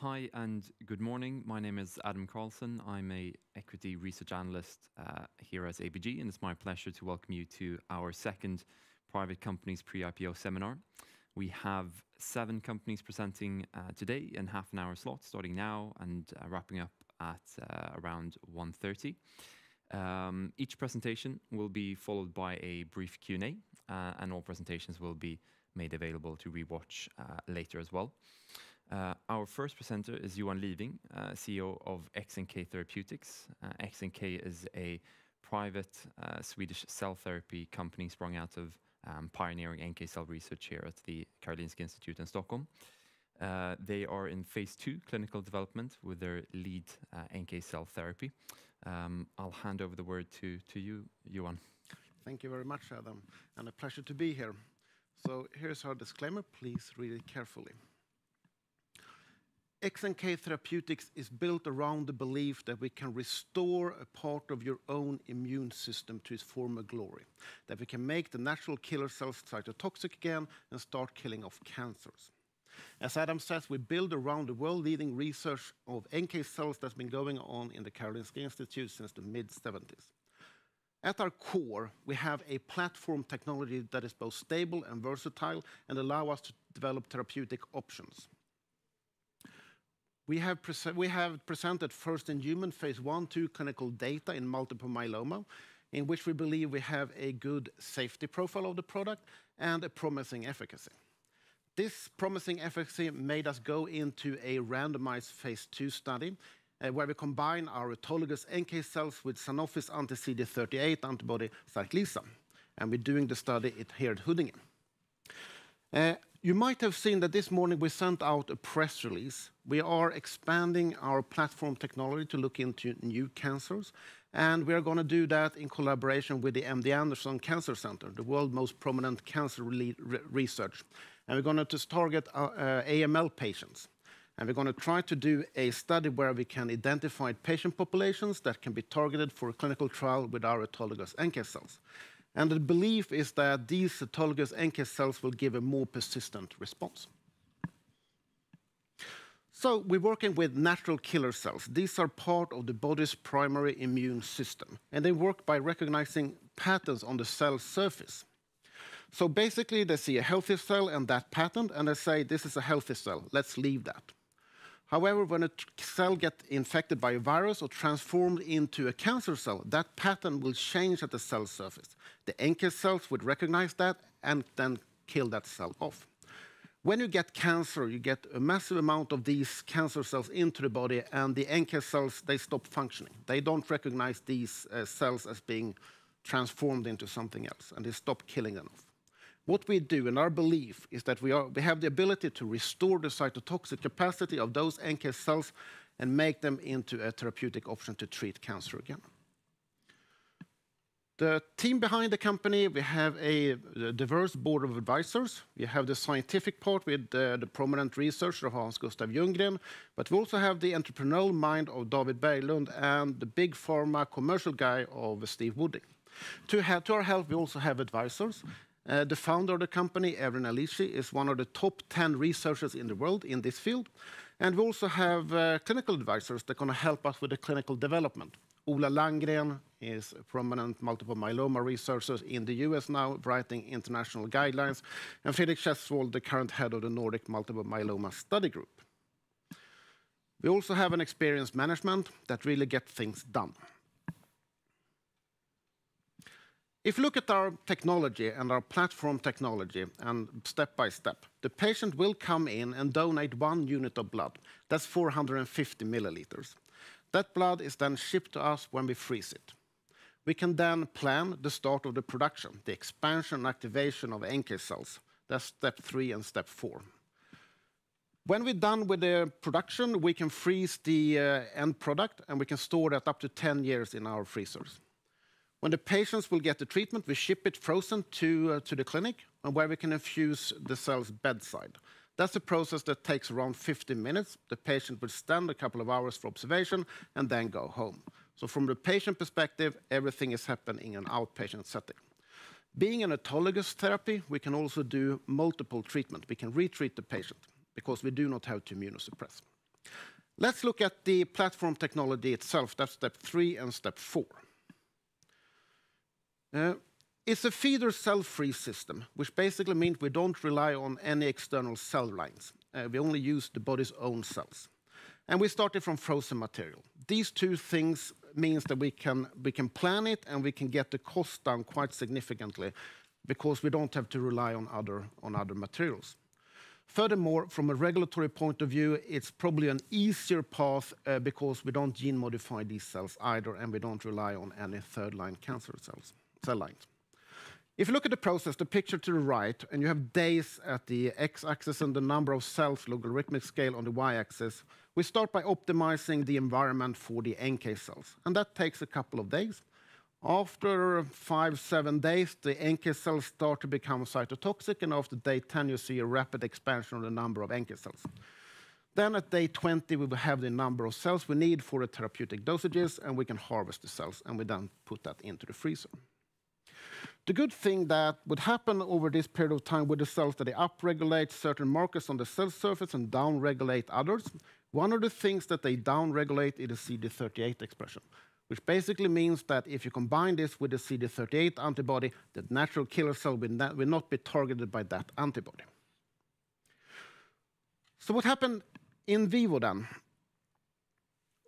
Hi and good morning. My name is Adam Carlson. I'm a equity research analyst here at ABG, and it's my pleasure to welcome you to our second private companies pre-IPO seminar. We have 7 companies presenting today in half an hour slot, starting now and wrapping up at around 1:30. Each presentation will be followed by a brief Q&A, and all presentations will be made available to rewatch later as well. Our first presenter is Johan Living, CEO of X&K Therapeutics. X&K is a private Swedish cell therapy company sprung out of pioneering NK cell research here at the Karolinska Institute in Stockholm. They are in phase 2 clinical development with their lead NK cell therapy. I'll hand over the word to you, Johan. Thank you very much, Adam, and a pleasure to be here. So here's our disclaimer. Please read it carefully. X&K Therapeutics is built around the belief that we can restore a part of your own immune system to its former glory, that we can make the natural killer cells cytotoxic again and start killing off cancers. As Adam says, we build around the world-leading research of NK cells that's been going on in the Karolinska Institute since the mid-70s. At our core, we have a platform technology that is both stable and versatile and allow us to develop therapeutic options. We have presented first-in-human phase 1/2 clinical data in multiple myeloma, in which we believe we have a good safety profile of the product and a promising efficacy. This promising efficacy made us go into a randomized phase 2 study, where we combine our autologous NK cells with Sanofi's anti-CD38 antibody Sarclisa, and we're doing the study here at Huddinge. You might have seen that this morning we sent out a press release. We are expanding our platform technology to look into new cancers, and we are going to do that in collaboration with the MD Anderson Cancer Center, the world's most prominent cancer research. And we're going to target AML patients. And we're going to try to do a study where we can identify patient populations that can be targeted for a clinical trial with our autologous NK cells. And the belief is that these autologous NK cells will give a more persistent response. So we're working with natural killer cells. These are part of the body's primary immune system, and they work by recognizing patterns on the cell surface. So basically, they see a healthy cell and that pattern, and they say, this is a healthy cell, let's leave that. However, when a cell gets infected by a virus or transformed into a cancer cell, that pattern will change at the cell surface. The NK cells would recognize that and then kill that cell off. When you get cancer, you get a massive amount of these cancer cells into the body, and the NK cells, they stop functioning. They don't recognize these cells as being transformed into something else, and they stop killing them off. What we do, and our belief, is that we have the ability to restore the cytotoxic capacity of those NK cells and make them into a therapeutic option to treat cancer again. The team behind the company, we have a diverse board of advisors. We have the scientific part with the prominent researcher Hans Gustav Ljunggren, but we also have the entrepreneurial mind of David Berglund and the big pharma commercial guy of Steve Wooding. To our help, we also have advisors. The founder of the company, Evren Alishi, is one of the top 10 researchers in the world in this field. And we also have clinical advisors that are going to help us with the clinical development. Ola Landgren is a prominent multiple myeloma researcher in the US now, writing international guidelines. And Fredrik Schjesvold, the current head of the Nordic Multiple Myeloma Study Group. We also have an experienced management that really gets things done. If you look at our technology and our platform technology, and step by step, the patient will come in and donate 1 unit of blood. That's 450 milliliters. That blood is then shipped to us when we freeze it. We can then plan the start of the production, the expansion and activation of NK cells. That's step 3 and step 4. When we're done with the production, we can freeze the end product, and we can store that up to 10 years in our freezers. When the patients will get the treatment, we ship it frozen to the clinic, and where we can infuse the cells bedside. That's a process that takes around 15 minutes. The patient will stand a couple of hours for observation and then go home. So from the patient perspective, everything is happening in an outpatient setting. Being an autologous therapy, we can also do multiple treatment. We can retreat the patient because we do not have to immunosuppress. Let's look at the platform technology itself. That's step 3 and step 4. It's a feeder cell-free system, which basically means we don't rely on any external cell lines. We only use the body's own cells. And we started from frozen material. These two things means that we can plan it and we can get the cost down quite significantly because we don't have to rely on other materials. Furthermore, from a regulatory point of view, it's probably an easier path because we don't gene modify these cells either, and we don't rely on any third-line cancer cell lines. If you look at the process, the picture to the right, and you have days at the x-axis and the number of cells, logarithmic scale on the y-axis, we start by optimizing the environment for the NK cells, and that takes a couple of days. After 5-7 days, the NK cells start to become cytotoxic, and after day 10, you see a rapid expansion of the number of NK cells. Then at day 20, we will have the number of cells we need for the therapeutic dosages, and we can harvest the cells, and we then put that into the freezer. The good thing that would happen over this period of time with the cells that they upregulate certain markers on the cell surface and downregulate others. One of the things that they downregulate is the CD38 expression, which basically means that if you combine this with the CD38 antibody, the natural killer cell will not be targeted by that antibody. So what happened in vivo then?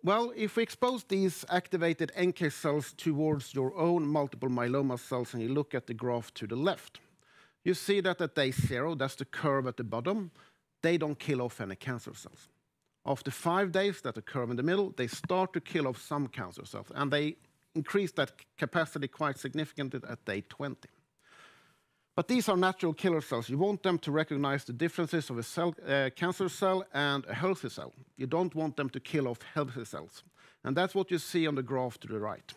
Well, if we expose these activated NK cells towards your own multiple myeloma cells and you look at the graph to the left, you see that at day 0, that's the curve at the bottom, they don't kill off any cancer cells. After 5 days, that's the curve in the middle, they start to kill off some cancer cells, and they increase that capacity quite significantly at day 20. But these are natural killer cells. You want them to recognize the differences of a cancer cell and a healthy cell. You don't want them to kill off healthy cells. And that's what you see on the graph to the right.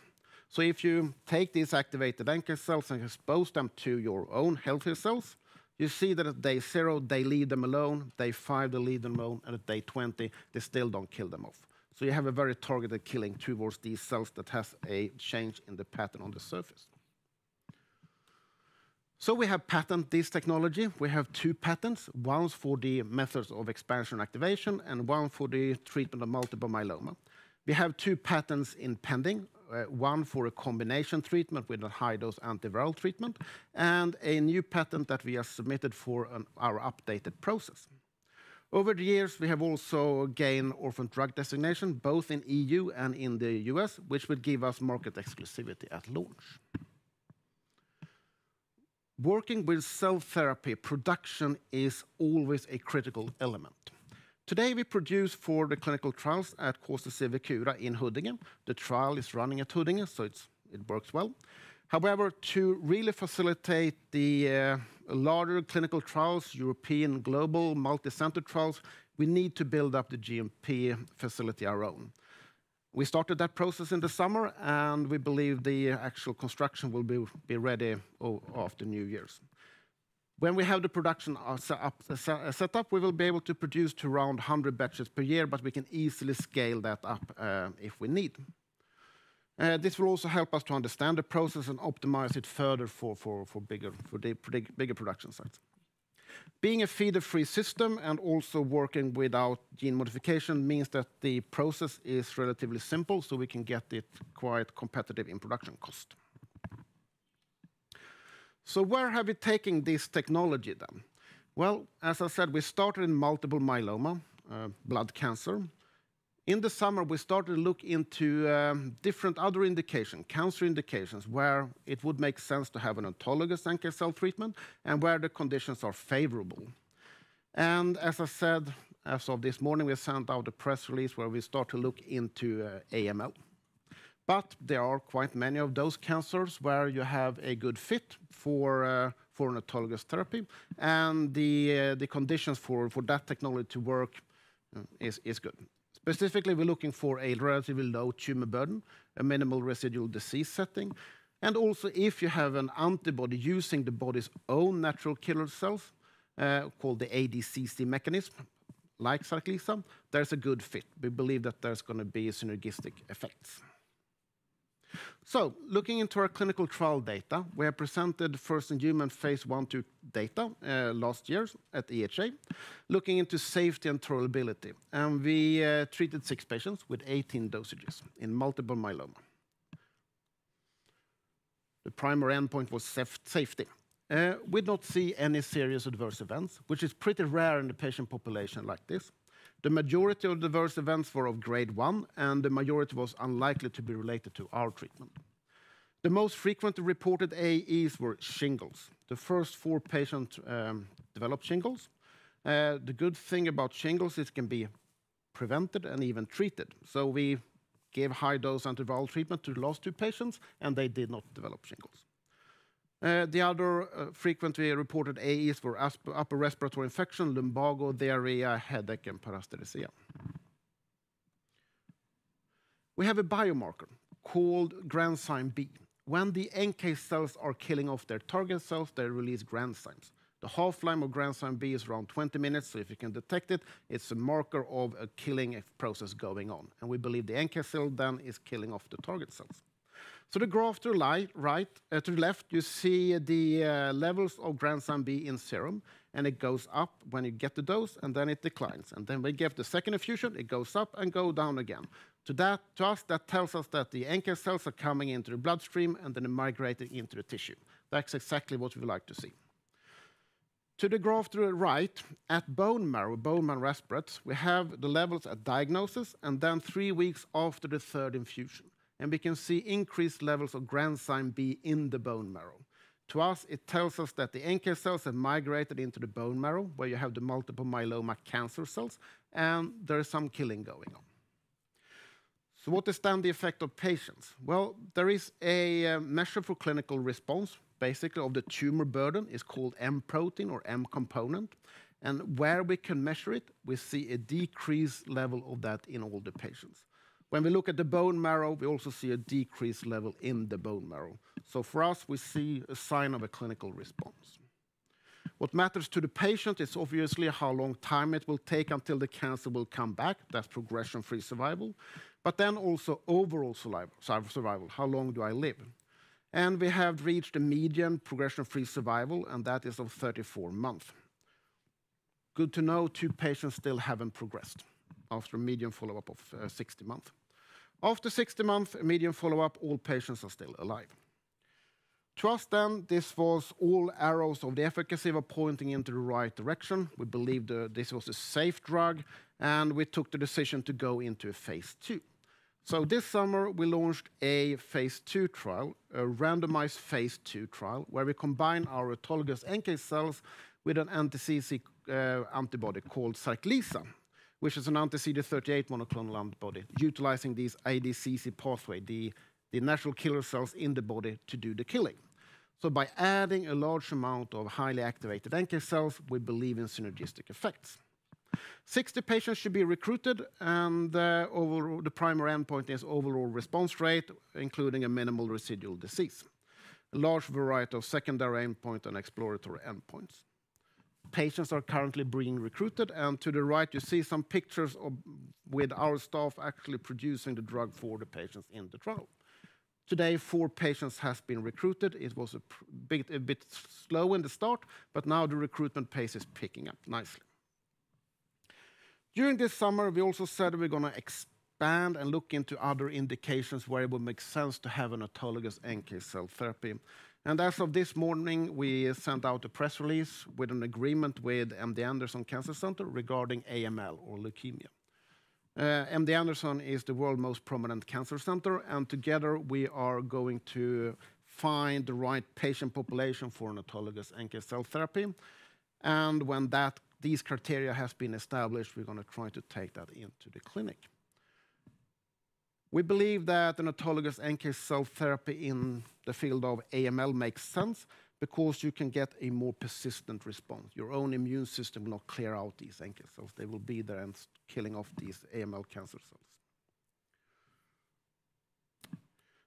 So if you take these activated NK cells and expose them to your own healthy cells, you see that at day 0, they leave them alone, day 5, they leave them alone, and at day 20, they still don't kill them off. So you have a very targeted killing towards these cells that has a change in the pattern on the surface. So we have patented this technology. We have 2 patents, one for the methods of expansion and activation, and one for the treatment of multiple myeloma. We have 2 patents in pending, one for a combination treatment with a high-dose antiviral treatment, and a new patent that we have submitted for our updated process. Over the years, we have also gained orphan drug designation, both in EU and in the US, which would give us market exclusivity at launch. Working with cell therapy, production is always a critical element. Today, we produce for the clinical trials at Cura in Huddinge. The trial is running at Huddinge, so it works well. However, to really facilitate the larger clinical trials, European, global, multi-center trials, we need to build up the GMP facility our own. We started that process in the summer, and we believe the actual construction will be ready after New Year's. When we have the production set up, we will be able to produce to around 100 batches per year, but we can easily scale that up if we need. This will also help us to understand the process and optimize it further for bigger production sites. Being a feeder-free system and also working without gene modification means that the process is relatively simple, so we can get it quite competitive in production cost. So where have we taken this technology then? Well, as I said, we started in multiple myeloma, blood cancer. In the summer, we started to look into different other indications, cancer indications, where it would make sense to have an autologous NK cell treatment and where the conditions are favorable. And as I said, as of this morning, we sent out a press release where we start to look into AML. But there are quite many of those cancers where you have a good fit for an autologous therapy, and the conditions for that technology to work is good. Specifically, we're looking for a relatively low tumor burden, a minimal residual disease setting, and also if you have an antibody using the body's own natural killer cells, called the ABGSC mechanism, like Sarclisa, there's a good fit. We believe that there's going to be synergistic effects. So, looking into our clinical trial data, we have presented first-in-human phase 1/2 data last year at EHA, looking into safety and tolerability. And we treated 6 patients with 18 dosages in multiple myeloma. The primary endpoint was safety. We did not see any serious adverse events, which is pretty rare in the patient population like this. The majority of the adverse events were of grade 1, and the majority was unlikely to be related to our treatment. The most frequently reported AEs were shingles. The first 4 patients developed shingles. The good thing about shingles is it can be prevented and even treated. So we gave high-dose antiviral treatment to the last 2 patients, and they did not develop shingles. The other frequently reported AEs were upper respiratory infection, lumbago, diarrhea, headache, and paresthesia. We have a biomarker called granzyme B. When the NK cells are killing off their target cells, they release granzymes. The half-life of granzyme B is around 20 minutes, so if you can detect it, it's a marker of a killing process going on. And we believe the NK cell then is killing off the target cells. So the graph to the left, you see the levels of granzyme B in serum, and it goes up when you get the dose, and then it declines. And then we give the second infusion, it goes up and go down again. To us, that tells us that the NK cells are coming into the bloodstream and then migrating into the tissue. That's exactly what we like to see. To the graph to the right, at bone marrow aspirates, we have the levels at diagnosis and then 3 weeks after the 3rd infusion. And we can see increased levels of granzyme B in the bone marrow. To us, it tells us that the NK cells have migrated into the bone marrow, where you have the multiple myeloma cancer cells, and there is some killing going on. So what is then the effect of patients? Well, there is a measure for clinical response, basically of the tumor burden. Is called M protein or M component. And where we can measure it, we see a decreased level of that in all the patients. When we look at the bone marrow, we also see a decreased level in the bone marrow. So for us, we see a sign of a clinical response. What matters to the patient is obviously how long time it will take until the cancer will come back. That's progression-free survival. But then also overall survival. How long do I live? And we have reached a median progression-free survival, and that is of 34 months. Good to know 2 patients still haven't progressed after a median follow-up of 60 months. After 60 months, a median follow-up, all patients are still alive. To us then, this was all arrows of the efficacy were pointing into the right direction. We believed this was a safe drug, and we took the decision to go into a phase 2. So this summer, we launched a phase 2 trial, a randomized phase 2 trial, where we combine our autologous NK cells with an anti-CC antibody called Sarclisa, which is an anti-CD38 monoclonal antibody, utilizing these ADCC pathway, the natural killer cells in the body to do the killing. So by adding a large amount of highly activated NK cells, we believe in synergistic effects. 60 patients should be recruited, and the primary endpoint is overall response rate, including a minimal residual disease. A large variety of secondary endpoints and exploratory endpoints. Patients are currently being recruited, and to the right you see some pictures with our staff actually producing the drug for the patients in the trial. Today, 4 patients have been recruited. It was a bit slow in the start, but now the recruitment pace is picking up nicely. During this summer, we also said we're going to expand and look into other indications where it would make sense to have an autologous NK cell therapy. And as of this morning, we sent out a press release with an agreement with MD Anderson Cancer Center regarding AML, or leukemia. MD Anderson is the world's most prominent cancer center, and together we are going to find the right patient population for an autologous NK cell therapy. And when these criteria has been established, we're going to try to take that into the clinic. We believe that an autologous NK cell therapy in the field of AML makes sense because you can get a more persistent response. Your own immune system will not clear out these NK cells. They will be there and killing off these AML cancer cells.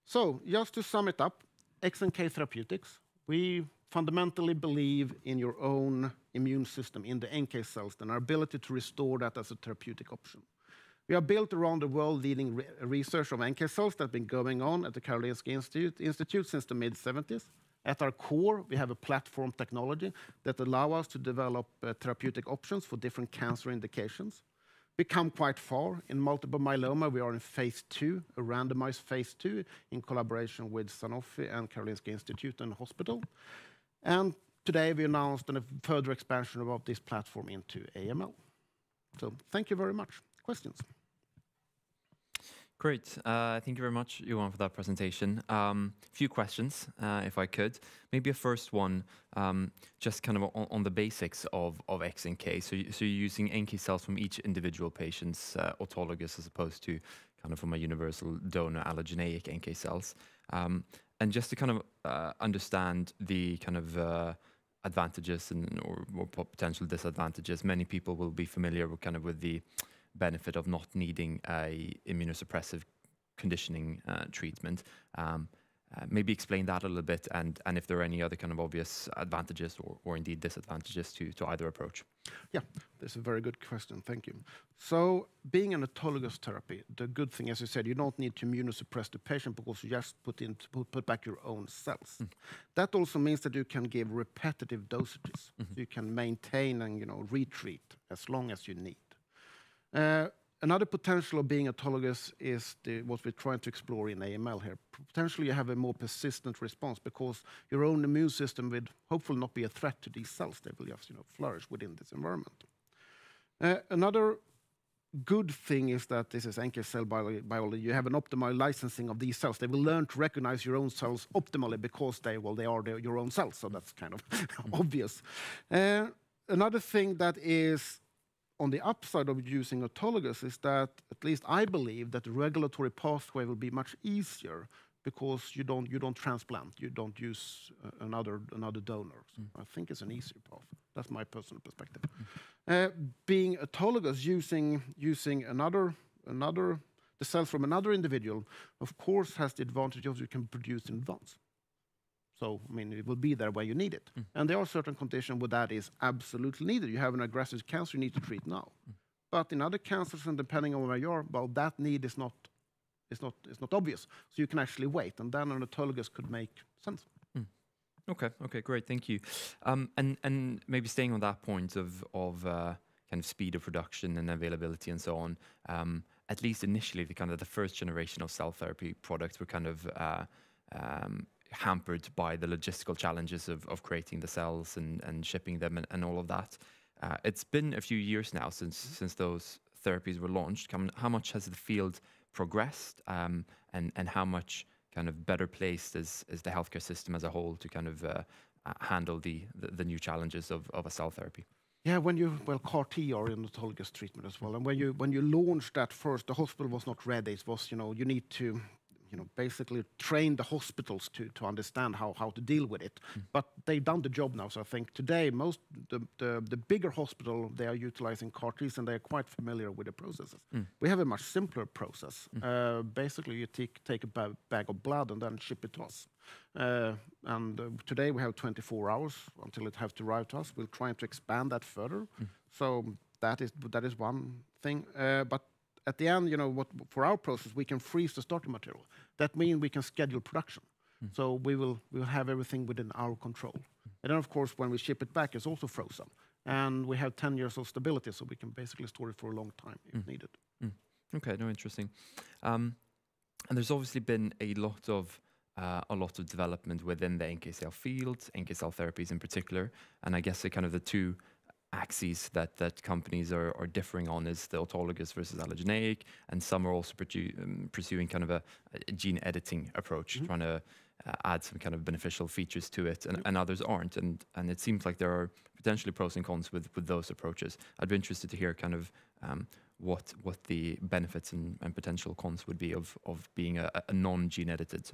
So, just to sum it up, XNK Therapeutics, we fundamentally believe in your own immune system, in the NK cells, and our ability to restore that as a therapeutic option. We are built around the world-leading research of NK cells that's been going on at the Karolinska Institute since the mid-70s. At our core, we have a platform technology that allow us to develop therapeutic options for different cancer indications. We come quite far. In multiple myeloma, we are in phase 2, a randomized phase 2, in collaboration with Sanofi and Karolinska Institute and Hospital. And today, we announced a further expansion of this platform into AML. So thank you very much. Questions? Great. Thank you very much, Johan, for that presentation. Few questions, if I could. Maybe a first one, just kind of on the basics of XNK. So you're using NK cells from each individual patient's autologous as opposed to kind of from a universal donor allogeneic NK cells. And just to kind of understand the kind of advantages or potential disadvantages, many people will be familiar with kind of with the benefit of not needing a immunosuppressive conditioning treatment. Maybe explain that a little bit, and if there are any other kind of obvious advantages or indeed disadvantages to either approach. Yeah, that's a very good question. Thank you. So being an autologous therapy, the good thing, as you said, you don't need to immunosuppress the patient because you just put back your own cells. Mm. That also means that you can give repetitive dosages. Mm-hmm. You can maintain and retreat as long as you need. Another potential of being autologous is what we're trying to explore in AML here. Potentially you have a more persistent response because your own immune system would hopefully not be a threat to these cells. They will just flourish within this environment. Another good thing is that this is NK cell biology. You have an optimal licensing of these cells. They will learn to recognize your own cells optimally because they are your own cells. So that's kind of obvious. Another thing that is on the upside of using autologous is that, at least I believe, that the regulatory pathway will be much easier because you don't transplant, you don't use another donor. So I think it's an easier path. That's my personal perspective. Being autologous, using the cells from another individual, of course, has the advantage of you can produce in advance. So, I mean, it will be there when you need it. Mm. And there are certain conditions where that is absolutely needed. You have an aggressive cancer you need to treat now. Mm. But in other cancers, and depending on where you are, well, that need is not obvious. So you can actually wait, and then an autologous could make sense. Mm. Okay, great, thank you. And maybe staying on that point of kind of speed of production and availability and so on, at least initially, the first generation of cell therapy products were kind of hampered by the logistical challenges of creating the cells and shipping them and all of that. It's been a few years now since those therapies were launched. How much has the field progressed, and how much kind of better placed is the healthcare system as a whole to kind of handle the new challenges of a cell therapy? Yeah, CAR T are in autologous treatment as well. And when you launched that first, the hospital was not ready. It was, you need to basically train the hospitals to understand how to deal with it. Mm. But they've done the job now. So I think today, the bigger hospital, they are utilizing CAR Ts and they're quite familiar with the processes. Mm. We have a much simpler process. Mm. Basically, you take a bag of blood and then ship it to us. Today we have 24 hours until it has to arrive to us. We're trying to expand that further. Mm. So that is one thing. But at the end, for our process, we can freeze the starting material. That means we can schedule production. Mm. So we'll have everything within our control. Mm. And then, of course, when we ship it back, it's also frozen. And we have 10 years of stability, so we can basically store it for a long time if needed. Mm. Okay, no, interesting. And there's obviously been a lot of development within the NK cell field, NK cell therapies in particular. And I guess the two axes that companies are differing on is the autologous versus allogeneic, and some are also pursuing kind of a gene editing approach, mm-hmm. trying to add some kind of beneficial features to it, and others aren't. And it seems like there are potentially pros and cons with those approaches. I'd be interested to hear kind of what the benefits and potential cons would be of being a non-gene edited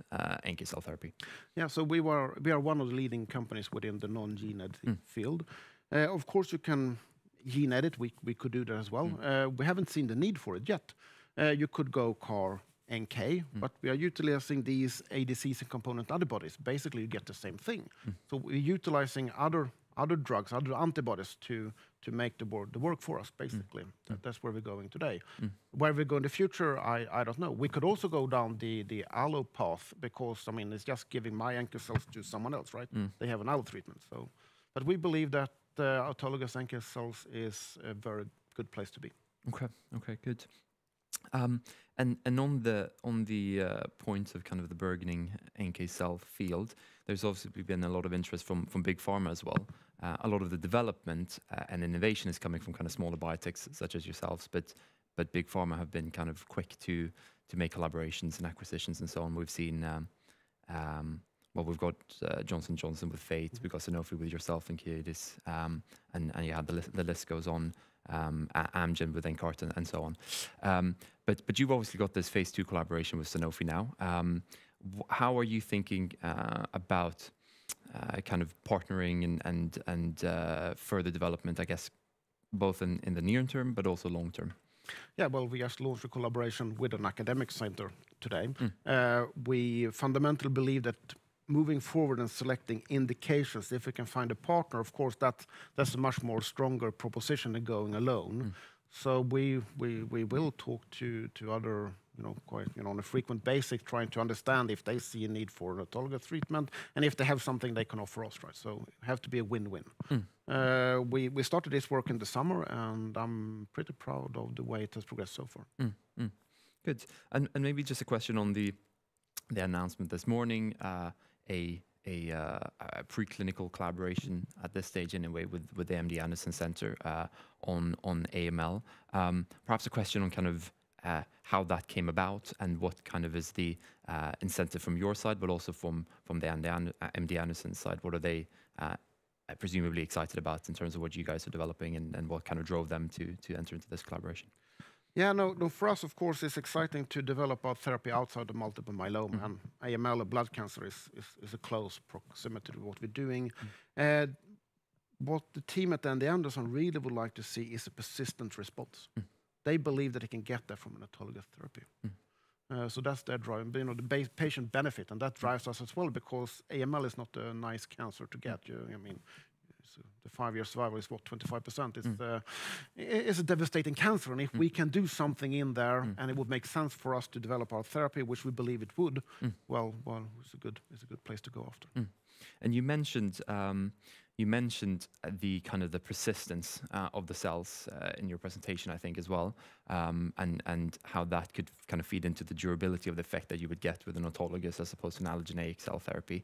NK cell therapy. Yeah, so we are one of the leading companies within the non-gene editing field. Of course, you can gene edit. We could do that as well. We haven't seen the need for it yet. You could go CAR NK, but we are utilizing these ADCs and component antibodies. Basically, you get the same thing. So we're utilizing other drugs, other antibodies to to make the work for us, basically. That's where we're going today. Where we go in the future, I don't know. We could also go down the allo path because, I mean, it's just giving my NK cells to someone else, right? They have an allo treatment. So, but we believe that autologous NK cells is a very good place to be. Okay, good. And on the point of kind of the burgeoning NK cell field, there's obviously been a lot of interest from big pharma as well. A lot of the development and innovation is coming from kind of smaller biotechs such as yourselves, but big pharma have been kind of quick to make collaborations and acquisitions and so on. We've seen well, we've got Johnson & Johnson with Fate, we've got Sanofi with yourself and Kiedis, and yeah, the list goes on. Amgen with Nkarta and so on. But you've obviously got this phase 2 collaboration with Sanofi now. How are you thinking about kind of partnering and further development, I guess, both in the near term, but also long term? Yeah, well, we just launched a collaboration with an academic center today. We fundamentally believe that moving forward and selecting indications, if we can find a partner, of course, that's a much more stronger proposition than going alone. So we will talk to other, quite, on a frequent basis, trying to understand if they see a need for an autologous treatment and if they have something they can offer us, right? So it have to be a win-win. We started this work in the summer, and I'm pretty proud of the way it has progressed so far. Good. And maybe just a question on the announcement this morning. A preclinical collaboration at this stage anyway with the MD Anderson Center on AML. Perhaps a question on kind of how that came about and what kind of is the incentive from your side, but also from the MD Anderson side. What are they presumably excited about in terms of what you guys are developing and what kind of drove them to enter into this collaboration? Yeah, no, for us, of course, it's exciting to develop our therapy outside of multiple myeloma, and AML, or blood cancer, is a close proximity to what we're doing. What the team at MD Anderson really would like to see is a persistent response. They believe that they can get that from an autologous therapy. So that's their drive, the patient benefit, and that drives us as well, because AML is not a nice cancer to get. I mean, the 5-year survival is what, 25%. It's a devastating cancer, and if we can do something in there, and it would make sense for us to develop our therapy, which we believe it would, well, it's a good place to go after. And you mentioned the kind of the persistence of the cells in your presentation, I think, as well, and how that could kind of feed into the durability of the effect that you would get with an autologous as opposed to an allogeneic cell therapy.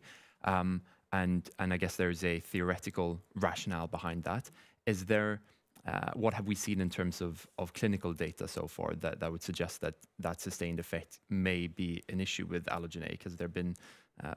And I guess there's a theoretical rationale behind that. Is there, what have we seen in terms of clinical data so far that would suggest that sustained effect may be an issue with allogeneic? Has there been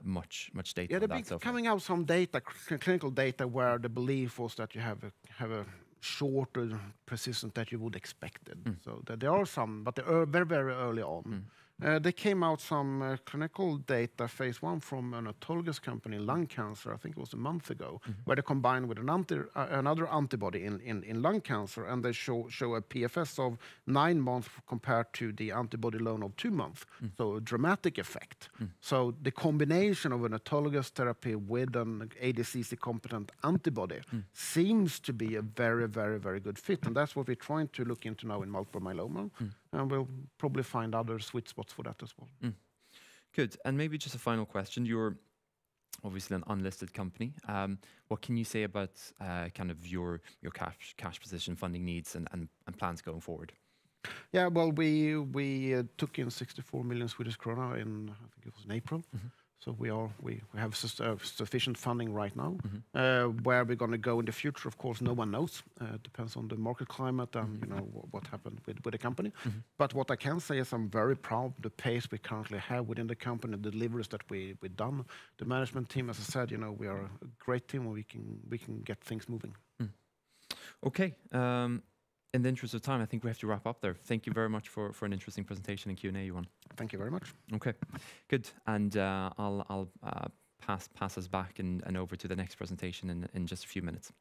much data on that so far? Yeah, there's coming out some data, clinical data, where the belief was that you have a shorter persistence that you would expect. So there are some, but they are very, very early on. They came out some clinical data, phase 1, from an autologous company in lung cancer, I think it was a month ago, where they combined with another antibody in lung cancer, and they show a PFS of 9 months compared to the antibody alone of 2 months. So a dramatic effect. So the combination of an autologous therapy with an ADCC-competent antibody seems to be a very, very, very good fit, and that's what we're trying to look into now in multiple myeloma. And we'll probably find other sweet spots for that as well. Good. And maybe just a final question. You're obviously an unlisted company. What can you say about kind of your cash position, funding needs, and plans going forward? Yeah, well, we took in 64 million Swedish krona in, I think it was in April. So we have sufficient funding right now. Where we're going to go in the future, of course, no one knows. It depends on the market climate and what happened with the company. But what I can say is I'm very proud of the pace we currently have within the company, the deliveries that we've done. The management team, as I said, we are a great team, and we can get things moving. Okay. In the interest of time, I think we have to wrap up there. Thank you very much for an interesting presentation and Q&A, Johan. Thank you very much. Okay, good. And I'll pass us back and over to the next presentation in just a few minutes.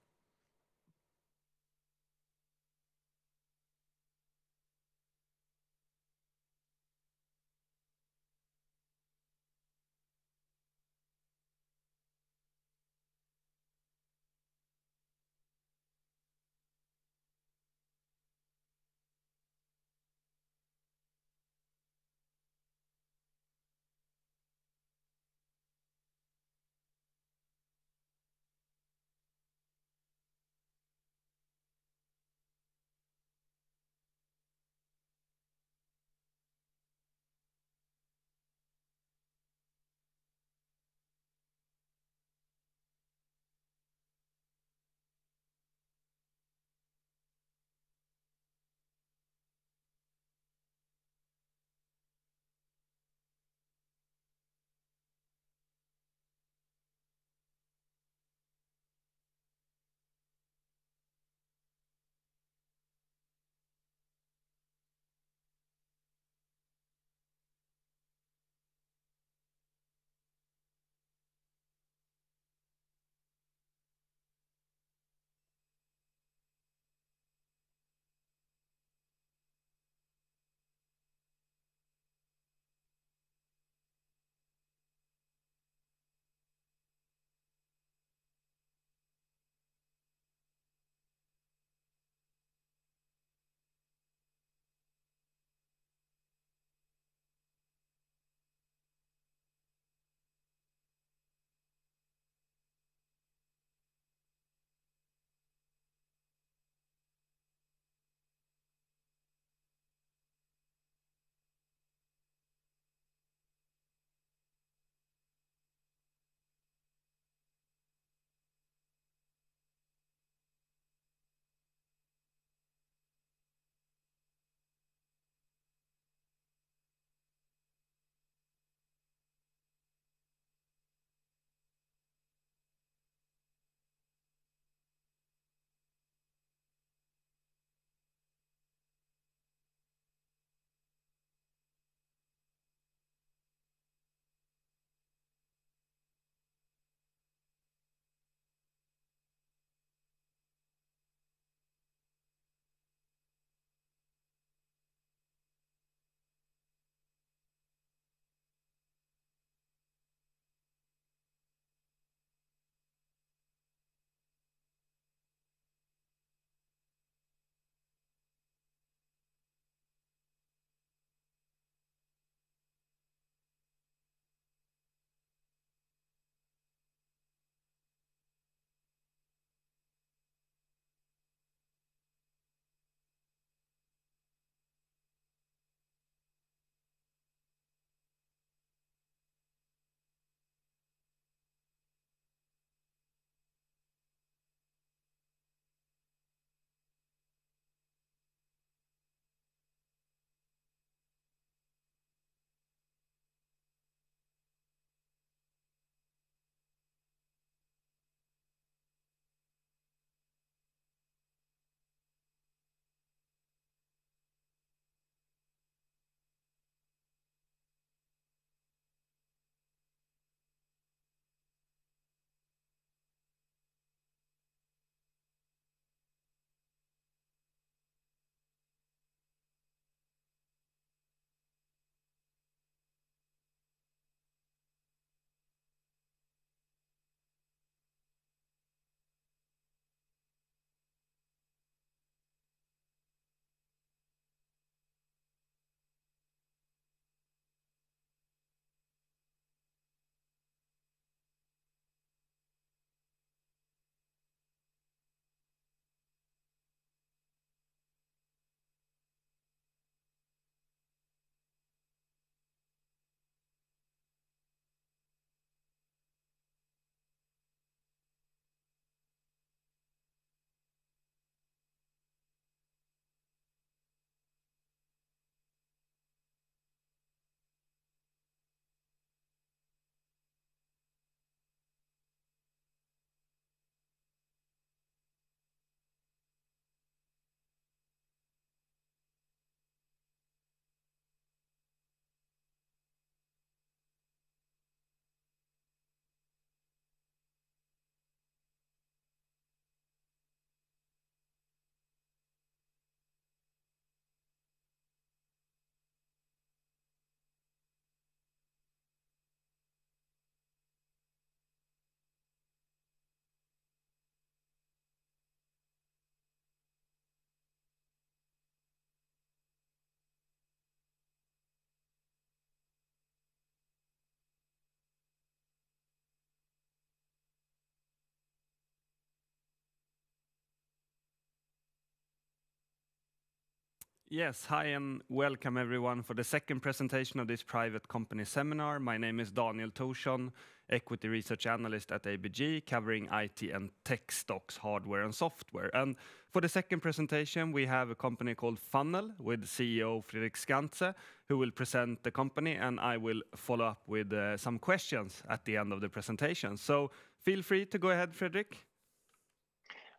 Yes, hi and welcome everyone for the second presentation of this private company seminar. My name is Daniel Torsson, equity research analyst at ABG, covering IT and tech stocks, hardware and software. And for the second presentation, we have a company called Funnel with CEO Fredrik Skantze, who will present the company, and I will follow up with some questions at the end of the presentation. So feel free to go ahead, Fredrik.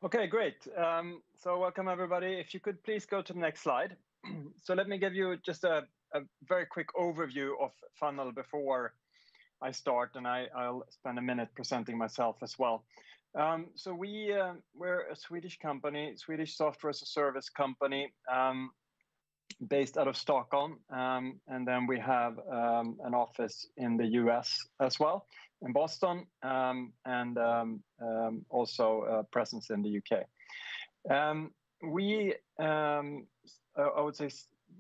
Okay, great. So welcome everybody. If you could please go to the next slide. So let me give you just a very quick overview of Funnel before I start, and I'll spend a minute presenting myself as well. So we're a Swedish company, Swedish software as a service company, based out of Stockholm, and then we have an office in the US as well, in Boston, and also a presence in the UK. I would say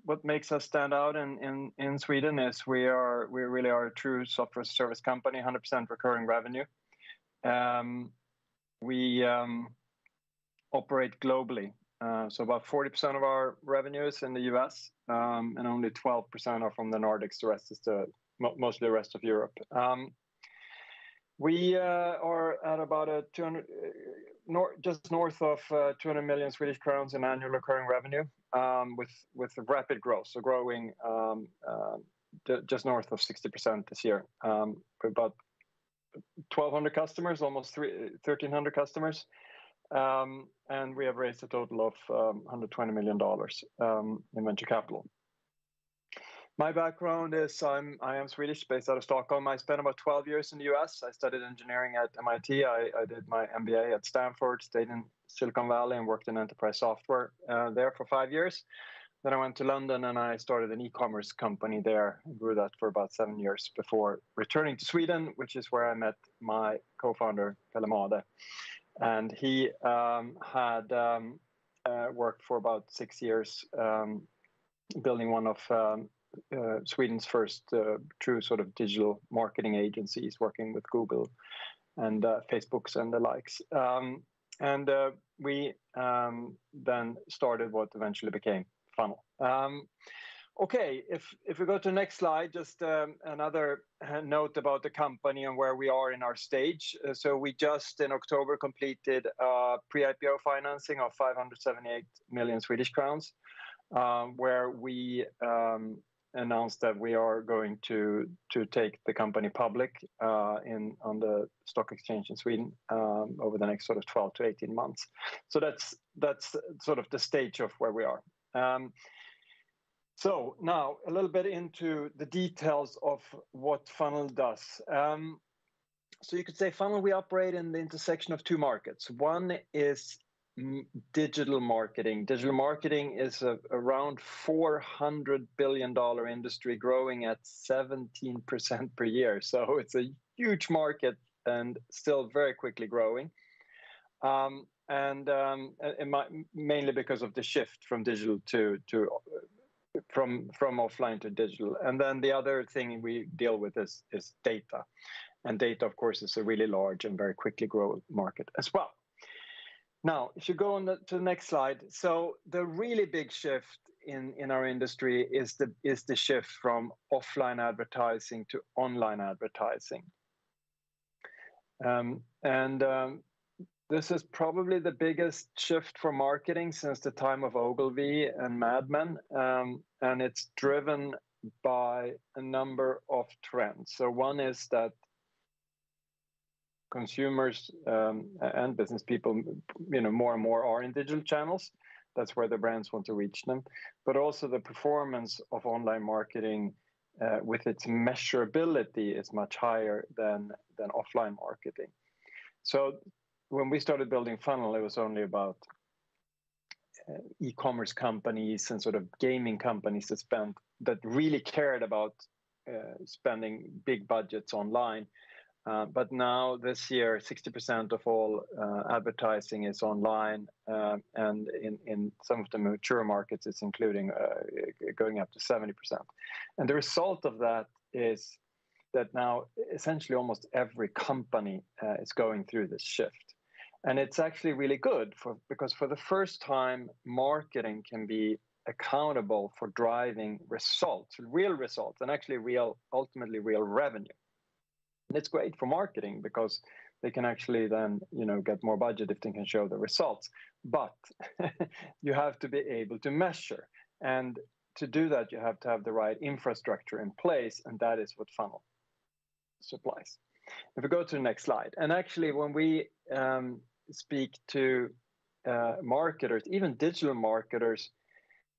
what makes us stand out in Sweden is we really are a true software as a service company, 100% recurring revenue. We operate globally. So about 40% of our revenue is in the US, and only 12% are from the Nordics. The rest is mostly the rest of Europe. We are at about just north of 200 million Swedish crowns in annual recurring revenue, with rapid growth. So growing just north of 60% this year. We're about 1,200 customers, almost 1,300 customers. And we have raised a total of $120 million in venture capital. My background is I am Swedish, based out of Stockholm. I spent about 12 years in the US. I studied engineering at MIT. I did my MBA at Stanford, stayed in Silicon Valley and worked in enterprise software there for 5 years. Then I went to London and I started an e-commerce company there. I grew that for about 7 years before returning to Sweden, which is where I met my co-founder, Pelle. And he had worked for about 6 years building one of Sweden's first true sort of digital marketing agencies, working with Google and Facebooks and the likes. And we then started what eventually became Funnel. Okay, if we go to the next slide, just another note about the company and where we are in our stage. So we just in October completed pre-IPO financing of 578 million Swedish crowns, where we announced that we are going to take the company public on the stock exchange in Sweden over the next sort of 12 to 18 months. So that's sort of the stage of where we are. So now a little bit into the details of what Funnel does. So you could say Funnel, we operate in the intersection of two markets. One is digital marketing. Digital marketing is around $400 billion industry, growing at 17% per year. So it's a huge market and still very quickly growing. Mainly because of the shift from digital from offline to digital. And then the other thing we deal with is data. And data, of course, is a really large and very quickly growing market as well. Now, if you go on to the next slide, so the really big shift in our industry is the shift from offline advertising to online advertising. This is probably the biggest shift for marketing since the time of Ogilvy and Mad Men, and it's driven by a number of trends. So one is that consumers and business people, more and more are in digital channels. That's where the brands want to reach them. But also the performance of online marketing with its measurability is much higher than offline marketing. So when we started building Funnel, it was only about e-commerce companies and sort of gaming companies that really cared about spending big budgets online. But now this year, 60% of all advertising is online, and in some of the mature markets, it's including going up to 70%. And the result of that is that now essentially almost every company is going through this shift. And it's actually really good because for the first time, marketing can be accountable for driving results, real results, and actually ultimately real revenue. And it's great for marketing because they can actually then, get more budget if they can show the results. But you have to be able to measure. And to do that, you have to have the right infrastructure in place, and that is what Funnel supplies. If we go to the next slide, and actually when we speak to marketers, even digital marketers,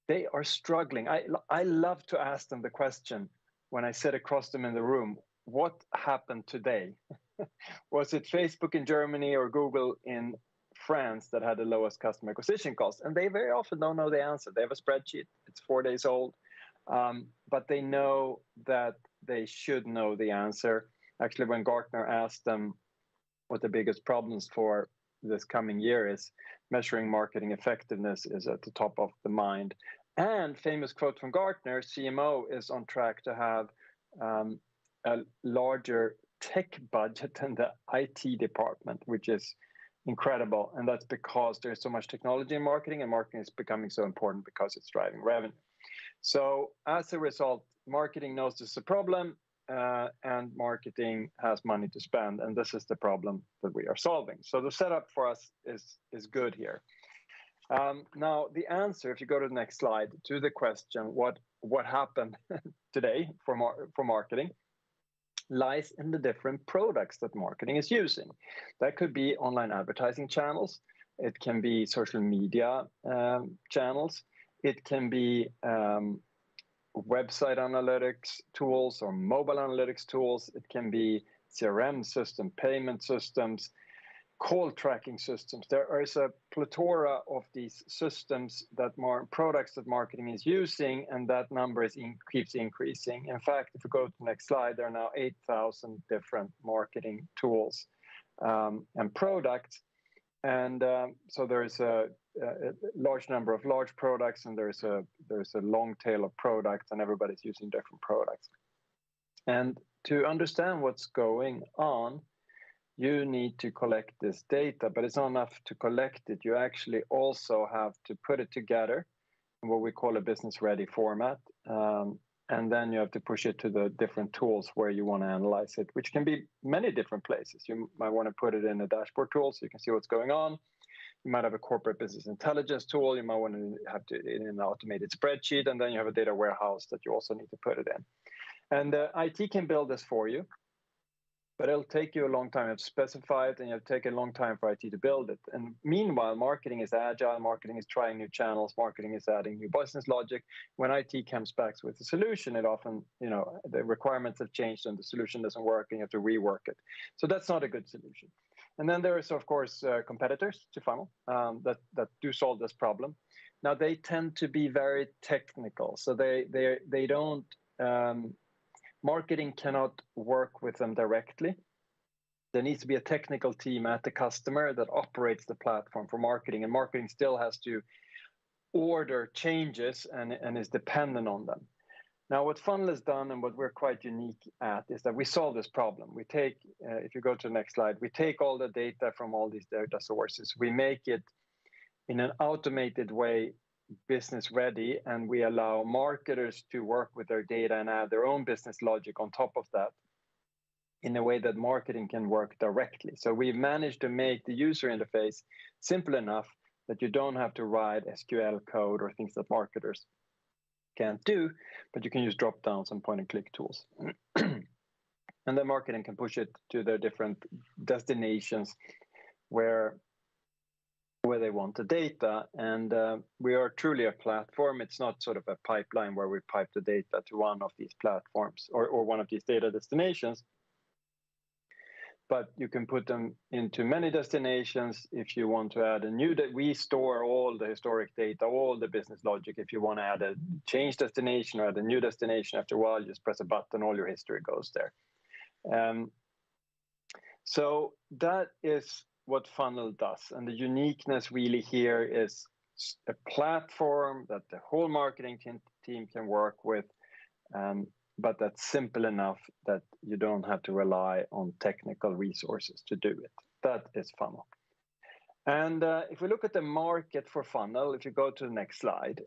they are struggling. I love to ask them the question when I sit across them in the room, what happened today? Was it Facebook in Germany or Google in France that had the lowest customer acquisition cost? And they very often don't know the answer. They have a spreadsheet, it's 4 days old, but they know that they should know the answer. Actually, when Gartner asked them what the biggest problems for this coming year is, measuring marketing effectiveness is at the top of the mind. And famous quote from Gartner, CMO is on track to have a larger tech budget than the IT department, which is incredible. And that's because there's so much technology in marketing, and marketing is becoming so important because it's driving revenue. So as a result, marketing knows this is a problem, and marketing has money to spend, and this is the problem that we are solving. So the setup for us is good here. Now the answer, if you go to the next slide, to the question what happened today for marketing, lies in the different products that marketing is using. That could be online advertising channels, it can be social media channels, it can be website analytics tools or mobile analytics tools, it can be CRM system, payment systems, call tracking systems. There is a plethora of these systems that products that marketing is using, and that number keeps increasing. In fact, if you go to the next slide, there are now 8,000 different marketing tools and products. And so there is a large number of large products, and there's a long tail of products, and everybody's using different products. And to understand what's going on, you need to collect this data, but it's not enough to collect it. You actually also have to put it together in what we call a business-ready format. And then you have to push it to the different tools where you want to analyze it, which can be many different places. You might want to put it in a dashboard tool so you can see what's going on. You might have a corporate business intelligence tool. You might want to have it in an automated spreadsheet, and then you have a data warehouse that you also need to put it in. And IT can build this for you, but it'll take you a long time to specify it, and it'll take a long time for IT to build it. And meanwhile, marketing is agile, marketing is trying new channels, marketing is adding new business logic. When IT comes back with a solution, it often, the requirements have changed and the solution doesn't work, and you have to rework it. So that's not a good solution. And then there is, of course, competitors to Funnel that do solve this problem. Now, they tend to be very technical, so they don't. Marketing cannot work with them directly. There needs to be a technical team at the customer that operates the platform for marketing, and marketing still has to order changes and is dependent on them. Now, what Funnel has done and what we're quite unique at is that we solve this problem. We take, if you go to the next slide, we take all the data from all these data sources, we make it in an automated way business ready, and we allow marketers to work with their data and add their own business logic on top of that in a way that marketing can work directly. So we've managed to make the user interface simple enough that you don't have to write SQL code or things that marketers can't do, but you can use drop downs and point and click tools. And then marketing can push it to their different destinations where they want the data. And we are truly a platform. It's not sort of a pipeline where we pipe the data to one of these platforms or one of these data destinations, but you can put them into many destinations. If you want to add a new data, we store all the historic data, all the business logic. If you want to add a change destination or add a new destination, after a while, you just press a button, all your history goes there. So that is what Funnel does. And the uniqueness really here is a platform that the whole marketing team can work with, but that's simple enough that you don't have to rely on technical resources to do it. That is Funnel. And if we look at the market for funnel, if you go to the next slide,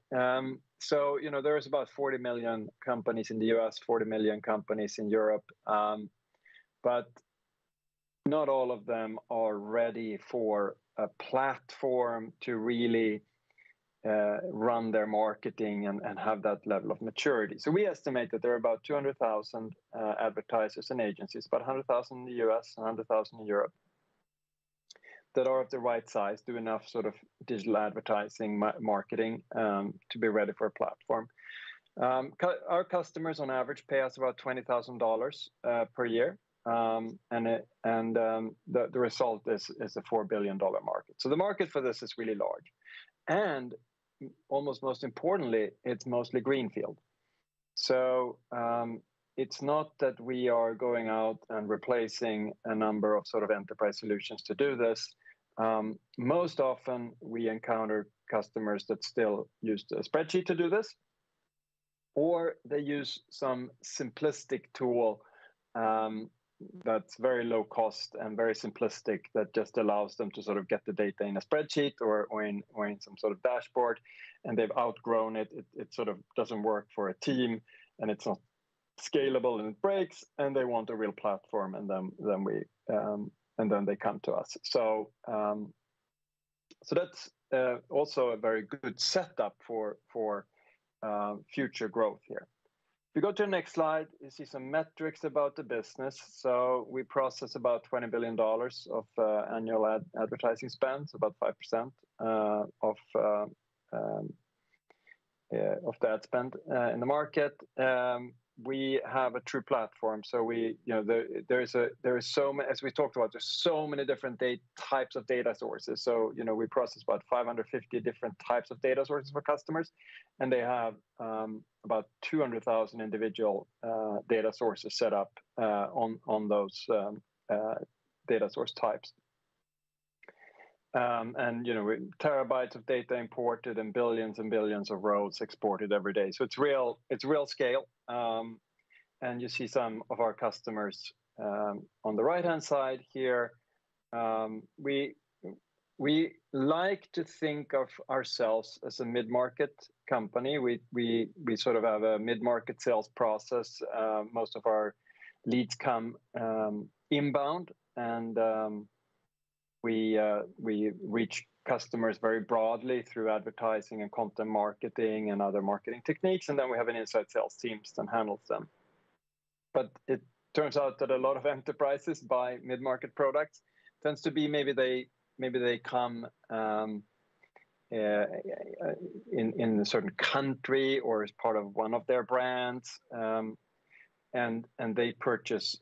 so there's about 40 million companies in the US, 40 million companies in Europe, but not all of them are ready for a platform to really run their marketing and have that level of maturity. So we estimate that there are about 200,000 advertisers and agencies, about 100,000 in the US, 100,000 in Europe, that are of the right size, do enough sort of digital advertising marketing to be ready for a platform. Our customers on average pay us about $20,000 per year. And the result is a $4 billion market. So the market for this is really large. And almost most importantly, it's mostly greenfield. So it's not that we are going out and replacing a number of sort of enterprise solutions to do this. Most often we encounter customers that still use a spreadsheet to do this, or they use some simplistic tool that's very low cost and very simplistic, that just allows them to sort of get the data in a spreadsheet or in some sort of dashboard, and they've outgrown it. It sort of doesn't work for a team, and it's not scalable, and it breaks, and they want a real platform, and then they come to us. So that's also a very good setup for future growth here. If you go to the next slide, you see some metrics about the business. So we process about $20 billion of annual advertising spend, so about 5% of the ad spend in the market. We have a true platform. So there is so many, as we talked about, there's so many different types of data sources. So we process about 550 different types of data sources for customers, and they have about 200,000 individual data sources set up on those data source types. And terabytes of data imported and billions of rows exported every day. So it's real scale. And you see some of our customers on the right hand side here. We like to think of ourselves as a mid-market company. We sort of have a mid-market sales process. Most of our leads come inbound, and we reach customers very broadly through advertising and content marketing and other marketing techniques, and then we have an inside sales team that handles them. But it turns out that a lot of enterprises buy mid-market products. Tends to be maybe they come in a certain country or as part of one of their brands, and they purchase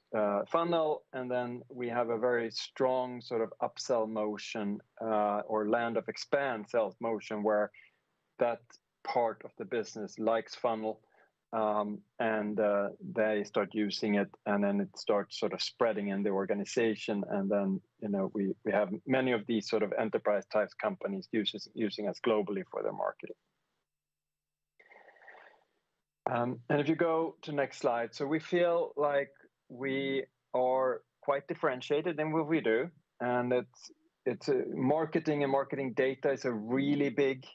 funnel, and then we have a very strong sort of upsell motion or land of expand sales motion, where that part of the business likes funnel, and they start using it, and then it starts sort of spreading in the organization, and then we have many of these sort of enterprise types companies using us globally for their marketing. And if you go to next slide, so we feel like we are quite differentiated in what we do, and it's marketing and marketing data is a really big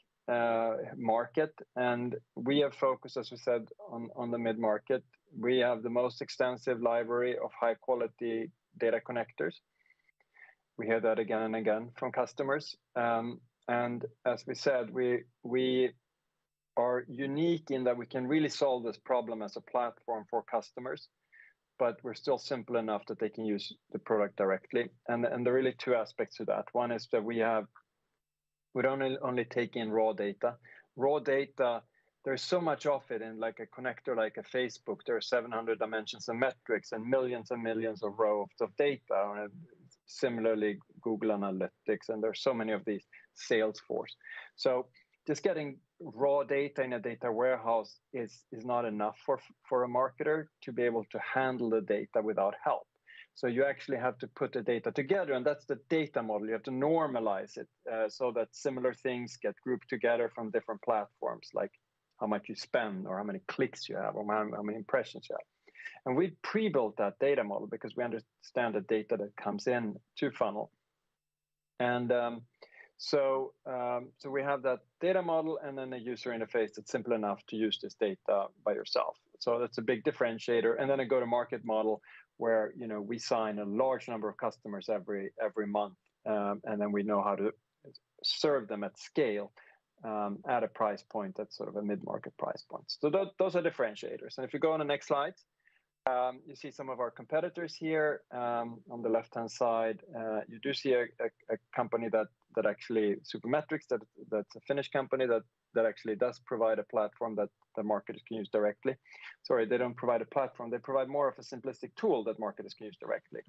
market, and we have focused, as we said, on the mid-market. We have the most extensive library of high quality data connectors. We hear that again and again from customers, and as we said, we are unique in that we can really solve this problem as a platform for customers, but we're still simple enough that they can use the product directly. And there are really two aspects to that. One is that we don't only take in raw data. Raw data, there's so much of it in like a connector, like a Facebook. There are 700 dimensions and metrics and millions of rows of data. And similarly, Google Analytics, and there's so many of these, Salesforce. So just getting raw data in a data warehouse is not enough for a marketer to be able to handle the data without help. So you actually have to put the data together, and that's the data model. You have to normalize it so that similar things get grouped together from different platforms, like how much you spend or how many clicks you have or how many impressions you have. And we pre-built that data model because we understand the data that comes in to funnel. And So we have that data model and then a user interface that's simple enough to use this data by yourself. So that's a big differentiator. And then a go-to-market model where we sign a large number of customers every month, and then we know how to serve them at scale at a price point that's sort of a mid-market price point. So those are differentiators. And if you go on the next slide, you see some of our competitors here on the left-hand side. You do see a company that actually, Supermetrics, that's a Finnish company that actually does provide a platform that the marketers can use directly. Sorry, they don't provide a platform. They provide more of a simplistic tool that marketers can use directly.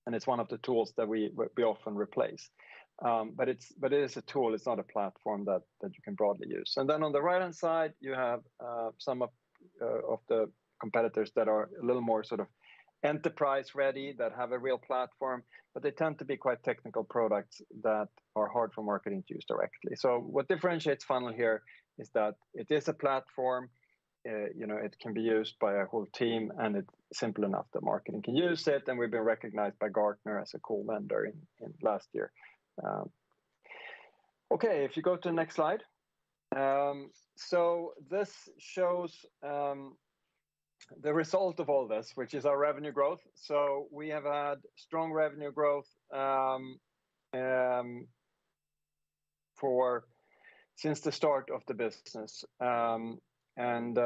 And it's one of the tools that we often replace. But it is a tool. It's not a platform that you can broadly use. And then on the right-hand side, you have some of the competitors that are a little more sort of enterprise ready, that have a real platform, but they tend to be quite technical products that are hard for marketing to use directly. So what differentiates Funnel here is that it is a platform. It can be used by a whole team, and it's simple enough that marketing can use it. And we've been recognized by Gartner as a cool vendor in last year. Okay, if you go to the next slide. So this shows the result of all this, which is our revenue growth. So we have had strong revenue growth since the start of the business. And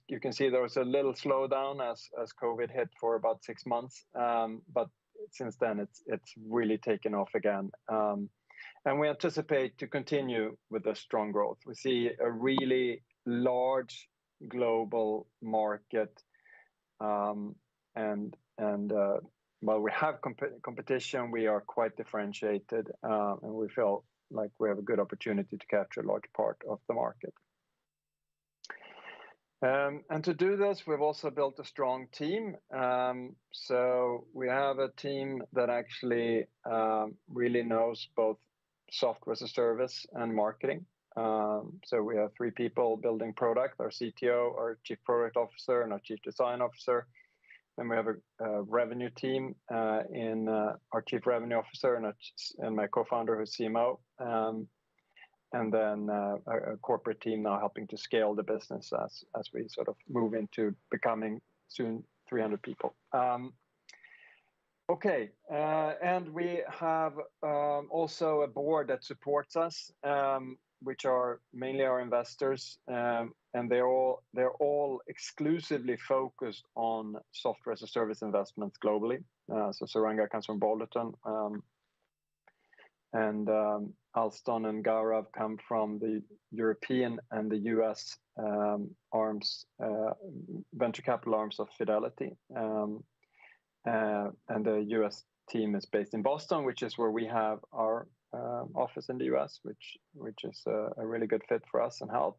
you can see there was a little slowdown as COVID hit for about 6 months. But since then, it's really taken off again. And we anticipate to continue with the strong growth. We see a really large global market, and while we have competition, we are quite differentiated, and we feel like we have a good opportunity to capture a large part of the market. And to do this, we've also built a strong team. So we have a team that actually really knows both software as a service and marketing. So we have 3 people building product: our CTO, our chief product officer, and our chief design officer. Then we have a revenue team in our chief revenue officer and my co-founder, who's CMO. And then a corporate team now helping to scale the business as we sort of move into becoming soon 300 people. Okay, and we have also a board that supports us, which are mainly our investors, and they're all exclusively focused on software as a service investments globally. So Saranga comes from Boulderton, and Alston and Gaurav come from the European and the US arms, venture capital arms of Fidelity. And the US team is based in Boston, which is where we have our office in the US, which is a really good fit for us and help.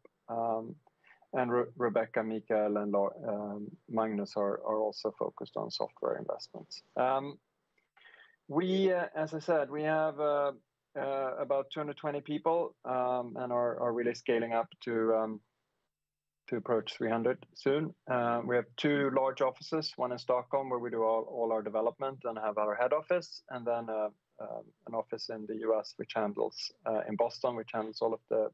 And Rebecca, Mikael, and Magnus are also focused on software investments. We, as I said, we have about 220 people and are really scaling up to approach 300 soon. We have 2 large offices, one in Stockholm, where we do all our development and have our head office, and then an office in the US, which handles in Boston, which handles all of the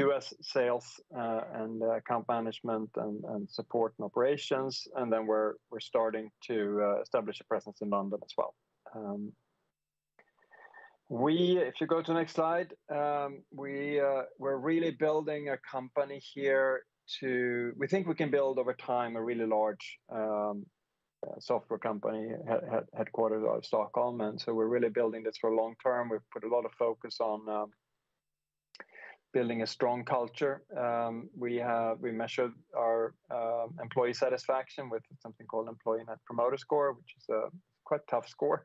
US sales and account management and support and operations. And then we're starting to establish a presence in London as well. If you go to the next slide, we're really building a company here we think we can build over time a really large software company headquartered out of Stockholm. And so we're really building this for long term. We've put a lot of focus on building a strong culture. We measure our employee satisfaction with something called Employee Net Promoter Score, which is a quite tough score.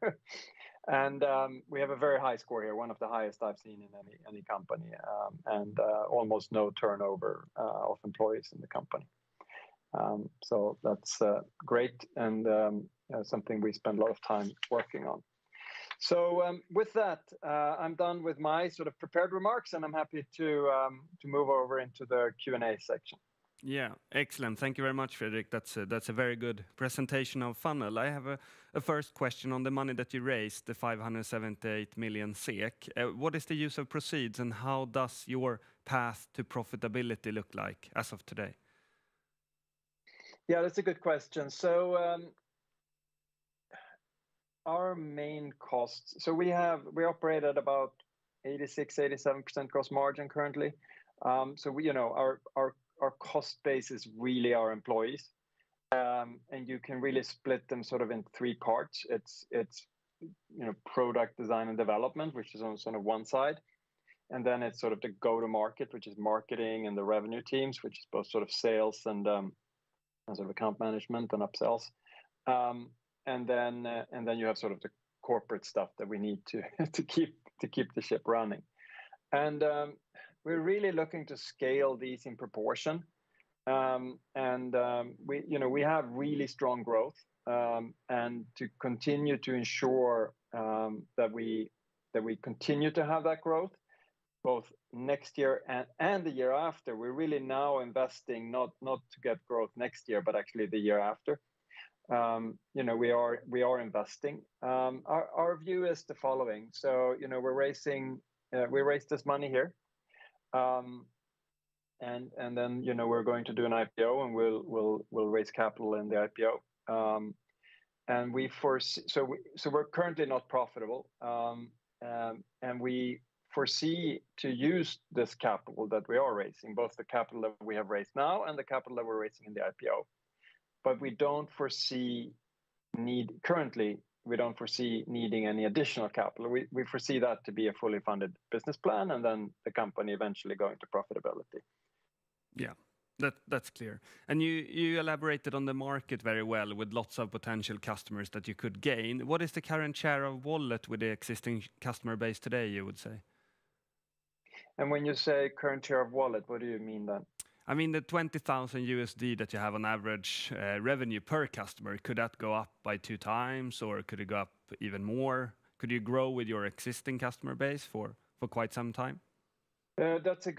And we have a very high score here, one of the highest I've seen in any company, and almost no turnover of employees in the company. So that's great, and something we spend a lot of time working on. So with that, I'm done with my sort of prepared remarks, and I'm happy to move over into the Q&A section. Yeah, excellent. Thank you very much, Fredrik. That's a very good presentation of funnel. I have a first question on the money that you raised, the 578 million SEK. What is the use of proceeds, and how does your path to profitability look like as of today? Yeah, that's a good question. So our main costs. So we operate at about 86-87% gross margin currently. So our cost base is really our employees, and you can really split them sort of in three parts. It's product design and development, which is on sort of one side, and then it's sort of the go-to-market, which is marketing, and the revenue teams, which is both sort of sales and sort of account management and upsells, and then you have sort of the corporate stuff that we need to keep the ship running, and we're really looking to scale these in proportion, and we have really strong growth, and to continue to ensure that we continue to have that growth both next year and the year after. We're really now investing not to get growth next year, but actually the year after. We are investing. Our view is the following. So we raised this money here, and then we're going to do an IPO, and we'll raise capital in the IPO. And we foresee, so we're currently not profitable, and we foresee to use this capital that we are raising, both the capital that we have raised now and the capital that we're raising in the IPO. But we don't foresee needing any additional capital. We foresee that to be a fully funded business plan, and then the company eventually going to profitability. Yeah, that's clear. And you elaborated on the market very well, with lots of potential customers that you could gain. What is the current share of wallet with the existing customer base today, you would say? And when you say current share of wallet, what do you mean then? I mean, the $20,000 that you have on average revenue per customer, could that go up by 2 times, or could it go up even more? Could you grow with your existing customer base for quite some time? That's a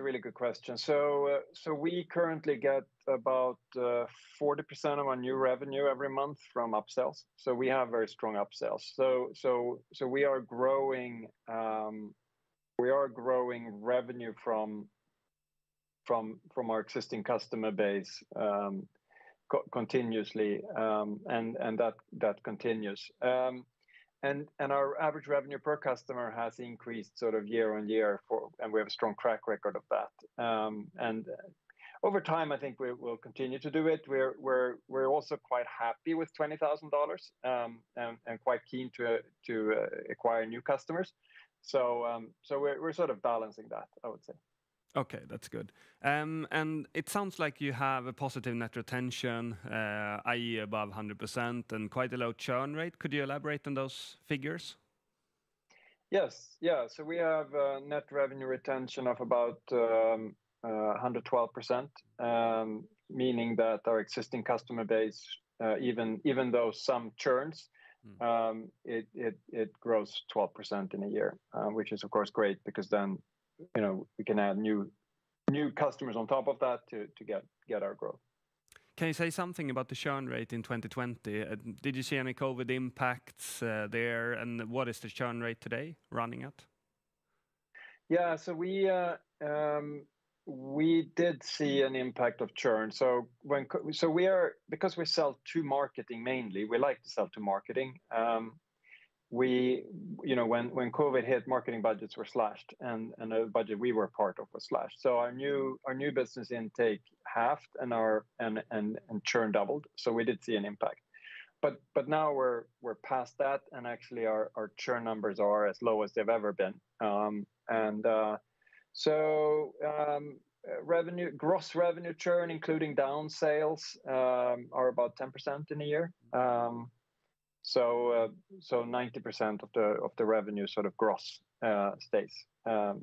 really good question. So we currently get about 40% of our new revenue every month from upsells. So we have very strong upsells. So we are growing. We are growing revenue from our existing customer base continuously, and that continues. And our average revenue per customer has increased sort of year on year, and we have a strong track record of that. And over time, I think we will continue to do it. We're also quite happy with $20,000, and quite keen to acquire new customers. So we're sort of balancing that, I would say. Okay, that's good. And it sounds like you have a positive net retention, i.e. above 100%, and quite a low churn rate. Could you elaborate on those figures? Yes, yeah. So we have a net revenue retention of about 112%, meaning that our existing customer base, even though some churns, it grows 12% in a year, which is of course great, because then we can add new customers on top of that to get our growth. Can you say something about the churn rate in 2020? Did you see any COVID impacts there, and what is the churn rate today running at? Yeah, so we did see an impact of churn. So because we sell to marketing mainly, we like to sell to marketing. When COVID hit, marketing budgets were slashed, and the budget we were part of was slashed. So our new business intake halved, and churn doubled. So we did see an impact. But now we're past that, and actually our churn numbers are as low as they've ever been. Gross revenue churn, including down sales, are about 10% in a year. So 90% of the revenue sort of gross stays. Yeah.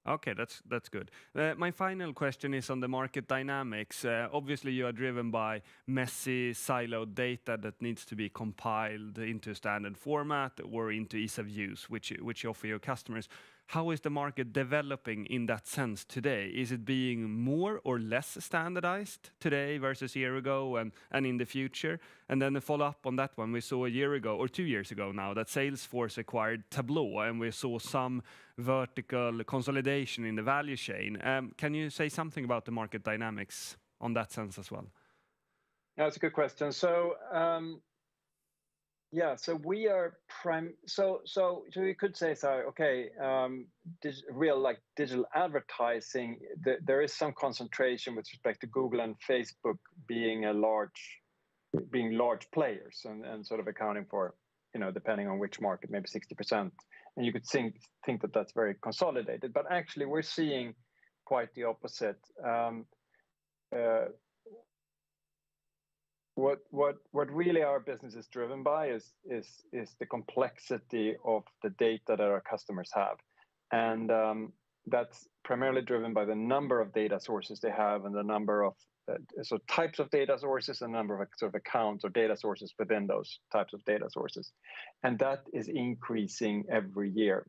Okay, that's good. My final question is on the market dynamics. Obviously, you are driven by messy, siloed data that needs to be compiled into standard format or into ease of use, which you offer your customers. how is the market developing in that sense today? Is it being more or less standardized today versus a year ago and in the future? And then to follow up on that one, we saw a year ago or 2 years ago now that Salesforce acquired Tableau, and we saw some vertical consolidation in the value chain. Can you say something about the market dynamics on that sense as well? That's a good question. So yeah, so we are so you could say, okay, real like digital advertising, there is some concentration with respect to Google and Facebook being large players and sort of accounting for, you know, depending on which market, maybe 60%. And you could think that that's very consolidated, but actually we're seeing quite the opposite. What really our business is driven by is the complexity of the data that our customers have, and that's primarily driven by the number of data sources they have and the number of types of data sources and number of sort of accounts or data sources within those types of data sources, and that is increasing every year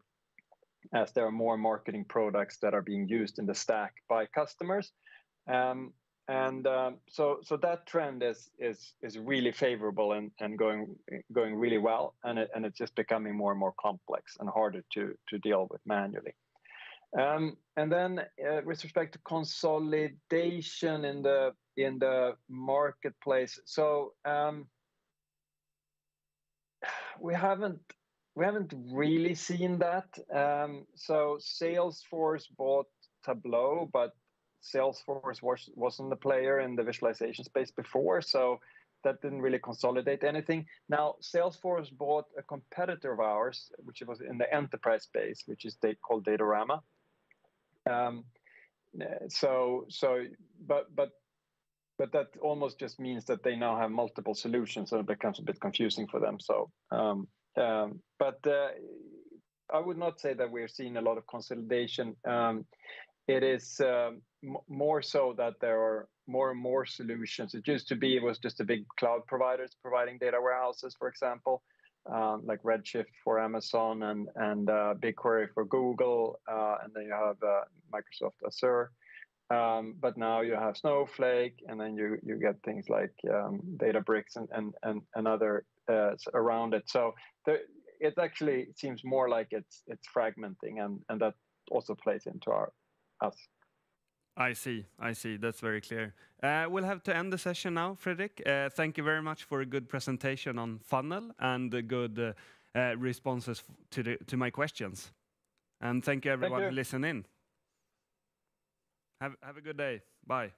as there are more marketing products that are being used in the stack by customers. So that trend is really favorable and going really well, and it's just becoming more and more complex and harder to deal with manually. And then with respect to consolidation in the marketplace, so we haven't really seen that. So Salesforce bought Tableau, but Salesforce wasn't the player in the visualization space before, so that didn't really consolidate anything. Now, Salesforce bought a competitor of ours, which was in the enterprise space, which is called Datorama. But that almost just means that they now have multiple solutions, and it becomes a bit confusing for them. So, but I would not say that we're seeing a lot of consolidation. It is more so that there are more and more solutions. It used to be it was just the big cloud providers providing data warehouses, for example, like Redshift for Amazon and BigQuery for Google, and then you have Microsoft Azure. But now you have Snowflake, and then you get things like Databricks and other around it. So it actually seems more like it's fragmenting, and that also plays into us. I see. That's very clear. We'll have to end the session now, Fredrik. Thank you very much for a good presentation on funnel and the good responses to my questions. And thank you everyone who listened in. Have a good day. Bye.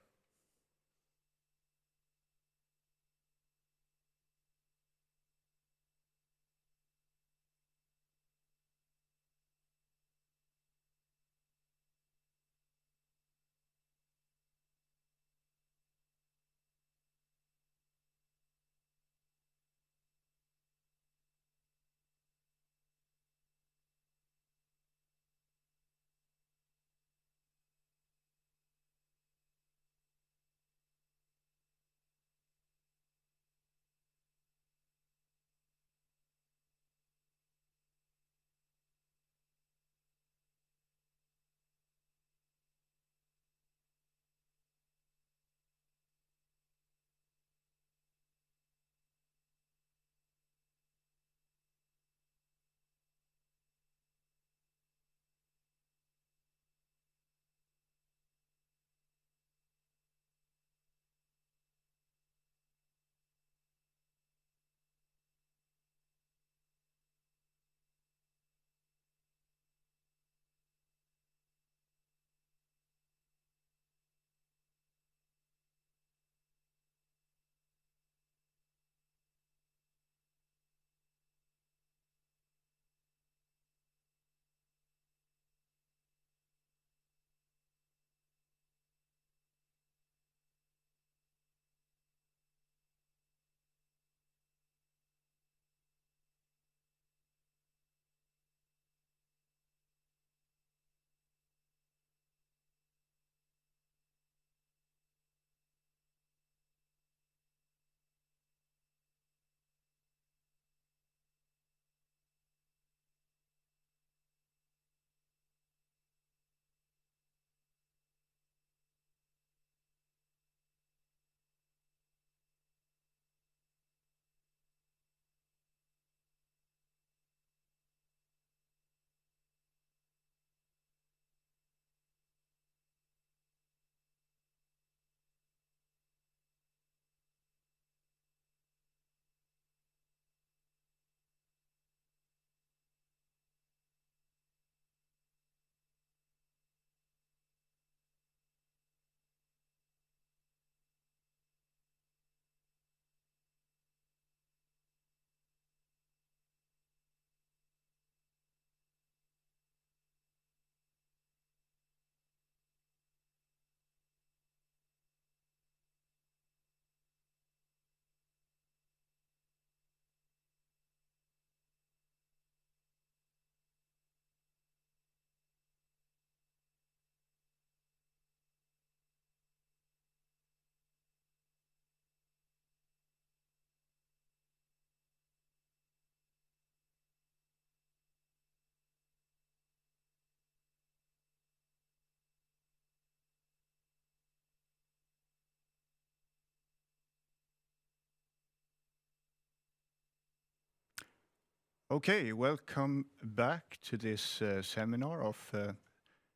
Okay, welcome back to this seminar of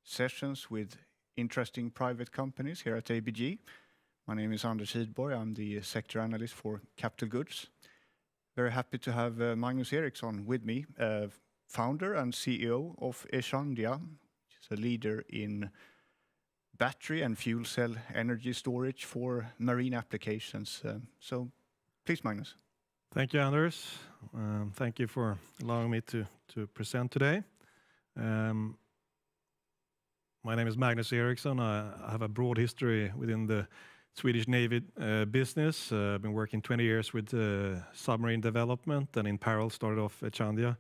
sessions with interesting private companies here at ABG. My name is Anders Hidborg. I'm the sector analyst for capital goods. Very happy to have Magnus Eriksson with me, founder and CEO of Eshandia, which is a leader in battery and fuel cell energy storage for marine applications. So please, Magnus. Thank you, Anders. Thank you for allowing me to present today. My name is Magnus Eriksson. I have a broad history within the Swedish Navy business. I've been working 20 years with submarine development, and in parallel started off Eshandia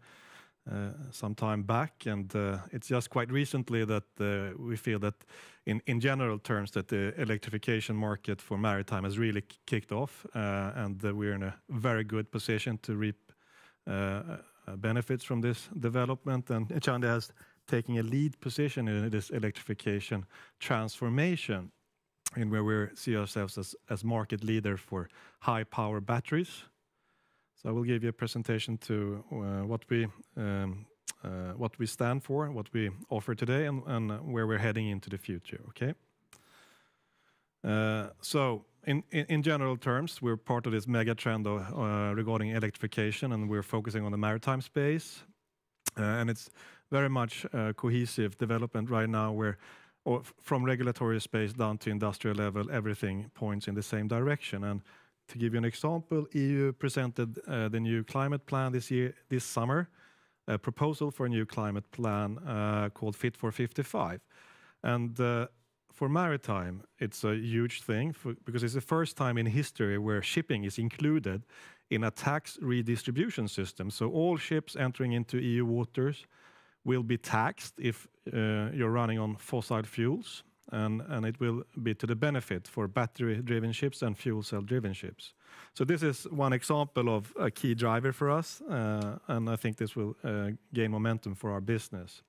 some time back. And it's just quite recently that we feel that in general terms that the electrification market for maritime has really kicked off, and we're in a very good position to reap benefits from this development. And Eshandia has taken a lead position in this electrification transformation, in where we see ourselves as market leader for high power batteries. So I will give you a presentation to what we stand for, what we offer today, and where we're heading into the future. Okay. So in general terms, we're part of this mega trend regarding electrification, and we're focusing on the maritime space, and it's very much cohesive development right now, where from regulatory space down to industrial level, everything points in the same direction. And to give you an example, EU presented the new climate plan this summer, a proposal for a new climate plan called Fit for 55. And for maritime, it's a huge thing because it's the first time in history where shipping is included in a tax redistribution system. So all ships entering into EU waters will be taxed if you're running on fossil fuels, and it will be to the benefit for battery-driven ships and fuel cell-driven ships. So this is one example of a key driver for us, and I think this will gain momentum for our business.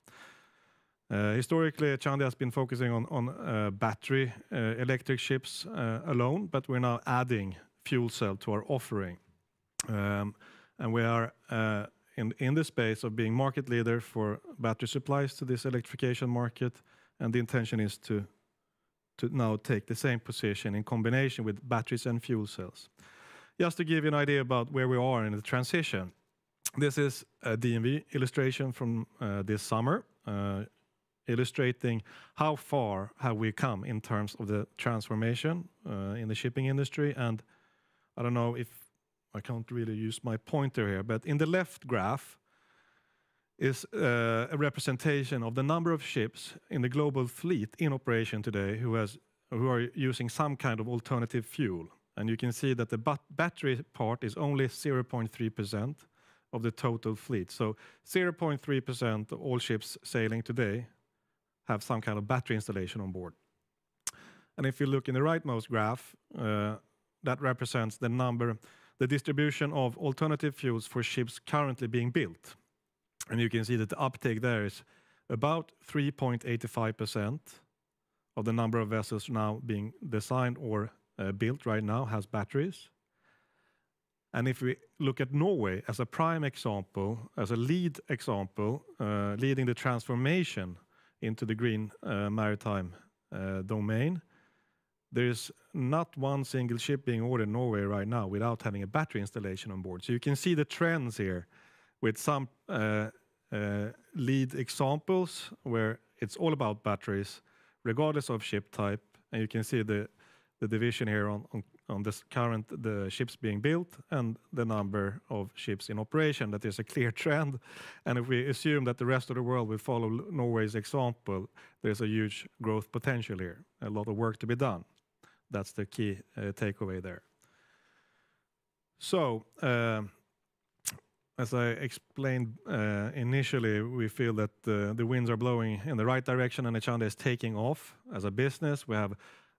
Historically, Eshandia has been focusing on battery electric ships alone, but we're now adding fuel cell to our offering. And we are in the space of being market leader for battery supplies to this electrification market, and the intention is to now take the same position in combination with batteries and fuel cells. Just to give you an idea about where we are in the transition, this is a DMV illustration from this summer, illustrating how far have we come in terms of the transformation in the shipping industry. And I don't know if I can't really use my pointer here, but in the left graph is a representation of the number of ships in the global fleet in operation today who are using some kind of alternative fuel. And you can see that the battery part is only 0.3% of the total fleet. So 0.3% of all ships sailing today have some kind of battery installation on board. And if you look in the rightmost graph, that represents the distribution of alternative fuels for ships currently being built. And you can see that the uptake there is about 3.85% of the number of vessels now being designed or built right now has batteries. And if we look at Norway as a prime example, as a lead example, leading the transformation into the green maritime domain, there's not one single ship being ordered in Norway right now without having a battery installation on board. So you can see the trends here with some lead examples where it's all about batteries, regardless of ship type. And you can see the division here on this the ships being built and the number of ships in operation. That is a clear trend. And if we assume that the rest of the world will follow Norway's example, there's a huge growth potential here, a lot of work to be done. That's the key takeaway there. So, as I explained initially, we feel that the winds are blowing in the right direction and Eshandia is taking off as a business. We have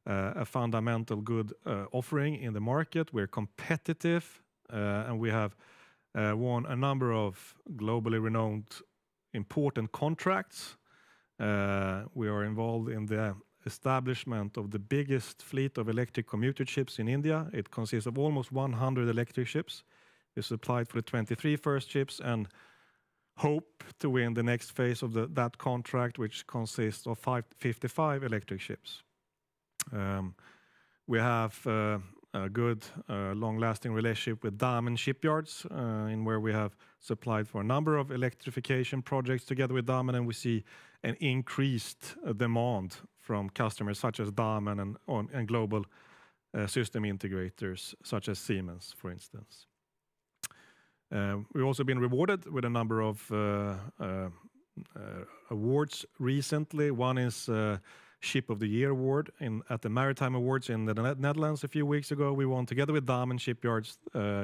a fundamental good offering in the market. We're competitive and we have won a number of globally renowned important contracts. We are involved in the establishment of the biggest fleet of electric commuter ships in India. It consists of almost 100 electric ships. We supplied for the 23 first ships, and hope to win the next phase of that contract, which consists of 55 electric ships. We have a good, long-lasting relationship with Damen shipyards, in where we have supplied for a number of electrification projects together with Damen, and we see an increased demand from customers such as Damen and global system integrators such as Siemens, for instance. We've also been rewarded with a number of awards recently. One is Ship of the Year award at the Maritime Awards in the Netherlands a few weeks ago. We won together with Damen Shipyards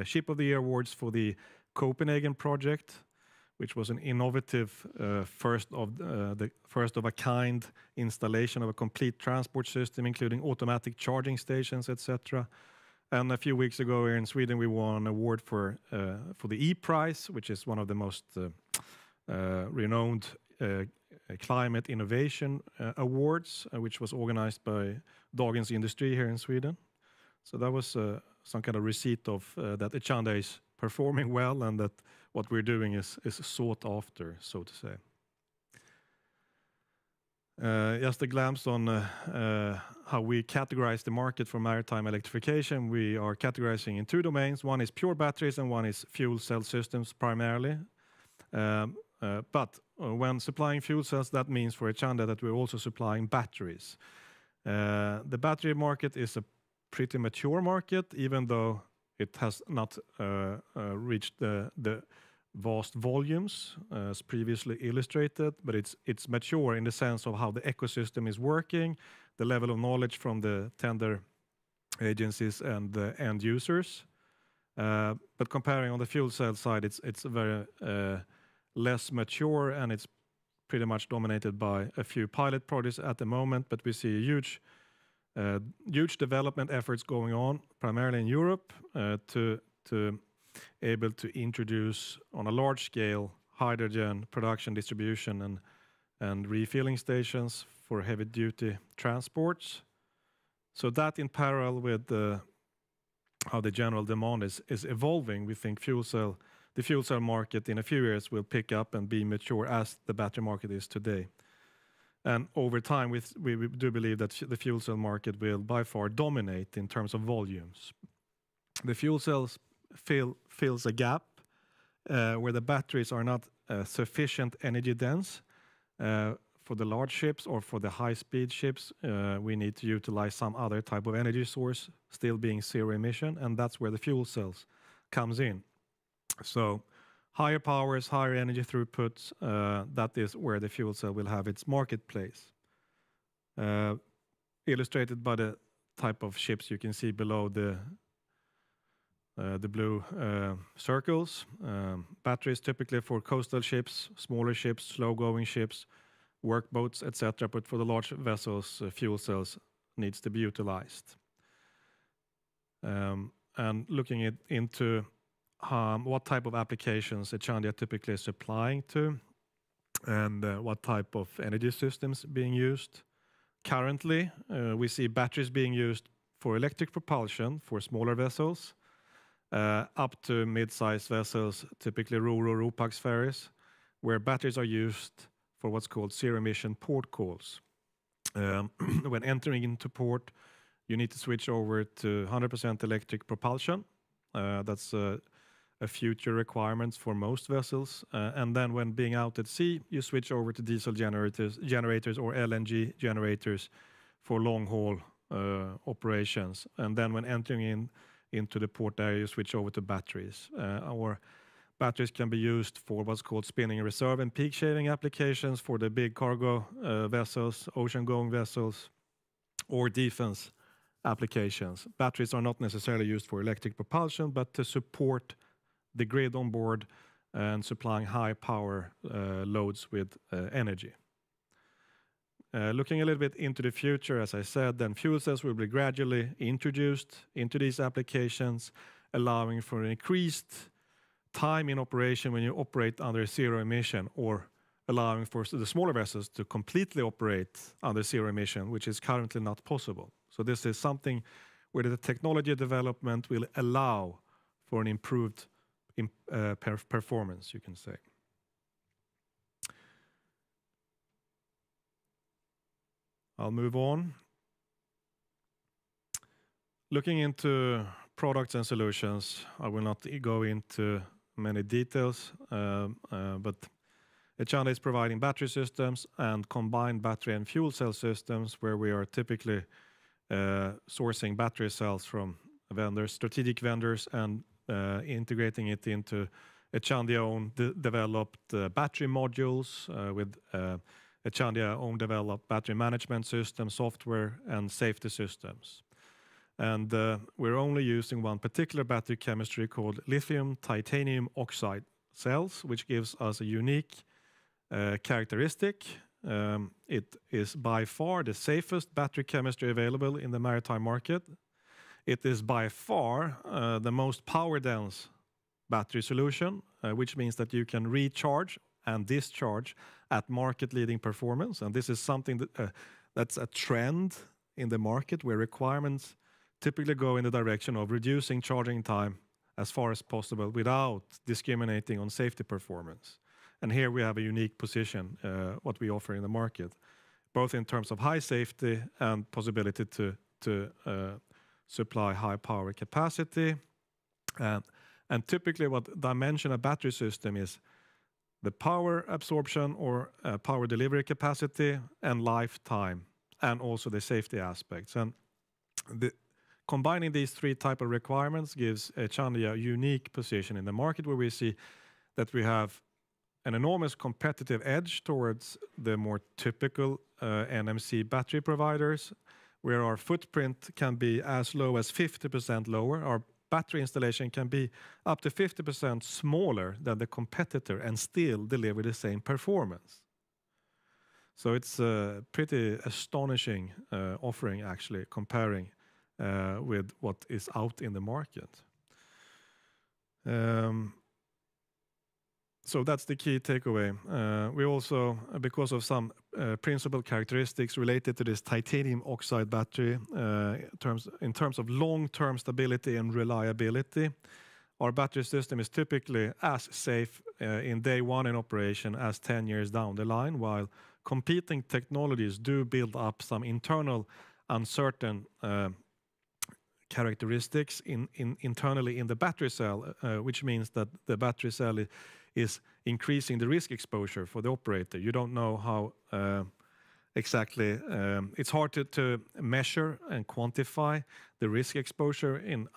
Ship of the Year awards for the Copenhagen project, which was an innovative first of a kind installation of a complete transport system, including automatic charging stations, etc. And a few weeks ago here in Sweden, we won an award for the E-Prize, which is one of the most renowned climate innovation awards, which was organized by Dagens Industri here in Sweden. So that was some kind of receipt of that Echanda is performing well and that what we're doing is sought after, so to say. Just a glance on how we categorize the market for maritime electrification. We are categorizing in two domains. One is pure batteries and one is fuel cell systems primarily. But when supplying fuel cells, that means for Echanda that we're also supplying batteries. The battery market is a pretty mature market, even though it has not reached the vast volumes as previously illustrated, but it's mature in the sense of how the ecosystem is working, the level of knowledge from the tender agencies and the end users. But comparing on the fuel cell side, it's very less mature, and it's pretty much dominated by a few pilot projects at the moment, but we see huge development efforts going on, primarily in Europe, to able to introduce on a large scale hydrogen production, distribution, and refilling stations for heavy duty transports. So that in parallel with how the general demand is evolving, we think the fuel cell market in a few years will pick up and be mature as the battery market is today. And over time, we do believe that the fuel cell market will by far dominate in terms of volumes. The fuel cells fills a gap where the batteries are not sufficient energy dense. For the large ships or for the high-speed ships, we need to utilize some other type of energy source, still being zero emission, and that's where the fuel cells comes in. So higher powers, higher energy throughput, that is where the fuel cell will have its marketplace. Illustrated by the type of ships you can see below the blue circles. Batteries typically for coastal ships, smaller ships, slow-going ships, workboats, etc. But for the large vessels, fuel cells needs to be utilized. And looking into what type of applications Echanda typically is supplying to, and what type of energy systems being used. Currently, we see batteries being used for electric propulsion for smaller vessels, up to mid-sized vessels, typically ro-ro Ropax ferries, where batteries are used for what's called zero-emission port calls. When entering into port, you need to switch over to 100% electric propulsion. That's a future requirement for most vessels. And then when being out at sea, you switch over to diesel generators or LNG generators for long-haul operations. And then when entering into the port area, you switch over to batteries. Or batteries can be used for what's called spinning reserve and peak shaving applications for the big cargo vessels, ocean-going vessels, or defense applications. Batteries are not necessarily used for electric propulsion, but to support the grid on board and supplying high power loads with energy. Looking a little bit into the future, as I said, then fuel cells will be gradually introduced into these applications, allowing for an increased time in operation when you operate under zero emission, or allowing for the smaller vessels to completely operate under zero emission, which is currently not possible. So this is something where the technology development will allow for an improved performance, you can say. I'll move on. Looking into products and solutions, I will not go into many details, but Echanda is providing battery systems and combined battery and fuel cell systems, where we are typically sourcing battery cells from vendors, strategic vendors, and integrating it into Echanda-owned developed battery modules with Echanda-owned developed battery management system, software, and safety systems. And we're only using one particular battery chemistry called lithium titanium oxide cells, which gives us a unique characteristic. It is by far the safest battery chemistry available in the maritime market. It is by far the most power-dense battery solution, which means that you can recharge and discharge at market-leading performance. And this is something that that's a trend in the market, where requirements typically go in the direction of reducing charging time as far as possible without discriminating on safety performance. And here we have a unique position, what we offer in the market, both in terms of high safety and possibility to supply high power capacity. And typically what dimension a battery system is the power absorption or power delivery capacity and lifetime, and also the safety aspects. And combining these three type of requirements gives Echanda a unique position in the market, where we see that we have an enormous competitive edge towards the more typical NMC battery providers, where our footprint can be as low as 50% lower. Our battery installation can be up to 50% smaller than the competitor and still deliver the same performance. So it's a pretty astonishing offering, actually, comparing with what is out in the market. So that's the key takeaway. We also, because of some principal characteristics related to this titanium oxide battery, in terms of long-term stability and reliability, our battery system is typically as safe in day one in operation as 10 years down the line, while competing technologies do build up some internal uncertain characteristics internally in the battery cell, which means that the battery cell is increasing the risk exposure for the operator. You don't know how exactly, it's hard to measure and quantify the risk exposure in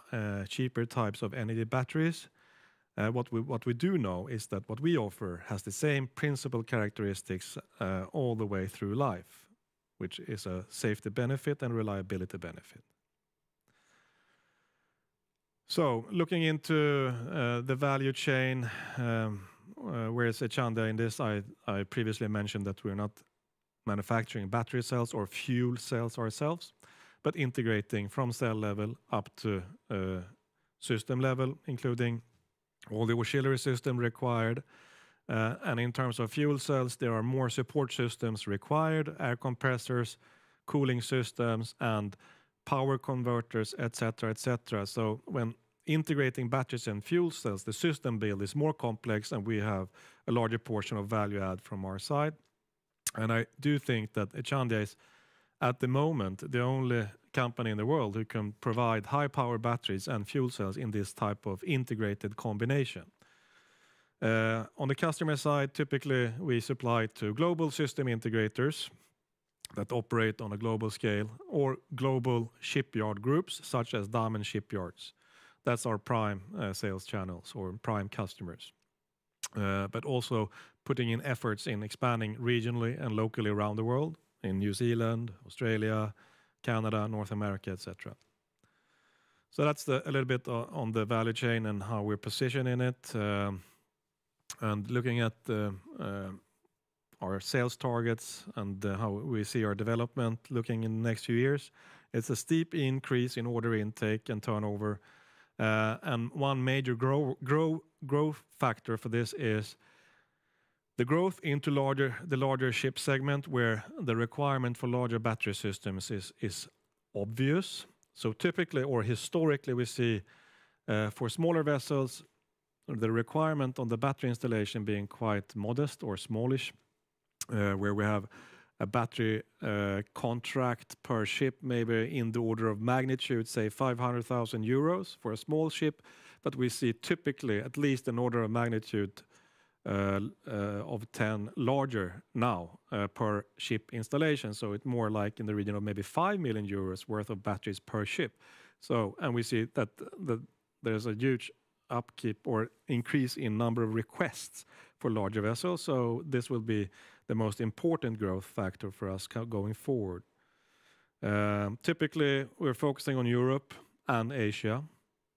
cheaper types of energy batteries. What we do know is that what we offer has the same principal characteristics all the way through life, which is a safety benefit and reliability benefit. So, looking into the value chain, where is Echanda in this? I previously mentioned that we're not manufacturing battery cells or fuel cells ourselves, but integrating from cell level up to system level, including all the auxiliary system required. And in terms of fuel cells, there are more support systems required, air compressors, cooling systems, and power converters, etc., etc. So when integrating batteries and fuel cells, the system build is more complex, and we have a larger portion of value add from our side. And I do think that Echanda is, at the moment, the only company in the world who can provide high power batteries and fuel cells in this type of integrated combination. On the customer side, typically we supply to global system integrators that operate on a global scale, or global shipyard groups such as Damen shipyards. That's our prime sales channels or prime customers. But also putting in efforts in expanding regionally and locally around the world, in New Zealand, Australia, Canada, North America, etc. So that's a little bit on the value chain and how we're positioning it. And looking at our sales targets and how we see our development looking in the next few years, it's a steep increase in order intake and turnover. And one major growth factor for this is the growth into the larger ship segment, where the requirement for larger battery systems is obvious. So typically or historically we see for smaller vessels the requirement on the battery installation being quite modest or smallish, where we have a battery contract per ship, maybe in the order of magnitude, say 500,000 euros for a small ship, but we see typically at least an order of magnitude of 10 larger now per ship installation. So it's more like in the region of maybe 5 million euros worth of batteries per ship. So, and we see that there's a huge upkeep or increase in number of requests for larger vessels. So this will be the most important growth factor for us going forward. Typically, we're focusing on Europe and Asia.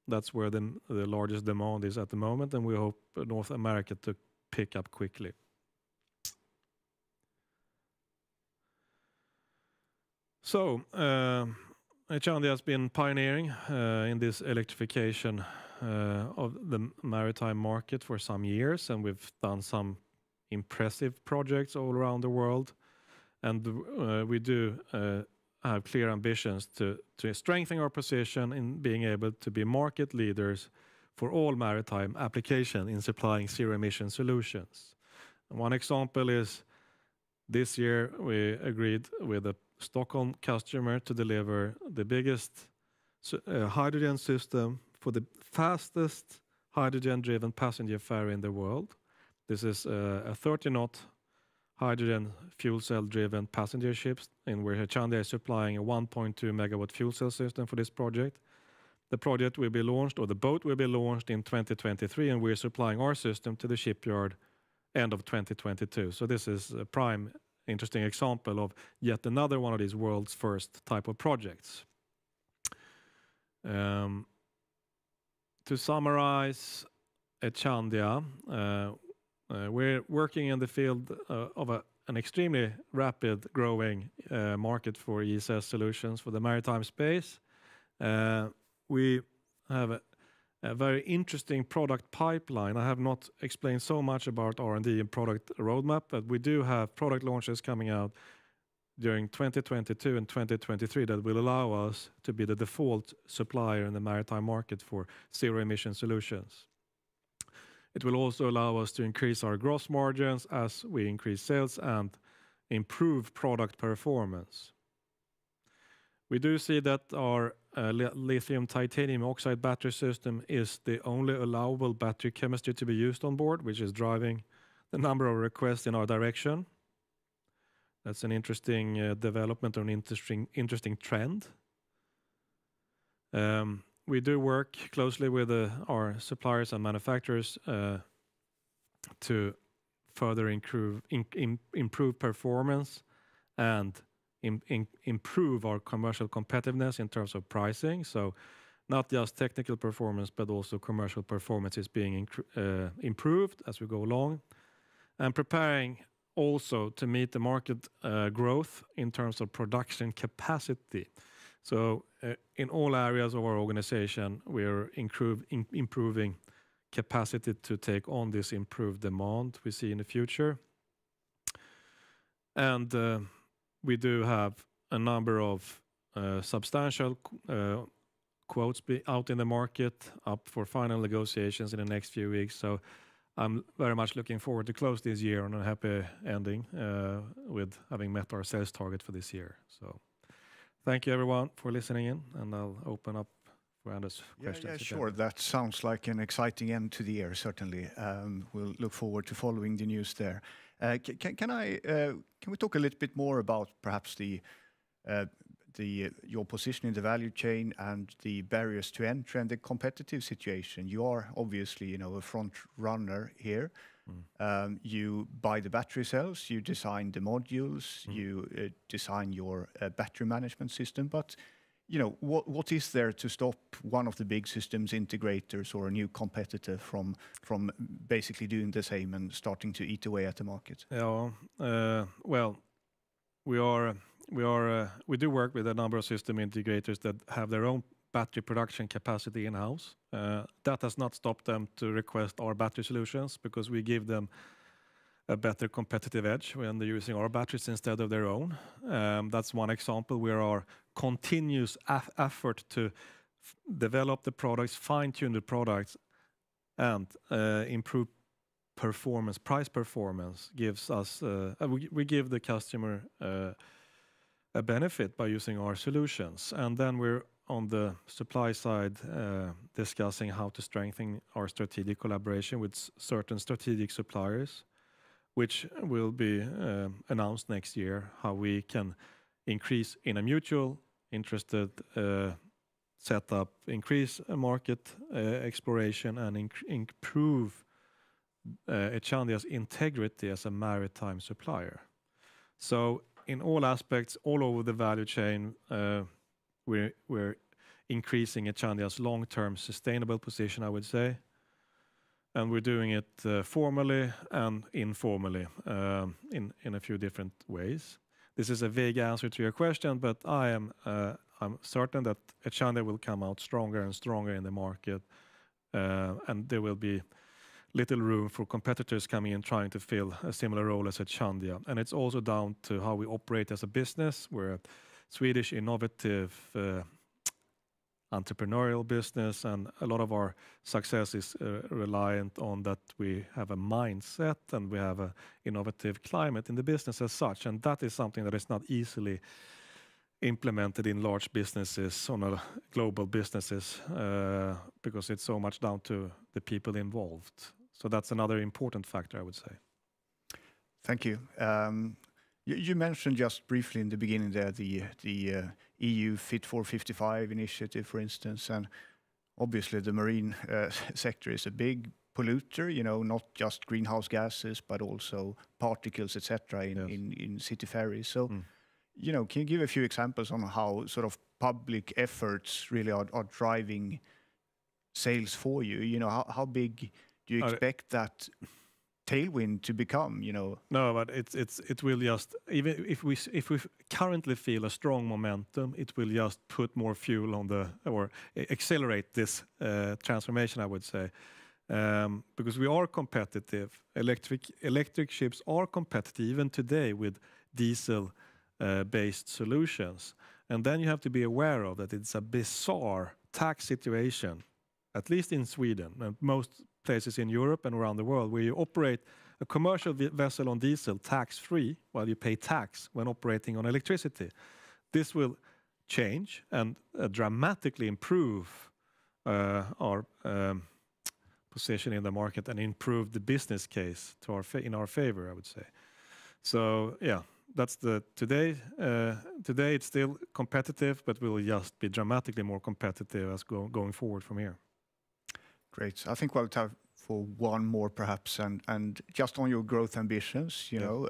That's where the largest demand is at the moment, and we hope North America to pick up quickly. So, Achandia has been pioneering in this electrification of the maritime market for some years, and we've done some impressive projects all around the world. And we do have clear ambitions to strengthen our position in being able to be market leaders for all maritime application in supplying zero-emission solutions. And one example is this year we agreed with a Stockholm customer to deliver the biggest hydrogen system for the fastest hydrogen-driven passenger ferry in the world. This is a 30-knot hydrogen fuel cell-driven passenger ships, in where Achandia is supplying a 1.2 megawatt fuel cell system for this project. The project will be launched, or the boat will be launched in 2023, and we're supplying our system to the shipyard end of 2022. So this is a prime, interesting example of yet another one of these world's first type of projects. To summarize Achandia, we're working in the field of an extremely rapid growing market for ESS solutions for the maritime space. We have a very interesting product pipeline. I have not explained so much about R&D and product roadmap, but we do have product launches coming out during 2022 and 2023 that will allow us to be the default supplier in the maritime market for zero-emission solutions. It will also allow us to increase our gross margins as we increase sales and improve product performance. We do see that our lithium titanium oxide battery system is the only allowable battery chemistry to be used on board, which is driving the number of requests in our direction. That's an interesting development or an interesting trend. We do work closely with our suppliers and manufacturers to further improve performance and improve our commercial competitiveness in terms of pricing. So not just technical performance, but also commercial performance is being improved as we go along. And preparing also to meet the market growth in terms of production capacity. So in all areas of our organization, we're improving capacity to take on this improved demand we see in the future. And we do have a number of substantial quotes out in the market, up for final negotiations in the next few weeks. So I'm very much looking forward to close this year on a happy ending with having met our sales target for this year. So thank you everyone for listening in, and I'll open up for Anders' questions. Yeah, sure. That sounds like an exciting end to the year, certainly. We'll look forward to following the news there. Can we talk a little bit more about perhaps your position in the value chain and the barriers to entry and the competitive situation? You are obviously, a front runner here. You buy the battery cells, you design the modules, you design your battery management system. But what is there to stop one of the big systems integrators or a new competitor from basically doing the same and starting to eat away at the market? Yeah, well, we do work with a number of system integrators that have their own battery production capacity in-house. That has not stopped them to request our battery solutions, because we give them a better competitive edge when they're using our batteries instead of their own. That's one example where our continuous effort to develop the products, fine-tune the products, and improve performance, price performance gives us, we give the customer a benefit by using our solutions. And then we're on the supply side discussing how to strengthen our strategic collaboration with certain strategic suppliers, which will be announced next year, how we can increase in a mutual interested setup, increase market exploration, and improve Echandia's integrity as a maritime supplier. So in all aspects, all over the value chain, we're increasing Echandia's long-term sustainable position, I would say. And we're doing it formally and informally in a few different ways. This is a vague answer to your question, but I'm certain that Echandia will come out stronger and stronger in the market, and there will be little room for competitors coming in trying to fill a similar role as Echandia. And it's also down to how we operate as a business. We're a Swedish innovative entrepreneurial business, and a lot of our success is reliant on that we have a mindset and we have an innovative climate in the business as such. And that is something that is not easily implemented in large businesses, on a global businesses, because it's so much down to the people involved. So that's another important factor, I would say. Thank you. You mentioned just briefly in the beginning there the EU Fit for 55 initiative, for instance, and obviously the marine sector is a big polluter, you know, not just greenhouse gases, but also particles, etc., in city ferries. So, you know, can you give a few examples on how sort of public efforts really are driving sales for you? You know, how big do you expect that tailwind to become, you know? No, but it will just, even if we currently feel a strong momentum, it will just put more fuel on or accelerate this transformation, I would say, because we are competitive. Electric ships are competitive even today with diesel based solutions, and then you have to be aware of that it's a bizarre tax situation, at least in Sweden and most places in Europe and around the world, where you operate a commercial vessel on diesel tax-free while you pay tax when operating on electricity. This will change and dramatically improve our position in the market and improve the business case to in our favor, I would say. So yeah, that's today. Today it's still competitive, but we'll just be dramatically more competitive as going forward from here. Great. I think we'll have time for one more perhaps, and just on your growth ambitions, you know,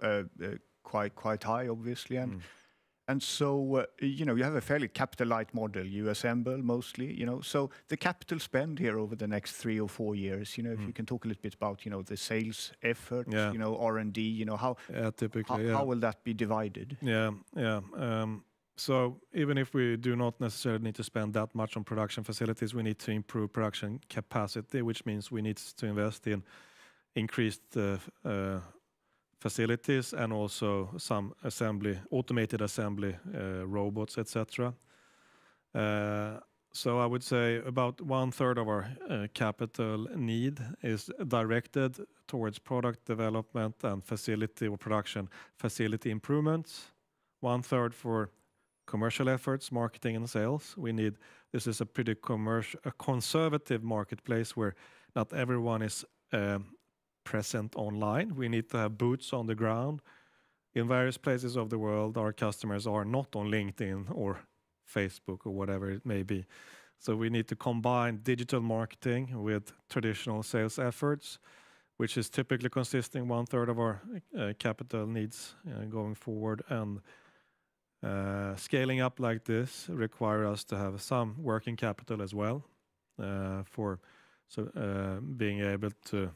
quite high, obviously, and so you know, you have a fairly capital light model. You assemble mostly, you know, so the capital spend here over the next 3 or 4 years, you know, if you can talk a little bit about, you know, the sales effort, you know, R&D, you know, how typically how will that be divided? So even if we do not necessarily need to spend that much on production facilities, we need to improve production capacity, which means we need to invest in increased facilities and also some automated assembly robots, etc. So I would say about 1/3 of our capital need is directed towards product development and facility or production facility improvements. 1/3 for commercial efforts, marketing and sales. This is a pretty conservative marketplace where not everyone is present online. We need to have boots on the ground in various places of the world. Our customers are not on LinkedIn or Facebook or whatever it may be. So we need to combine digital marketing with traditional sales efforts, which is typically consisting 1/3 of our capital needs going forward. And scaling up like this requires us to have some working capital as well for being able to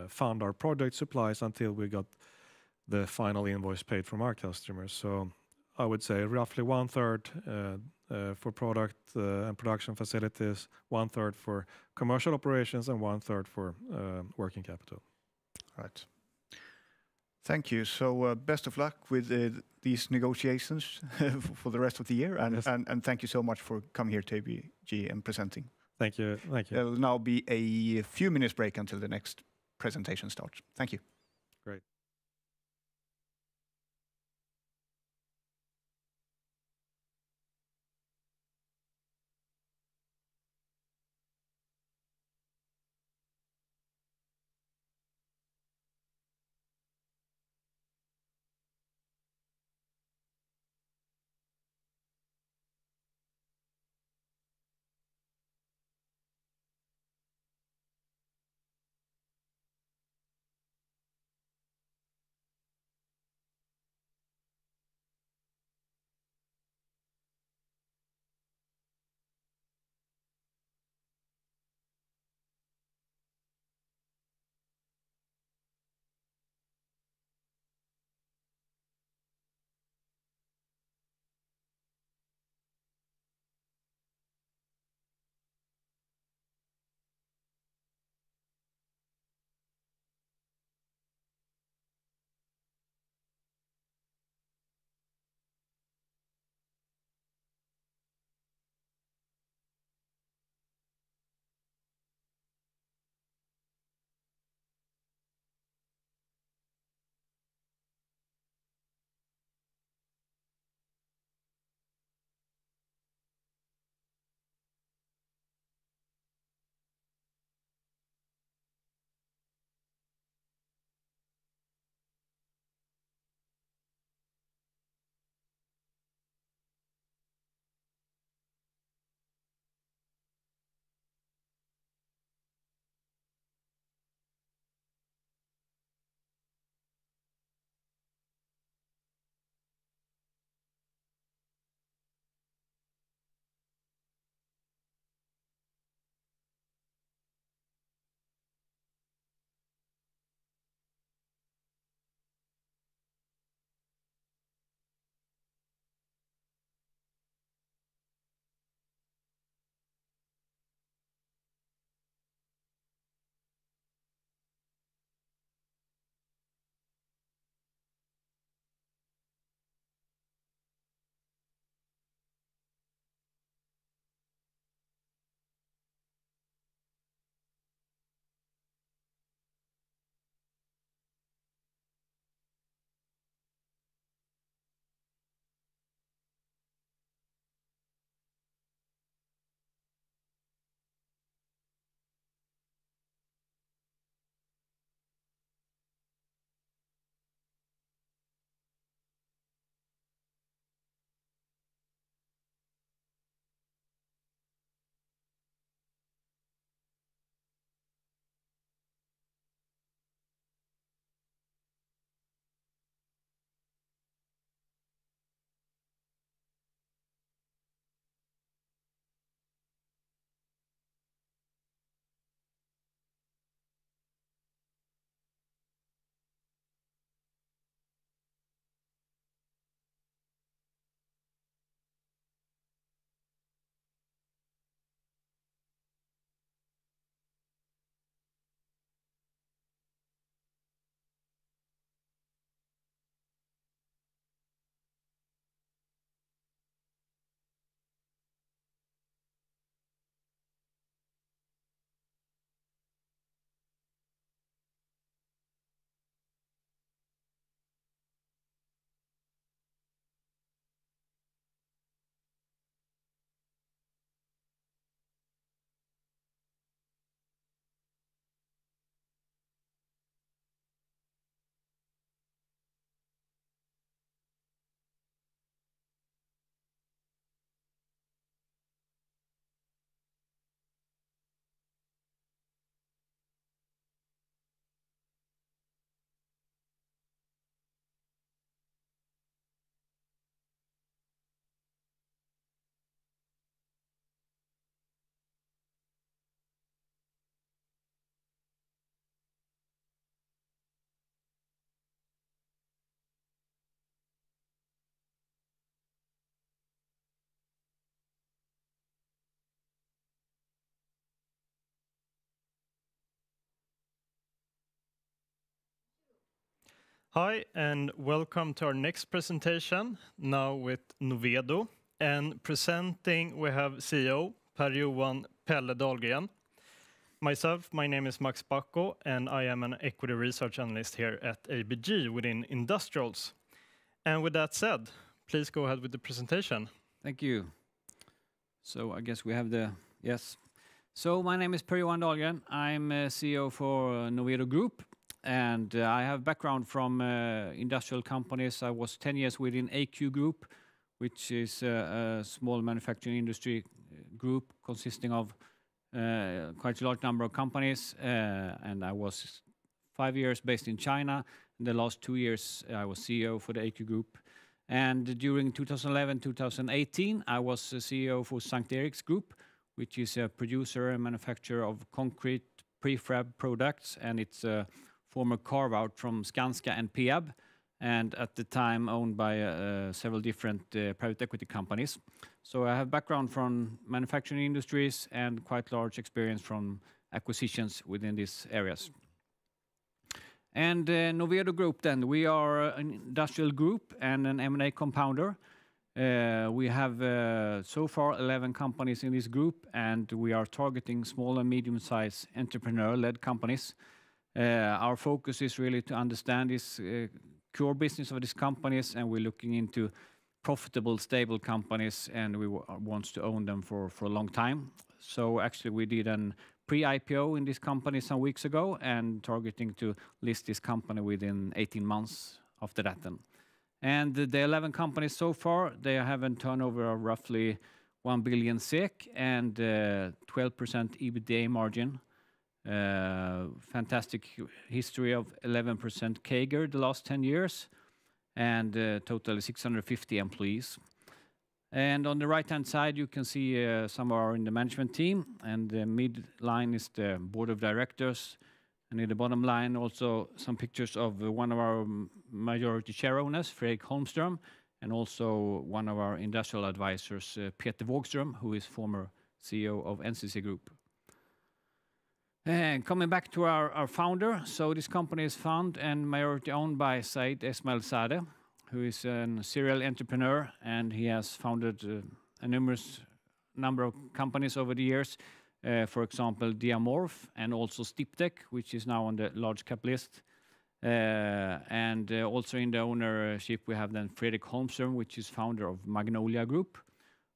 fund our product supplies until we got the final invoice paid from our customers. So I would say roughly 1/3 for product and production facilities, 1/3 for commercial operations, and 1/3 for working capital. Right. Thank you. So best of luck with these negotiations for the rest of the year, and thank you so much for coming here to ABG and presenting. Thank you. Thank you. There'll now be a few minutes break until the next presentation starts. Thank you. Great. Hi, and welcome to our next presentation, now with Novedo. And presenting, we have CEO Per-Johan Pelle Dahlgren. Myself, my name is Max Bacco, and I am an equity research analyst here at ABG within industrials. And with that said, please go ahead with the presentation. Thank you. So I guess we have the, yes. So my name is Per-Johan Dahlgren. I'm CEO for Novedo Group, and I have background from industrial companies. I was 10 years within AQ Group, which is a small manufacturing industry group consisting of quite a large number of companies. And I was 5 years based in China. In the last 2 years, I was CEO for the AQ Group. And during 2011-2018, I was the CEO for St. Erik's Group, which is a producer and manufacturer of concrete prefab products, and it's a former carve-out from Skanska and Peab, and at the time owned by several different private equity companies. So I have background from manufacturing industries and quite large experience from acquisitions within these areas. And Novedo Group then, we are an industrial group and an M&A compounder. We have so far 11 companies in this group, and we are targeting small and medium-sized entrepreneur-led companies. Our focus is really to understand this core business of these companies, and we're looking into profitable, stable companies, and we want to own them for a long time. So actually we did an pre-IPO in this company some weeks ago and targeting to list this company within 18 months after that then. And the 11 companies so far, they have a turnover of roughly 1 billion SEK and 12% EBITDA margin. Fantastic history of 11% CAGR the last 10 years and total 650 employees. And on the right-hand side, you can see some of our in the management team, and the mid-line is the board of directors. And in the bottom line, also some pictures of one of our majority share owners, Fredrik Holmström, and also one of our industrial advisors, Peter Wågström, who is former CEO of NCC Group. And coming back to our founder, so this company is founded and majority owned by Said Esmailzadeh, who is a serial entrepreneur, and he has founded a numerous number of companies over the years. For example, Diamorph and also Stiptech, which is now on the large cap list. And also in the ownership, we have then Fredrik Holmström, which is founder of Magnolia Group.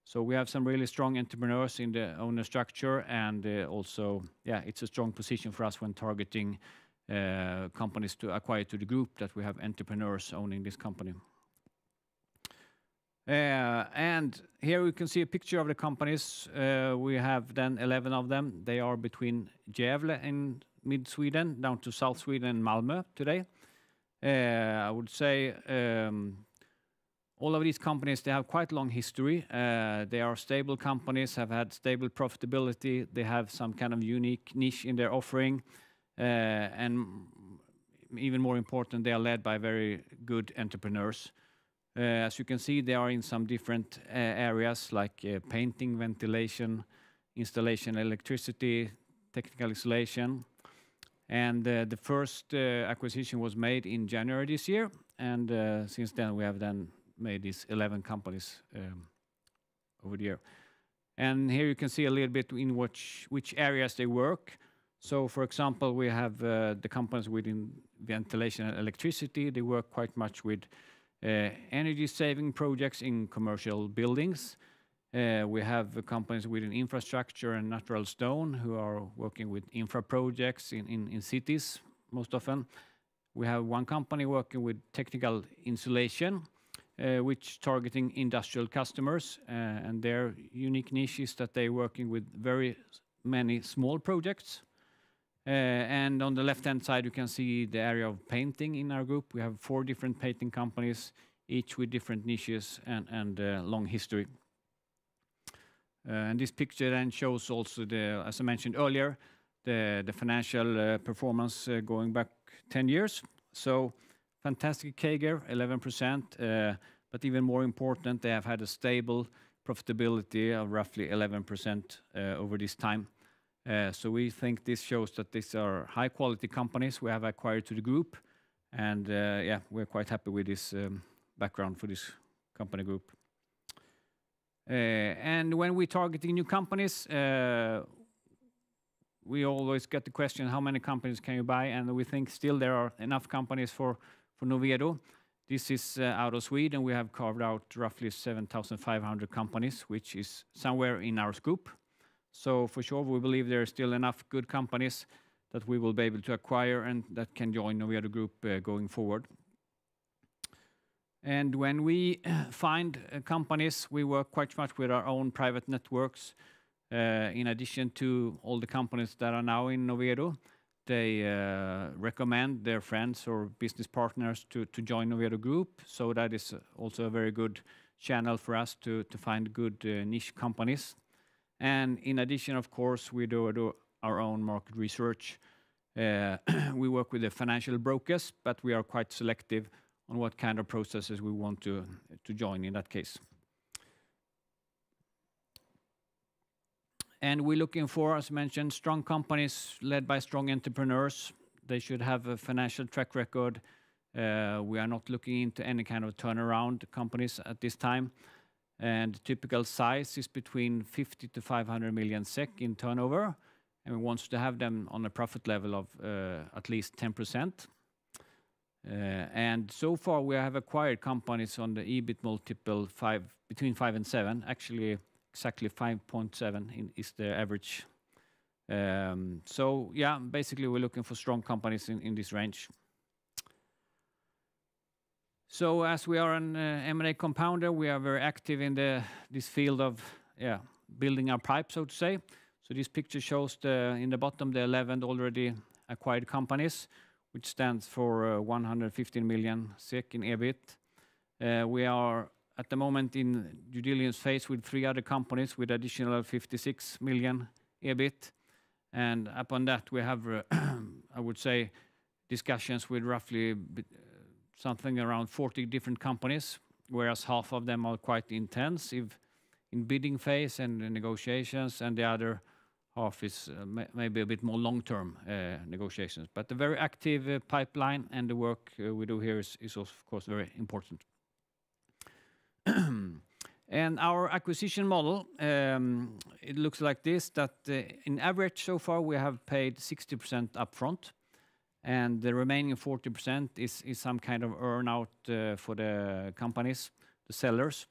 So we have some really strong entrepreneurs in the owner structure, and also, yeah, it's a strong position for us when targeting companies to acquire to the group, that we have entrepreneurs owning this company. And here we can see a picture of the companies. We have then 11 of them. They are between Gävle in mid-Sweden down to South Sweden and Malmö today. I would say all of these companies, they have quite long history. They are stable companies, have had stable profitability. They have some kind of unique niche in their offering. And even more important, they are led by very good entrepreneurs. As you can see, they are in some different areas like painting, ventilation, installation, electricity, technical installation. And the first acquisition was made in January this year. And since then, we have then made these 11 companies over the year. And here you can see a little bit in which areas they work. So, for example, we have the companies within ventilation and electricity. They work quite much with energy-saving projects in commercial buildings. We have companies within infrastructure and natural stone who are working with infra projects in cities most often. We have one company working with technical insulation, which targeting industrial customers, and their unique niche is that they're working with very many small projects. And on the left-hand side, you can see the area of painting in our group. We have 4 different painting companies, each with different niches and long history. And this picture then shows also the, as I mentioned earlier, the financial performance going back 10 years. So fantastic CAGR, 11%, but even more important, they have had a stable profitability of roughly 11% over this time. So we think this shows that these are high-quality companies we have acquired to the group, and yeah, we're quite happy with this background for this company group. And when we're targeting new companies, we always get the question, how many companies can you buy? And we think still there are enough companies for Novedo. This is out of Sweden. We have carved out roughly 7,500 companies, which is somewhere in our scope. So for sure, we believe there are still enough good companies that we will be able to acquire and that can join Novedo Group going forward. And when we find companies, we work quite much with our own private networks. In addition to all the companies that are now in Novedo, they recommend their friends or business partners to join Novedo Group. So that is also a very good channel for us to find good niche companies. And in addition, of course, we do our own market research. We work with the financial brokers, but we are quite selective on what kind of processes we want to join in that case. And we're looking for, as mentioned, strong companies led by strong entrepreneurs. They should have a financial track record. We are not looking into any kind of turnaround companies at this time. And typical size is between 50 to 500 million SEK in turnover. And we want to have them on a profit level of at least 10%. And so far we have acquired companies on the EBIT multiple between 5 and 7. Actually, exactly 5.7 is the average. So yeah, basically we're looking for strong companies in this range. So as we are an M&A compounder, we are very active in this field of building our pipe, so to say. So this picture shows in the bottom the 11 already acquired companies, which stands for 115 million SEK in EBIT. We are at the moment in due diligence phase with 3 other companies with additional 56 million EBIT. And upon that we have, I would say, discussions with roughly something around 40 different companies, whereas half of them are quite intensive in bidding phase and negotiations, and the other half is maybe a bit more long-term negotiations. But the very active pipeline and the work we do here is of course very important. And our acquisition model, it looks like this, that in average so far we have paid 60% upfront, and the remaining 40% is some kind of earn-out for the companies, the sellers.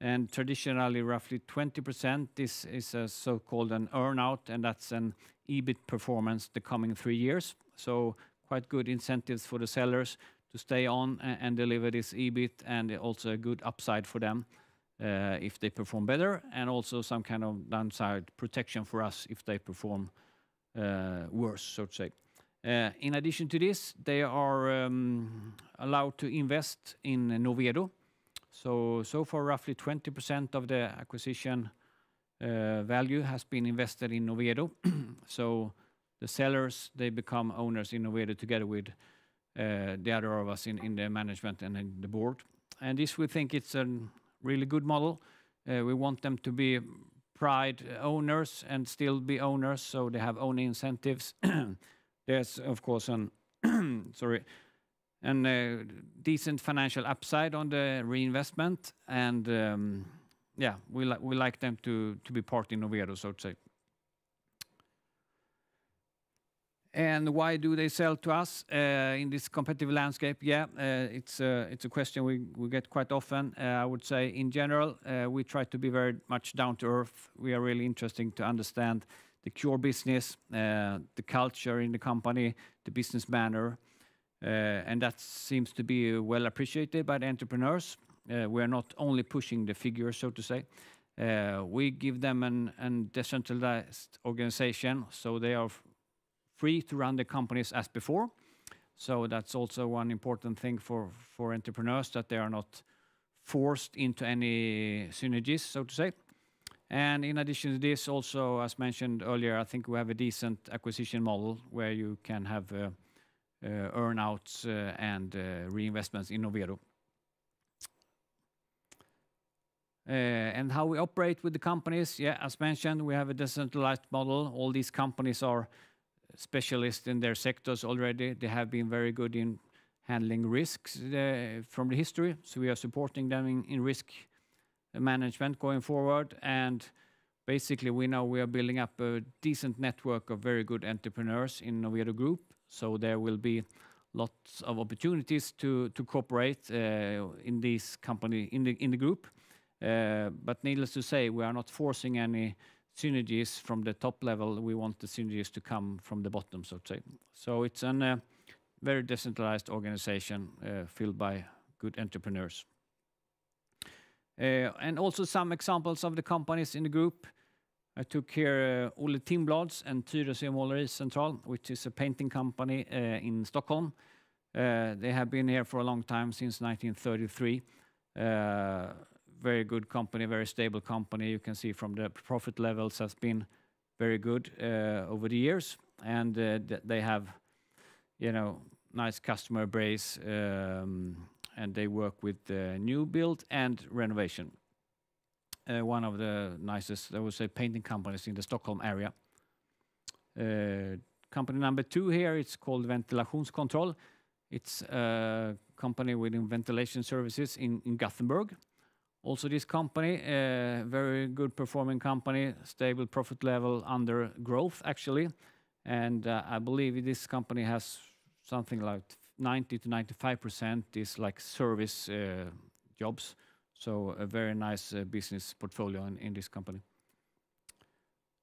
And traditionally, roughly 20% is a so-called an earn-out, and that's an EBIT performance the coming 3 years. So quite good incentives for the sellers to stay on and deliver this EBIT, and also a good upside for them if they perform better, and also some kind of downside protection for us if they perform worse, so to say. In addition to this, they are allowed to invest in Novedo. So far, roughly 20% of the acquisition value has been invested in Novedo. So the sellers, they become owners in Novedo together with the other of us in the management and in the board. And this, we think it's a really good model. We want them to be pride owners and still be owners, so they have own incentives. There's, of course, an decent financial upside on the reinvestment, and we like them to be part in Novedo, so to say. And why do they sell to us in this competitive landscape? It's a question we get quite often. I would say in general, we try to be very much down to earth. We are really interested to understand the core business, the culture in the company, the business manner, and that seems to be well appreciated by the entrepreneurs. We are not only pushing the figures, so to say. We give them a decentralized organization, so they are free to run the companies as before. So that's also one important thing for entrepreneurs, that they are not forced into any synergies, so to say. And in addition to this, also, as mentioned earlier, I think we have a decent acquisition model where you can have earn-outs and reinvestments in Novedo. And how we operate with the companies, as mentioned, we have a decentralized model. All these companies are specialists in their sectors already. They have been very good in handling risks from the history, so we are supporting them in risk management going forward. And basically we know we are building up a decent network of very good entrepreneurs in Novedo Group. So there will be lots of opportunities to cooperate in this company, in the group. But needless to say, we are not forcing any synergies from the top level. We want the synergies to come from the bottom, so to say. So it's a very decentralized organization filled by good entrepreneurs. And also some examples of the companies in the group. I took here Olle Timblads and Tyresö Målericentral, which is a painting company in Stockholm. They have been here for a long time, since 1933. Very good company, very stable company. You can see from the profit levels has been very good over the years, and they have, you know, nice customer base, and they work with new build and renovation. One of the nicest, I would say, painting companies in the Stockholm area. Company number 2 here, it's called Ventilationskontroll. It's a company within ventilation services in Gothenburg. Also this company, very good performing company, stable profit level, under growth actually. And I believe this company has something like 90 to 95% is like service jobs. So a very nice business portfolio in this company.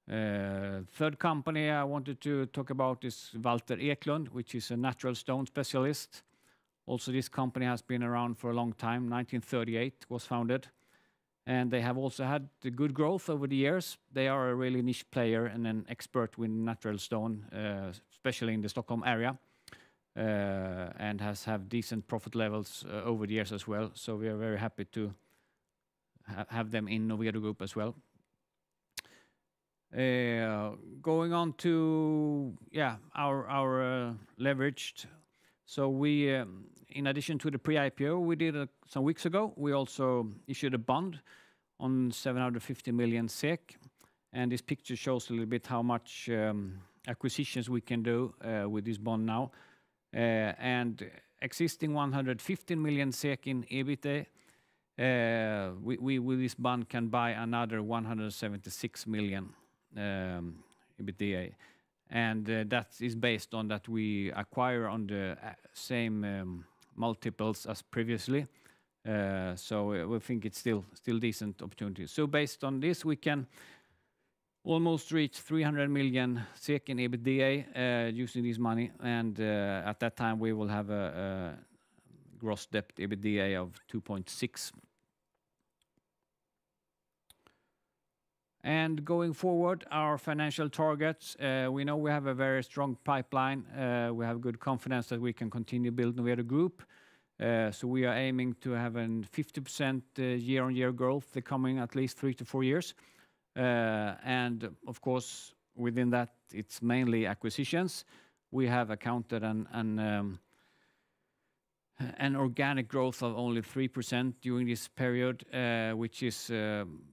Third company I wanted to talk about is Walter Eklund, which is a natural stone specialist. Also this company has been around for a long time, 1938 was founded. And they have also had good growth over the years. They are a really niche player and an expert with natural stone, especially in the Stockholm area. And has have decent profit levels over the years as well. So we are very happy to have them in Novedo Group as well. Going on to our leveraged. So we, in addition to the pre-IPO we did some weeks ago, we also issued a bond on 750 million SEK. And this picture shows a little bit how much acquisitions we can do with this bond now. And existing 115 million SEK in EBITDA, we with this bond can buy another 176 million EBITDA. And that is based on that we acquire on the same multiples as previously. So we think it's still decent opportunity. So based on this, we can almost reach 300 million SEK in EBITDA using this money. And at that time, we will have a gross debt EBITDA of 2.6. And going forward, our financial targets, we know we have a very strong pipeline. We have good confidence that we can continue building Novedo Group. So we are aiming to have a 50% year-on-year growth the coming at least 3 to 4 years. And of course, within that, it's mainly acquisitions. We have accounted an organic growth of only 3% during this period, which is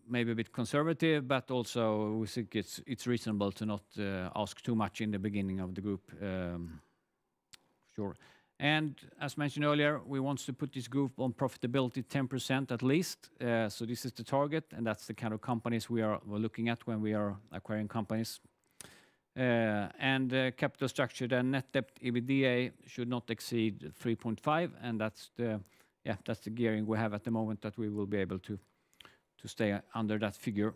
maybe a bit conservative, but also we think it's reasonable to not ask too much in the beginning of the group. Sure. And as mentioned earlier, we want to put this group on profitability 10% at least. So this is the target, and that's the kind of companies we're looking at when we are acquiring companies. And capital structure, the net debt EBITDA should not exceed 3.5, and that's the gearing we have at the moment that we will be able to stay under that figure.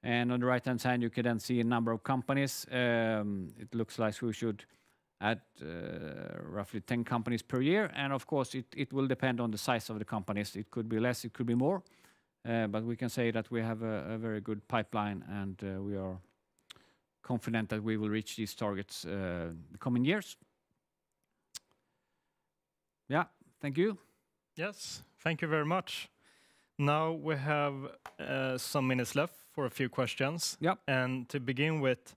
And on the right-hand side, you can then see a number of companies. It looks like we should add roughly 10 companies per year, and of course it will depend on the size of the companies. It could be less, it could be more, but we can say that we have a very good pipeline, and we are confident that we will reach these targets the coming years. Yeah, thank you. Yes, thank you very much. Now we have some minutes left for a few questions. Yep. And to begin with,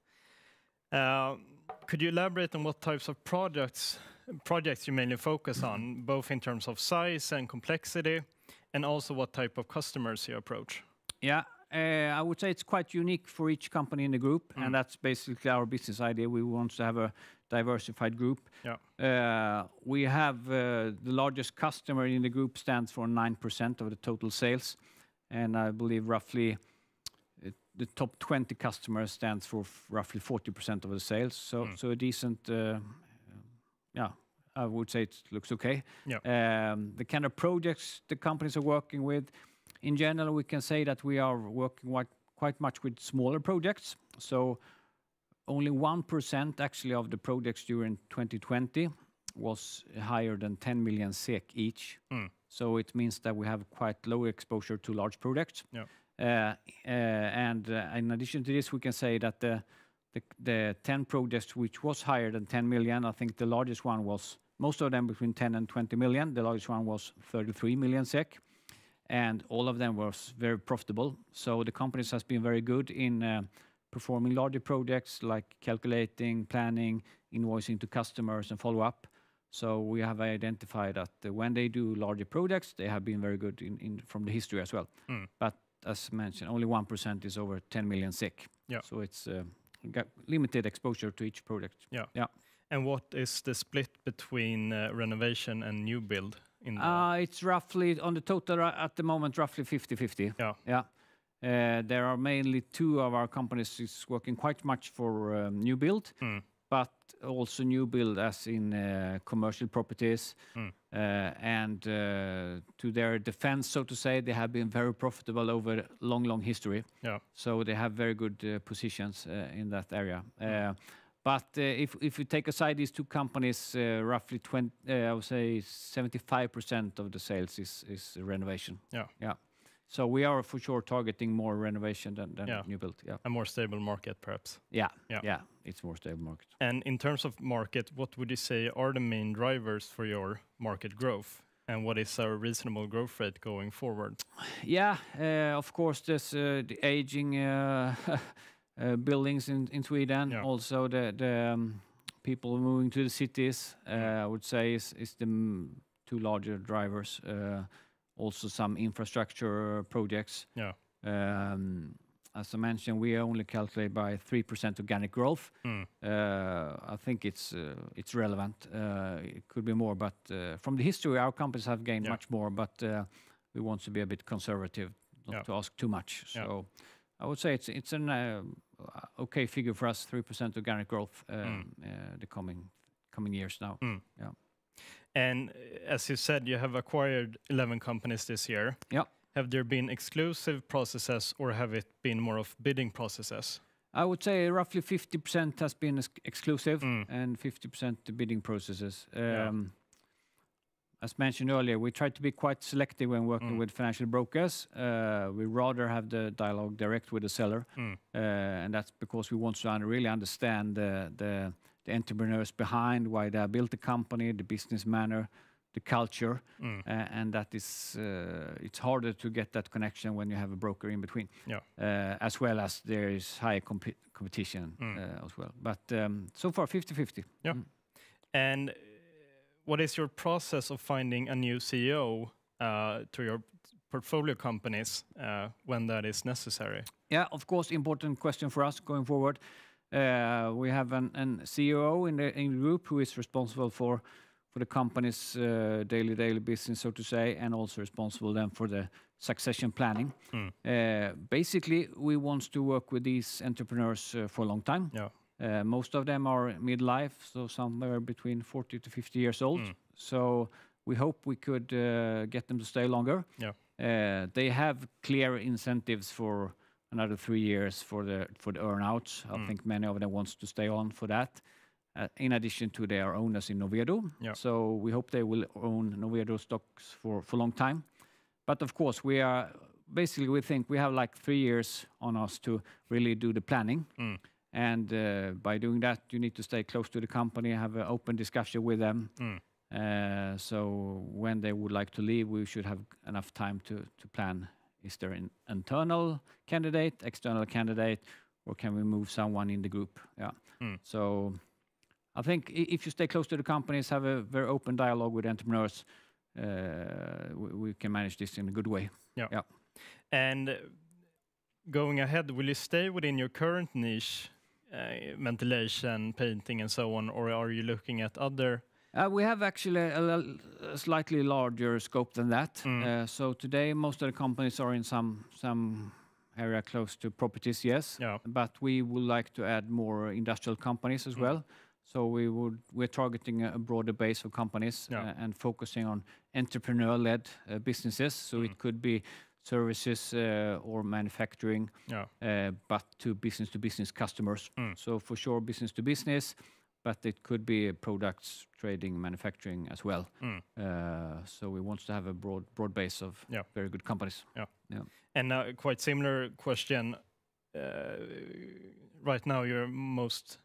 could you elaborate on what types of projects you mainly focus on, both in terms of size and complexity, and also what type of customers you approach? Yeah, I would say it's quite unique for each company in the group, and that's basically our business idea. We want to have a diversified group. Yeah. We have the largest customer in the group stands for 9% of the total sales, and I believe roughly the top 20 customers stands for roughly 40% of the sales. So a decent, I would say it looks okay. Yeah. The kind of projects the companies are working with, in general, we can say that we are working quite much with smaller projects. So only 1% actually of the projects during 2020 was higher than 10 million SEK each. So it means that we have quite low exposure to large projects. Yeah. And in addition to this, we can say that the 10 projects which was higher than 10 million, I think the largest one was, most of them between 10 and 20 million. The largest one was 33 million SEK. And all of them was very profitable. So the companies has been very good in performing larger projects like calculating, planning, invoicing to customers and follow up. So we have identified that when they do larger projects, they have been very good from the history as well. But as mentioned, only 1% is over 10 million SEK. Yeah. So it's got limited exposure to each project. Yeah. Yeah. And what is the split between renovation and new build? It's roughly, on the total at the moment, roughly 50-50. Yeah. Yeah. There are mainly two of our companies is working quite much for new build, but also new build as in commercial properties. And to their defense, so to say, they have been very profitable over long history. Yeah. So they have very good positions in that area. But if you take aside these two companies, roughly I would say 75% of the sales is renovation. Yeah. Yeah. So we are for sure targeting more renovation than new build. Yeah. A more stable market, perhaps. Yeah. It's more stable market. And in terms of market, what would you say are the main drivers for your market growth? And what is a reasonable growth rate going forward? Yeah, of course, there's the aging buildings in Sweden. Yeah. Also, the people moving to the cities, I would say, is the two larger drivers. Also, some infrastructure projects. Yeah. As I mentioned, we only calculate by 3% organic growth. I think it's relevant. It could be more, but from the history, our companies have gained much more. But we want to be a bit conservative, not to ask too much. So I would say it's an okay figure for us, 3% organic growth the coming years now. Yeah. And as you said, you have acquired 11 companies this year. Yeah. Have there been exclusive processes or have it been more of bidding processes? I would say roughly 50% has been exclusive and 50% the bidding processes. As mentioned earlier, we try to be quite selective when working with financial brokers. We rather have the dialogue direct with the seller. And that's because we want to really understand the entrepreneurs behind, why they have built the company, the business manner, the culture, and that is it's harder to get that connection when you have a broker in between. As well as there is high competition as well. But so far 50-50. Yeah. And what is your process of finding a new CEO to your portfolio companies when that is necessary? Yeah, of course, important question for us going forward. We have an CEO in the group who is responsible for the company's daily business, so to say, and also responsible then for the succession planning. Basically, we want to work with these entrepreneurs for a long time. Most of them are midlife, so somewhere between 40 to 50 years old. So we hope we could get them to stay longer. They have clear incentives for another 3 years for the earnouts. I think many of them wants to stay on for that. In addition to their owners in Novedo. So we hope they will own Novedo stocks for a long time. But of course, we think we have like 3 years on us to really do the planning. And by doing that, you need to stay close to the company, have an open discussion with them. So when they would like to leave, we should have enough time to plan. Is there an internal candidate, external candidate, or can we move someone in the group? So I think if you stay close to the companies, have a very open dialogue with entrepreneurs, we can manage this in a good way. And going ahead, will you stay within your current niche, ventilation, painting, and so on, or are you looking at other? We have actually a slightly larger scope than that. So today, most of the companies are in some area close to properties, yes. Yeah. But we would like to add more industrial companies as well. So we're targeting a broader base of companies and focusing on entrepreneur-led businesses. So it could be services or manufacturing, but to business customers. So for sure, business to business, but it could be products, trading, manufacturing as well. So we want to have a broad base of very good companies. And quite similar question. Right now, you're most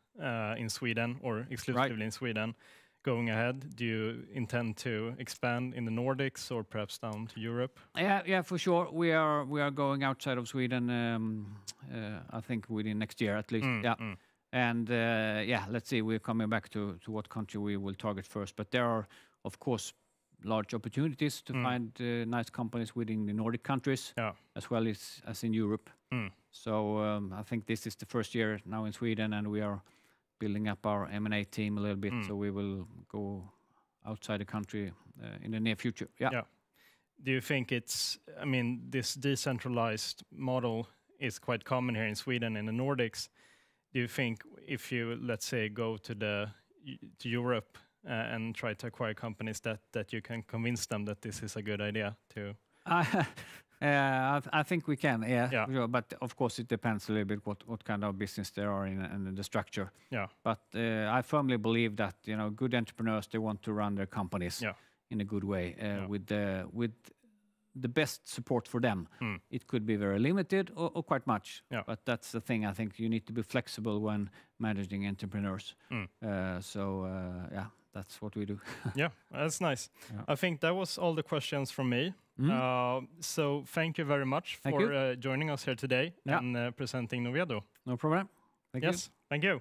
in Sweden or exclusively in Sweden. Going ahead, do you intend to expand in the Nordics or perhaps down to Europe? Yeah, for sure. We are going outside of Sweden. I think within next year at least. And let's see. We're coming back to what country we will target first. But there are, of course, large opportunities to find nice companies within the Nordic countries as well as in Europe. So I think this is the first year now in Sweden, and we are building up our M&A team a little bit. So we will go outside the country in the near future. Yeah. Do you think this decentralized model is quite common here in Sweden and the Nordics? Do you think if you, let's say, go to Europe and try to acquire companies that you can convince them that this is a good idea to? I think we can, sure. But of course, it depends a little bit what kind of business they are in and the structure. But I firmly believe that good entrepreneurs, they want to run their companies in a good way with the best support for them. It could be very limited or quite much. But that's the thing. I think you need to be flexible when managing entrepreneurs. That's what we do. Yeah, that's nice. I think that was all the questions from me. So thank you very much for joining us here today and presenting Novedo. No problem. Thank you. Thank you.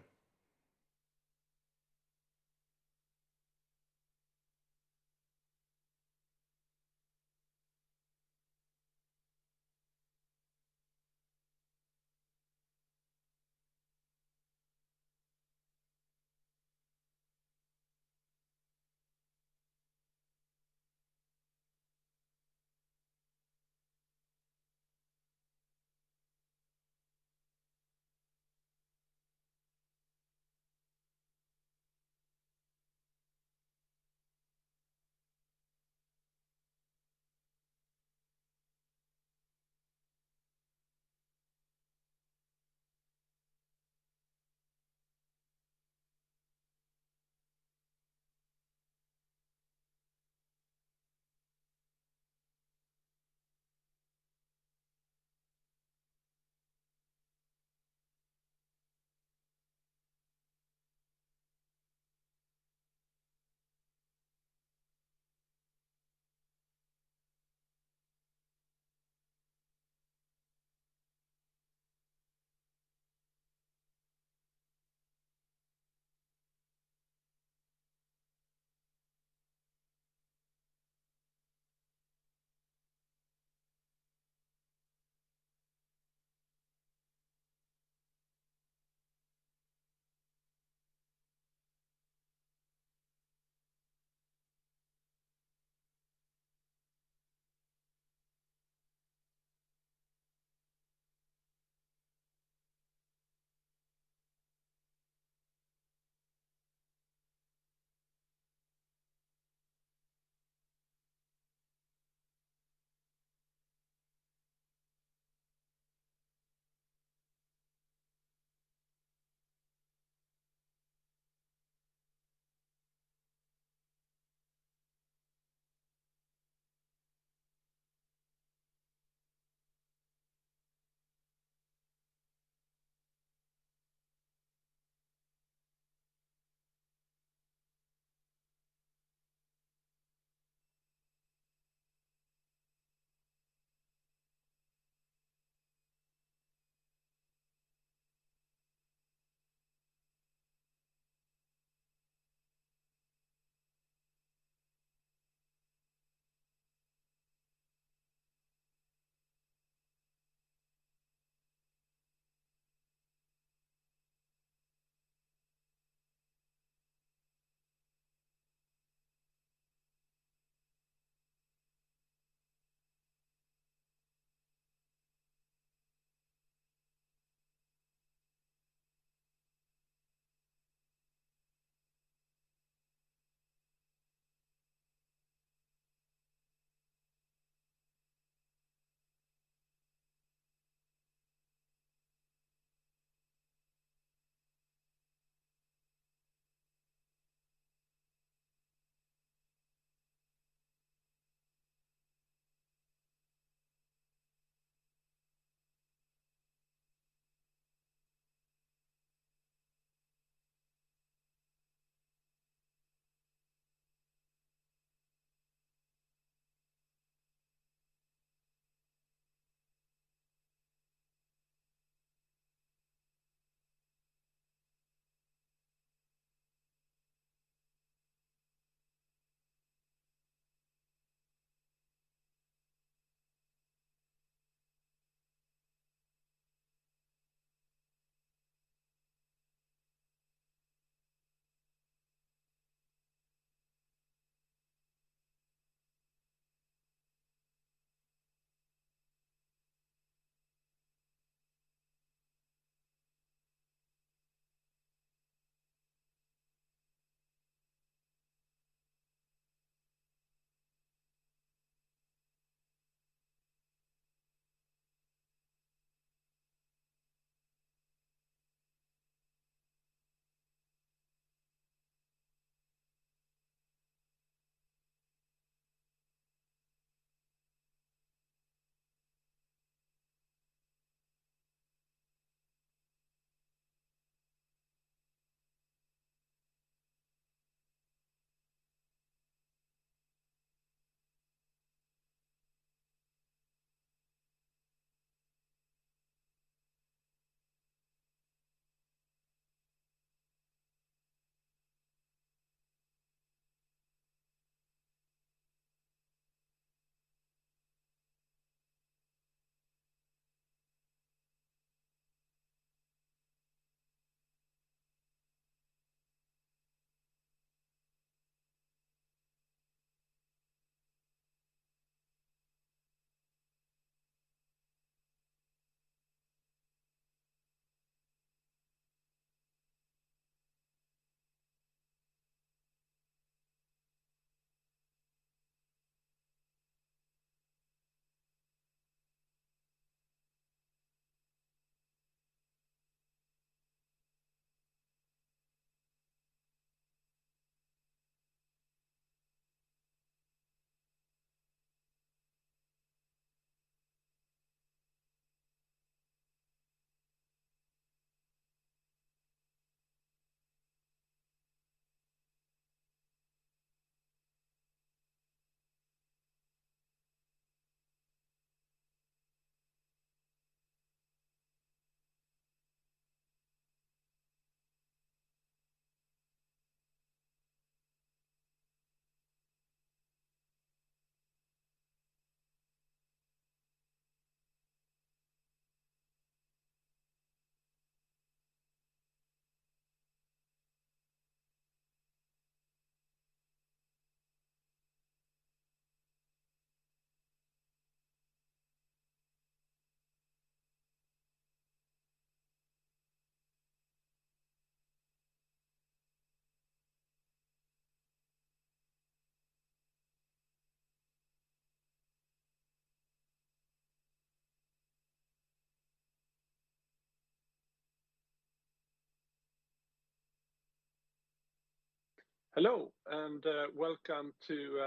Hello, and welcome to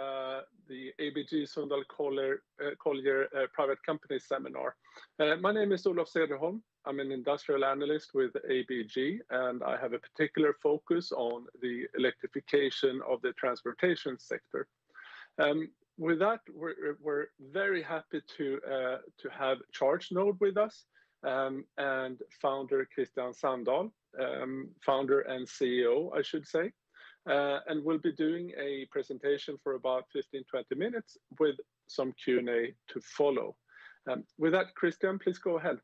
the ABG Sundal Collier Private Company Seminar. My name is Olof Cederholm. I'm an industrial analyst with ABG, and I have a particular focus on the electrification of the transportation sector. With that, we're very happy to have ChargeNode with us, and founder Christian Sandahl, founder and CEO, I should say. And we'll be doing a presentation for about 15-20 minutes with some Q&A to follow. With that, Christian, please go ahead.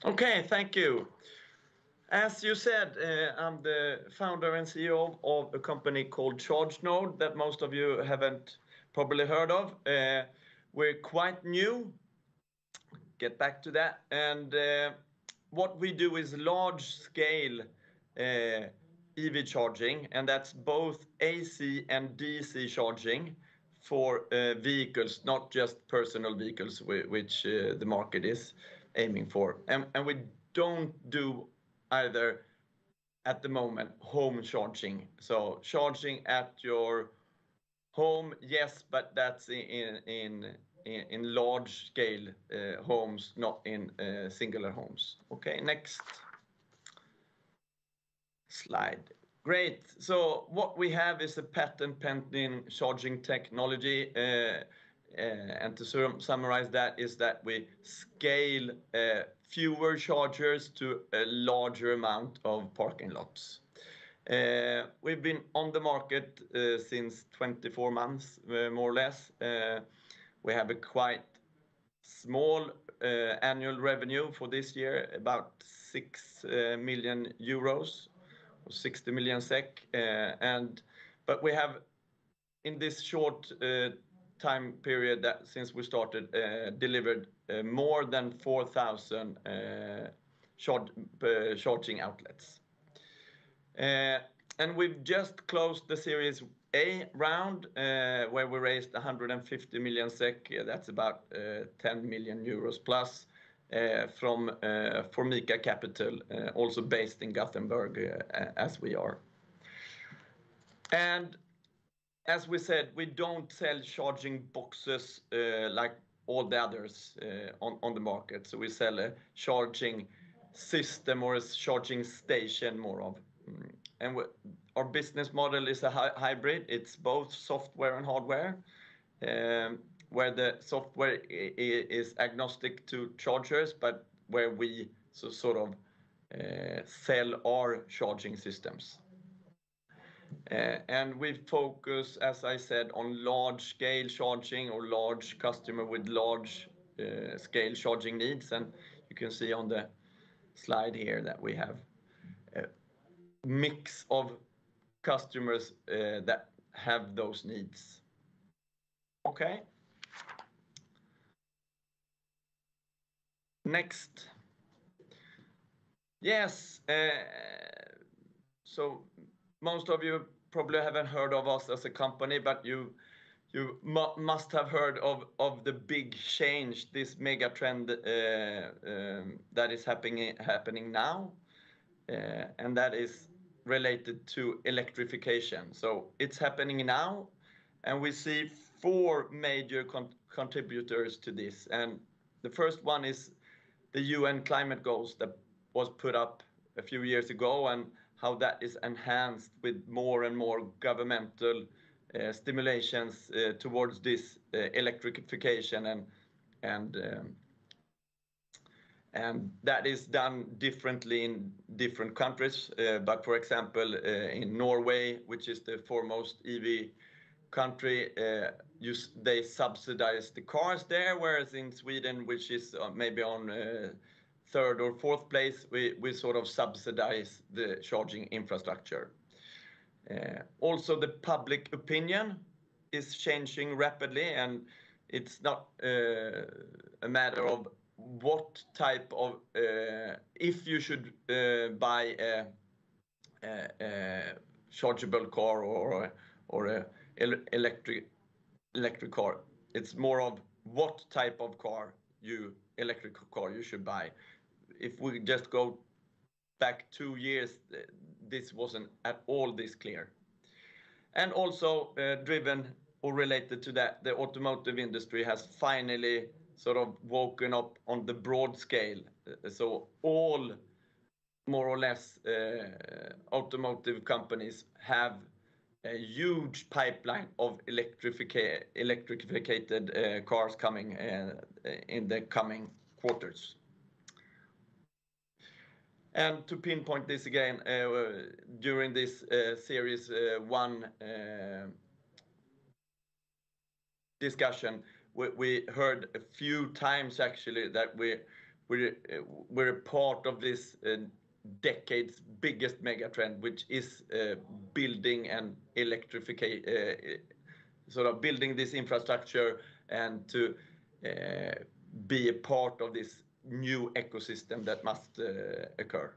Okay, thank you. As you said, I'm the founder and CEO of a company called ChargeNode that most of you haven't probably heard of. We're quite new, get back to that. And what we do is large scale EV charging, and that's both AC and DC charging for vehicles, not just personal vehicles, which the market is aiming for. And we don't do either at the moment home charging. So charging at your home, yes, but that's in large scale homes, not in singular homes. Okay, next slide. Great. So what we have is a patent pending charging technology. And to summarize that is that we scale fewer chargers to a larger amount of parking lots. We've been on the market since 24 months, more or less. We have a quite small annual revenue for this year, about 6 million euros. 60 million SEK, but we have in this short time period that since we started delivered more than 4,000 charging outlets, and we've just closed the Series A round where we raised 150 million SEK. That's about 10 million euros plus. From Formica Capital, also based in Gothenburg, as we are. And as we said, we don't sell charging boxes like all the others on the market. So we sell a charging system or a charging station more of. And our business model is a hybrid. It's both software and hardware. Where the software is agnostic to chargers, but where we sort of sell our charging systems. And we focus, as I said, on large scale charging or large customer with large scale charging needs. And you can see on the slide here that we have a mix of customers that have those needs. Okay. Next. Yes, so most of you probably haven't heard of us as a company, but you must have heard of the big change, this mega trend that is happening now, and that is related to electrification. So it's happening now, and we see 4 major contributors to this. And the first one is the UN climate goals that was put up a few years ago, and how that is enhanced with more and more governmental stimulations towards this electrification, and that is done differently in different countries. But for example, in Norway, which is the foremost EV country, they subsidize the cars there, whereas in Sweden, which is maybe on 3rd or 4th place, we sort of subsidize the charging infrastructure. Also, the public opinion is changing rapidly, and it's not a matter of what type of if you should buy a chargeable car or a electric car. It's more of what type of electric car you should buy. If we just go back 2 years, this wasn't at all this clear. And also driven or related to that, the automotive industry has finally sort of woken up on the broad scale. So all more or less automotive companies have a huge pipeline of electrified cars coming in the coming quarters. And to pinpoint this again, during this series one discussion, we heard a few times actually that we're a part of this decade's biggest megatrend, which is building and sort of building this infrastructure and to be a part of this new ecosystem that must occur.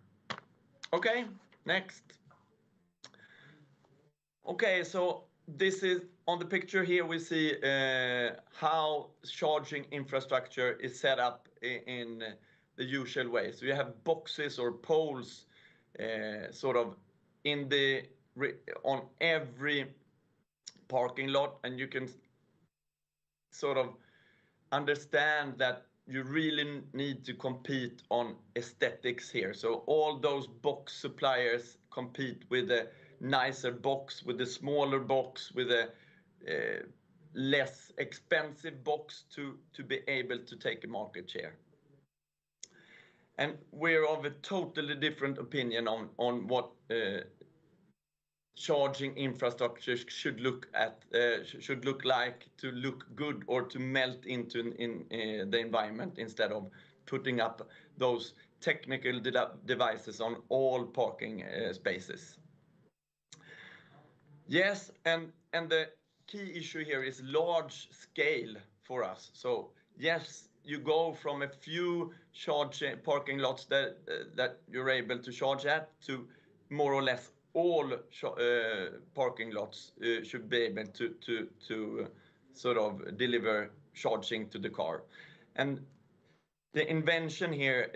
Okay, next. Okay, so this is on the picture here. We see how charging infrastructure is set up in the usual way. So you have boxes or poles sort of on every parking lot, and you can sort of understand that you really need to compete on aesthetics here. So all those box suppliers compete with a nicer box, with a smaller box, with a less expensive box to be able to take a market share. And we're of a totally different opinion on what charging infrastructure should look like to look good or to melt into the environment, instead of putting up those technical devices on all parking spaces. Yes, and the key issue here is large scale for us. So yes, you go from a few parking lots that you're able to charge at to more or less all parking lots should be able to sort of deliver charging to the car. And the invention here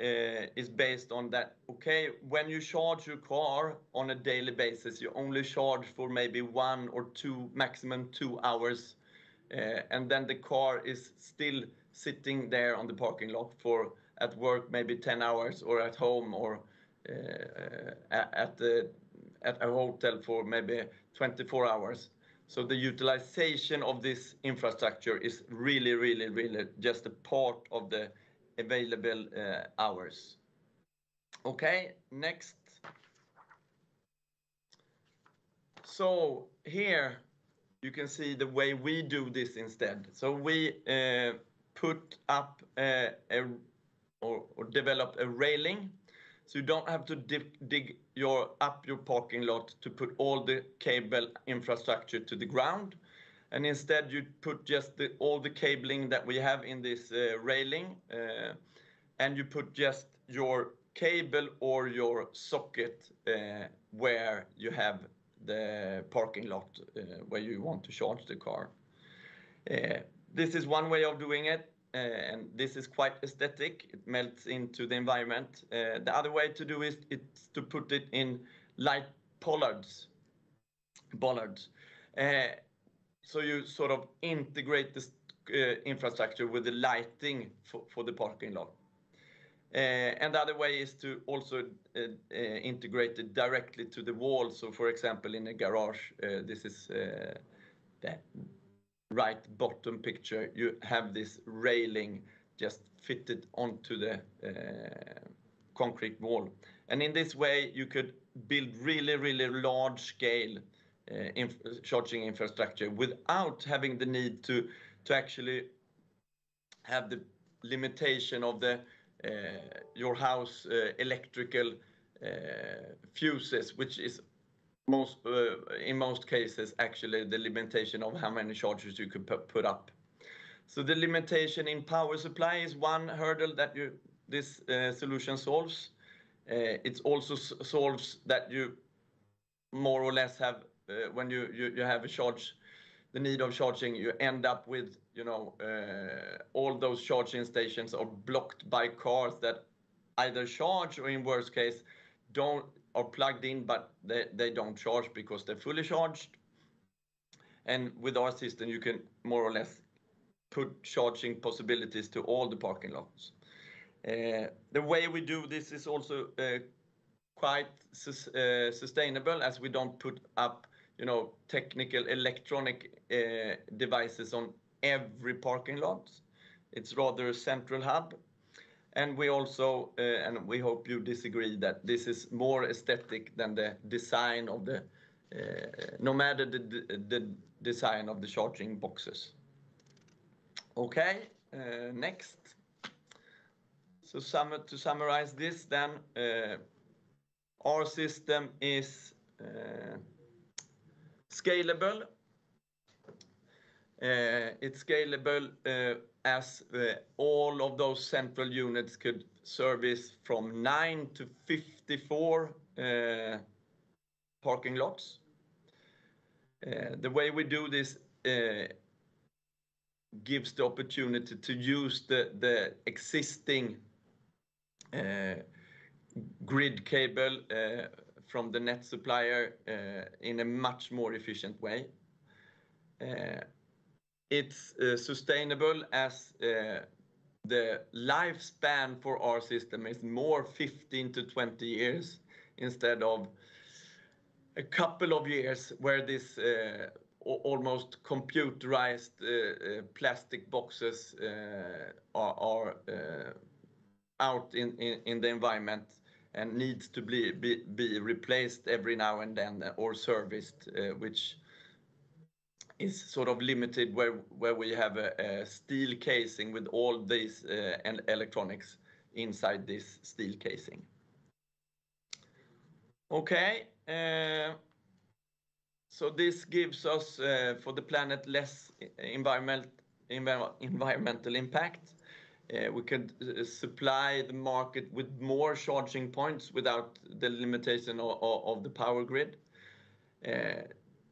is based on that, okay, when you charge your car on a daily basis, you only charge for maybe 1 or 2, maximum 2 hours. And then the car is still sitting there on the parking lot for at work maybe 10 hours, or at home, or at a hotel for maybe 24 hours. So the utilization of this infrastructure is really, really, really just a part of the available hours. Okay, next. So here you can see the way we do this instead. So we put up or develop a railing. So you don't have to dig up your parking lot to put all the cable infrastructure to the ground. And instead you put just all the cabling that we have in this railing, and you put just your cable or your socket where you have the parking lot where you want to charge the car. This is one way of doing it. And this is quite aesthetic. It melts into the environment. The other way to do it is to put it in light bollards. So you sort of integrate this infrastructure with the lighting for the parking lot. And the other way is to also integrate it directly to the wall. So for example, in a garage, this is the right bottom picture, you have this railing just fitted onto the concrete wall. And in this way, you could build really, really large scale charging infrastructure without having the need to actually have the limitation of the your house electrical fuses, which is in most cases actually the limitation of how many chargers you could put up. So the limitation in power supply is one hurdle that this solution solves. It also solves that you more or less have when you have the need of charging, you end up with all those charging stations are blocked by cars that either charge or, in worst case, are plugged in, but they don't charge because they're fully charged. And with our system, you can more or less put charging possibilities to all the parking lots. The way we do this is also quite sustainable, as we don't put up, technical electronic devices on every parking lot. It's rather a central hub. And we also, and we hope you disagree, that this is more aesthetic than the design of the, no matter the design of the charging boxes. Okay, next. So to summarize this then, our system is scalable. It's scalable as all of those central units could service from 9 to 54 parking lots. The way we do this gives the opportunity to use the existing grid cable from the net supplier in a much more efficient way. It's sustainable, as the lifespan for our system is more 15 to 20 years instead of a couple of years where this almost computerized plastic boxes are out in the environment and needs to be replaced every now and then or serviced, which is sort of limited where we have a steel casing with all these electronics inside this steel casing. Okay, so this gives us for the planet less environmental impact. We can supply the market with more charging points without the limitation of the power grid.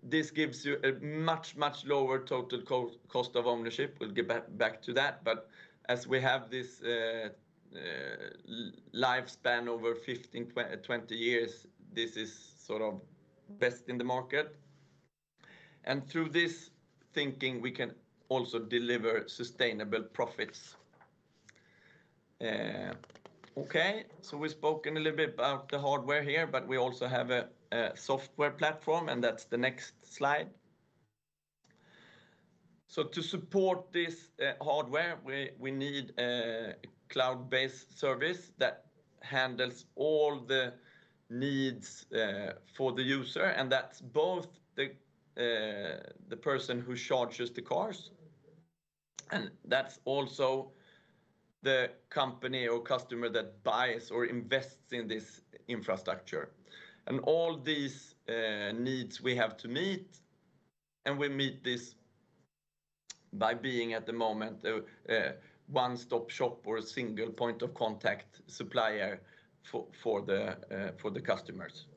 This gives you a much lower total cost of ownership. We'll get back to that. But as we have this lifespan over 15, 20 years, this is sort of best in the market. And through this thinking, we can also deliver sustainable profits. Okay, so we've spoken a little bit about the hardware here, but we also have a software platform, and that's the next slide. So to support this hardware, we need a cloud-based service that handles all the needs for the user, and that's both the person who charges the cars, and that's also the company or customer that buys or invests in this infrastructure. And all these needs we have to meet, and we meet this by being at the moment a one-stop shop or a single point of contact supplier for the customers.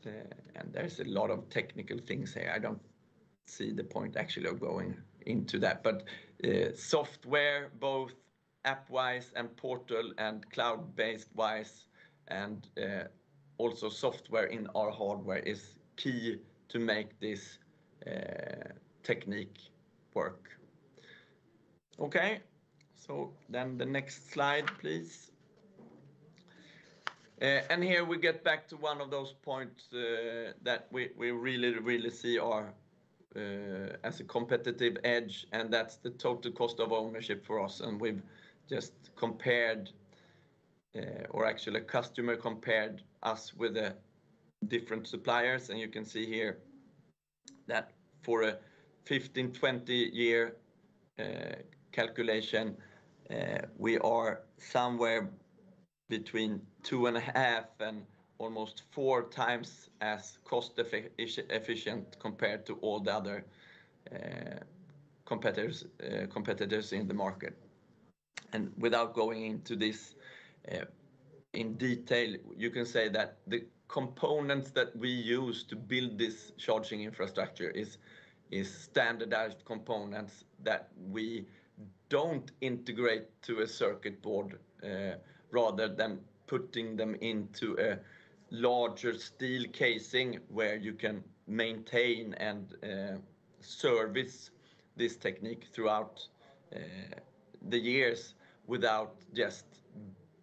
And there's a lot of technical things here. I don't see the point actually of going into that, but software, both app-wise and portal and cloud-based wise, and also software in our hardware is key to make this technique work. Okay, so then the next slide, please. And here we get back to one of those points that we really see are as a competitive edge, and that's the total cost of ownership for us. And we've just compared, or actually a customer compared us with the different suppliers, and you can see here that for a 15-20 year calculation, we are somewhere between 2.5 and almost 4 times as cost efficient compared to all the other competitors in the market. And without going into this in detail, you can say that the components that we use to build this charging infrastructure is standardized components that we don't integrate to a circuit board, rather than putting them into a larger steel casing where you can maintain and service this technique throughout the years without just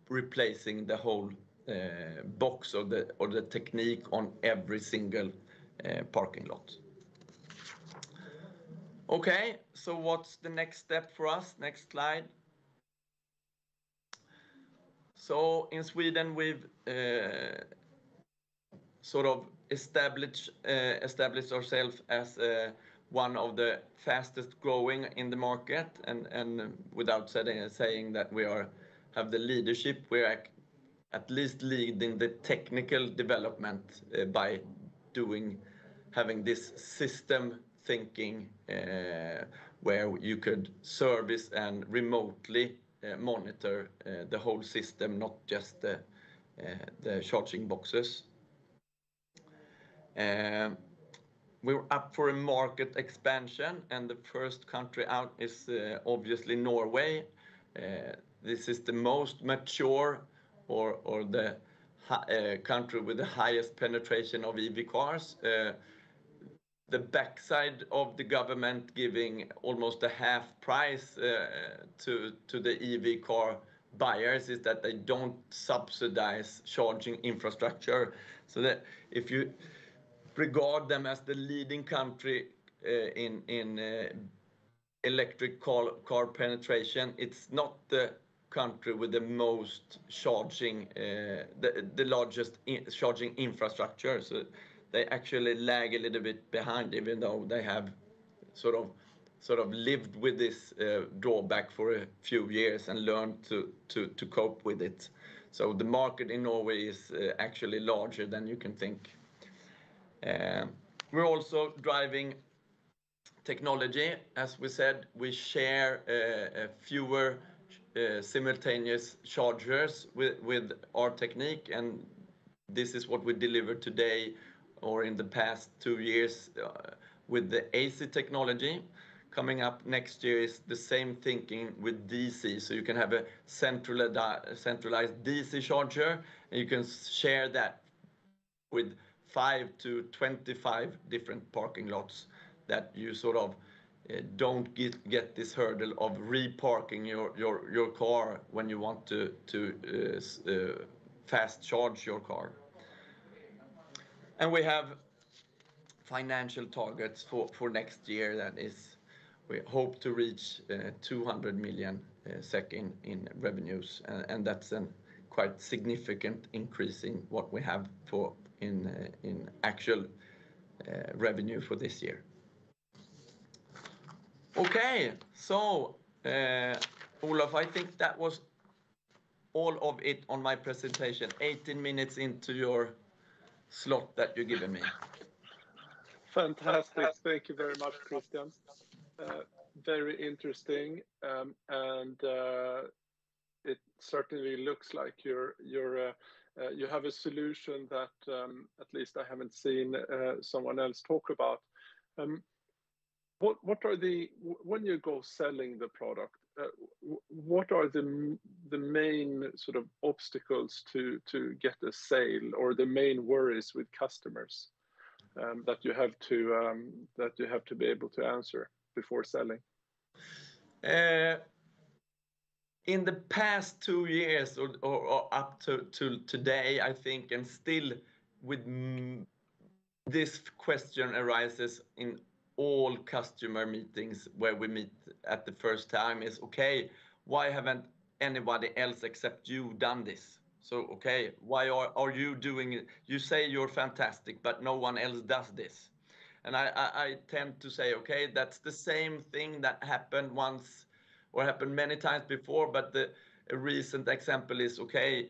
replacing the whole box or the technique on every single parking lot. Okay, so what's the next step for us? Next slide. So in Sweden, we've sort of established ourselves as one of the fastest growing in the market, and without saying that we have the leadership, we're at least leading the technical development by having this system thinking where you could service and remotely monitor the whole system, not just the charging boxes. We're up for a market expansion, and the first country out is obviously Norway. This is the most mature or the country with the highest penetration of EV cars. The backside of the government giving almost a half price to the EV car buyers is that they don't subsidize charging infrastructure. So that if you regard them as the leading country in electric car penetration, it's not the country with the most charging, the largest charging infrastructure. So they actually lag a little bit behind, even though they have sort of lived with this drawback for a few years and learned to cope with it. So the market in Norway is actually larger than you can think. We're also driving technology. As we said, we share fewer simultaneous chargers with our technique, and this is what we delivered today or in the past 2 years with the AC technology. Coming up next year is the same thinking with DC. So you can have a centralized DC charger, and you can share that with 5 to 25 different parking lots, that you sort of don't get this hurdle of reparking your car when you want to fast charge your car. And we have financial targets for next year. That is, we hope to reach 200 million SEK in revenues, and that's a quite significant increase in what we have in actual revenue for this year. Okay, so Olof, I think that was all of it on my presentation. 18 minutes into your slot that you're giving me. Fantastic. Thank you very much, Christian. Very interesting, and it certainly looks like you have a solution that at least I haven't seen someone else talk about. What are when you go selling the product, what are the main sort of obstacles to get a sale, or the main worries with customers that you have to be able to answer before selling? In the past 2 years or up to today, I think, and still with this question arises in all customer meetings where we meet at the first time, is, okay, why haven't anybody else except you done this? So, okay, why are you doing it? You say you're fantastic, but no one else does this. And I tend to say, okay, that's the same thing that happened once or happened many times before, but a recent example is, okay,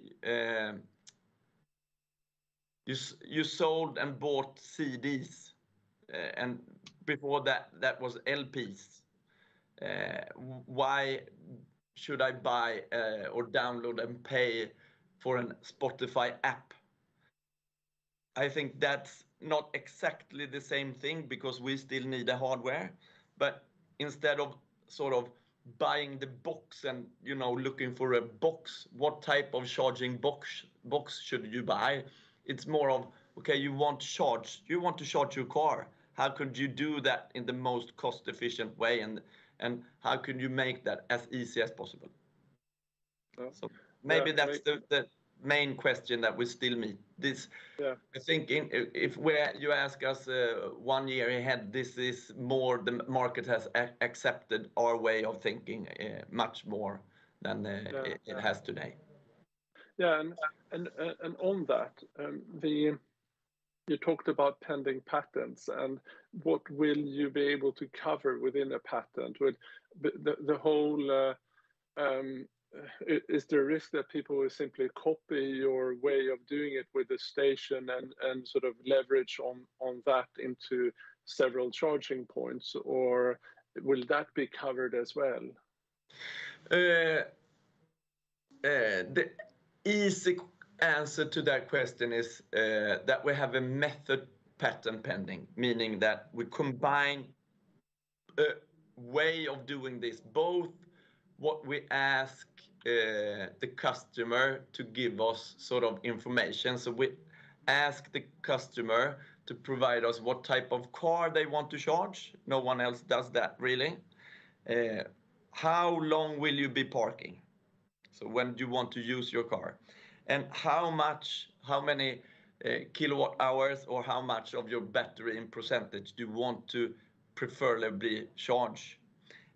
you sold and bought CDs, and before that was LPs. Why should I buy or download and pay for a Spotify app? I think that's not exactly the same thing, because we still need the hardware. But instead of sort of buying the box and, you know, looking for a box, what type of charging box should you buy? It's more of, okay, you want to charge your car. How could you do that in the most cost efficient way, and how could you make that as easy as possible? So maybe that's the main question that we still meet. This, I think, if you ask us 1 year ahead, this is more the market has accepted our way of thinking much more than it has today. Yeah, and on that, you talked about pending patents, and what will you be able to cover within a patent? With the whole, is there a risk that people will simply copy your way of doing it with the station and sort of leverage on that into several charging points, or will that be covered as well? The easy answer to that question is that we have a method patent pending, meaning that we combine a way of doing this, both what we ask the customer to give us sort of information. So we ask the customer to provide us what type of car they want to charge. No one else does that really. How long will you be parking? So when do you want to use your car? And how many kilowatt hours, or how much of your battery in percentage do you want to preferably charge?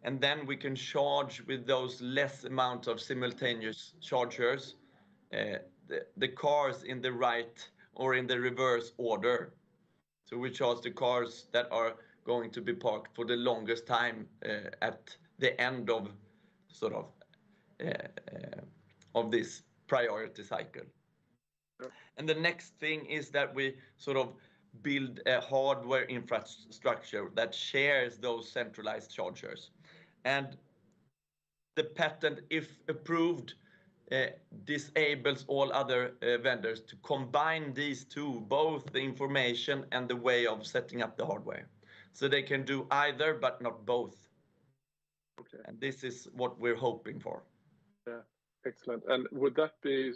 And then we can charge with those less amount of simultaneous chargers, the cars in the right or in the reverse order. So we charge the cars that are going to be parked for the longest time at the end of sort of this priority cycle. And the next thing is that we sort of build a hardware infrastructure that shares those centralized chargers. And the patent, if approved, disables all other vendors to combine these two, both the information and the way of setting up the hardware. So they can do either, but not both. Okay. And this is what we're hoping for. Yeah, excellent. And would that be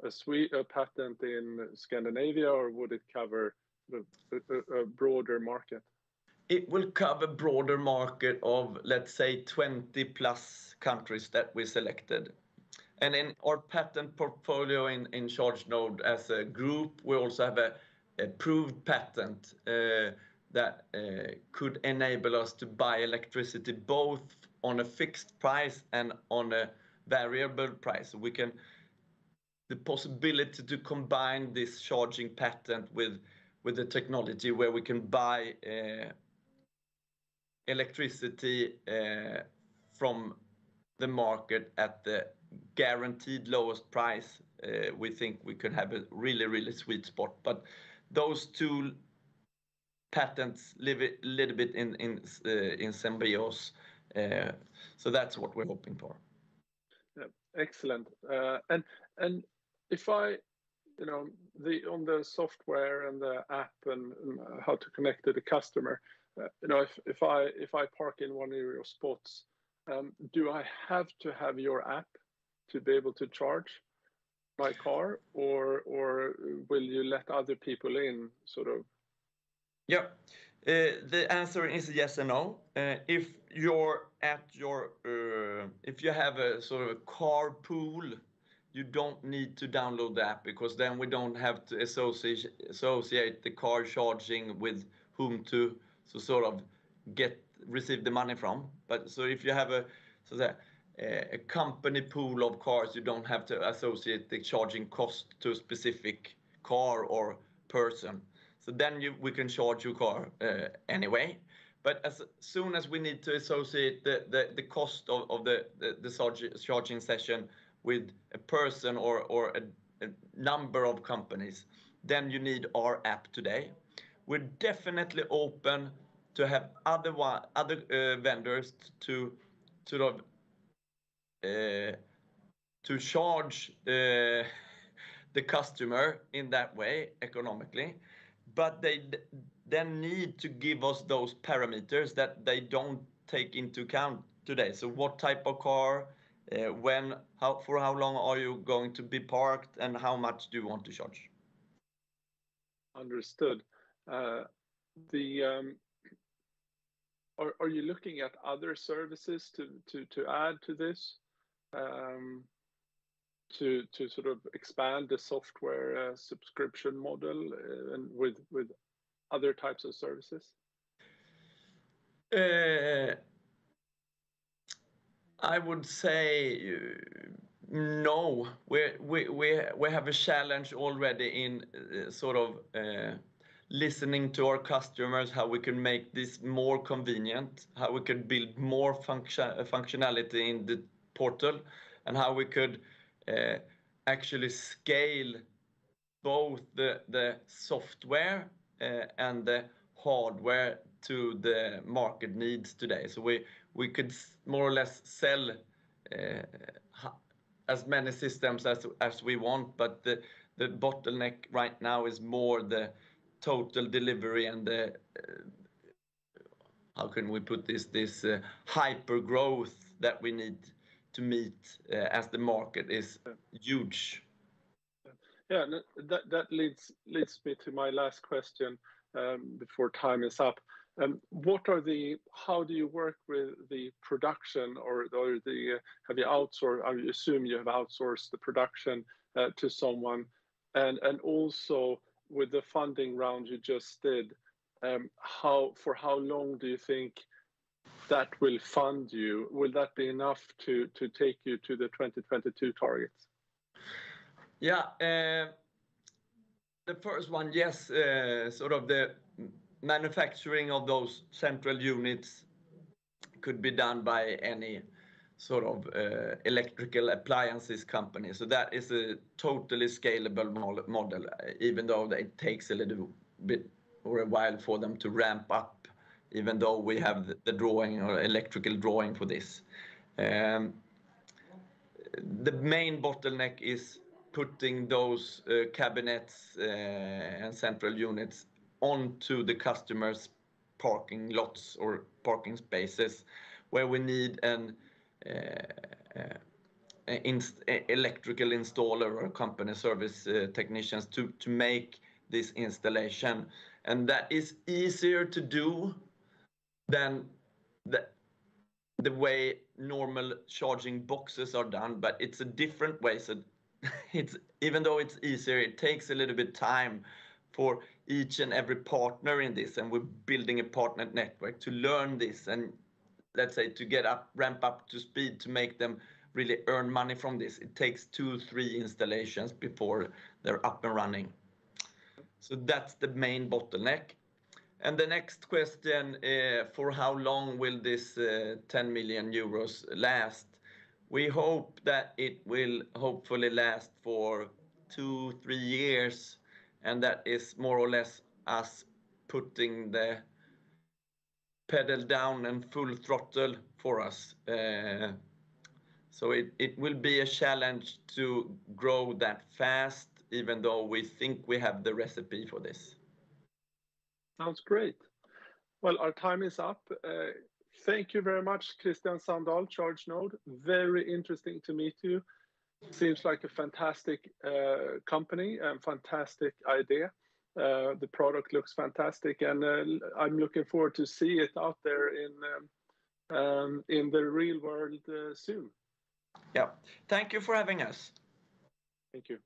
a patent in Scandinavia, or would it cover a broader market? It will cover broader market of, let's say, 20 plus countries that we selected. And in our patent portfolio in ChargeNode as a group, we also have a approved patent that could enable us to buy electricity both on a fixed price and on a variable price. So we can, the possibility to combine this charging patent with the technology where we can buy electricity from the market at the guaranteed lowest price. We think we could have a really sweet spot. But those two patents live a little bit in symbiose. So that's what we're hoping for. Yeah, excellent. And if I, on the software and the app and how to connect to the customer, if I park in one of your spots, do I have to have your app to be able to charge my car, or will you let other people in, sort of? Yeah, the answer is yes and no. If you're at your, if you have a sort of a car pool, you don't need to download the app, because then we don't have to associate the car charging with whom to sort of receive the money from. But so if you have a company pool of cars, you don't have to associate the charging cost to a specific car or person. So then we can charge your car anyway. But as soon as we need to associate the cost of the charging session with a person or a number of companies, then you need our app today. We're definitely open to have other vendors to sort of to charge the customer in that way economically, but they then need to give us those parameters that they don't take into account today. So what type of car, for how long are you going to be parked, and how much do you want to charge? Understood. Are you looking at other services to add to this, to sort of expand the software subscription model and with other types of services? I would say no. We have a challenge already in sort of listening to our customers, how we can make this more convenient, how we could build more functionality in the portal, and how we could actually scale both the software and the hardware to the market needs today. So we could more or less sell as many systems as we want, but the bottleneck right now is more the total delivery and the how can we put this hyper growth that we need to meet as the market is huge. Yeah, that leads me to my last question before time is up. How do you work with the production have you outsourced? I assume you have outsourced the production to someone, and also with the funding round you just did, for how long do you think that will fund you? Will that be enough to take you to the 2022 targets? Yeah, the first one, yes, sort of the manufacturing of those central units could be done by any sort of electrical appliances company. So that is a totally scalable model, even though it takes a little bit or a while for them to ramp up, even though we have the drawing or electrical drawing for this. The main bottleneck is putting those cabinets and central units onto the customer's parking lots or parking spaces, where we need an electrical installer or company service technicians to make this installation. And that is easier to do than the way normal charging boxes are done, but it's a different way. So even though it's easier, it takes a little bit time for each and every partner in this, and we're building a partner network to learn this and, let's say, to ramp up to speed to make them really earn money from this. It takes 2-3 installations before they're up and running. So that's the main bottleneck. And the next question, for how long will this 10 million euros last? We hope that it will hopefully last for 2-3 years, and that is more or less us putting the pedal down and full throttle for us. So it will be a challenge to grow that fast, even though we think we have the recipe for this. Sounds great. Well, our time is up. Thank you very much, Christian Sandahl, ChargeNode. Very interesting to meet you. Seems like a fantastic company and fantastic idea. The product looks fantastic, and I'm looking forward to see it out there in the real world soon. Yeah. Thank you for having us. Thank you.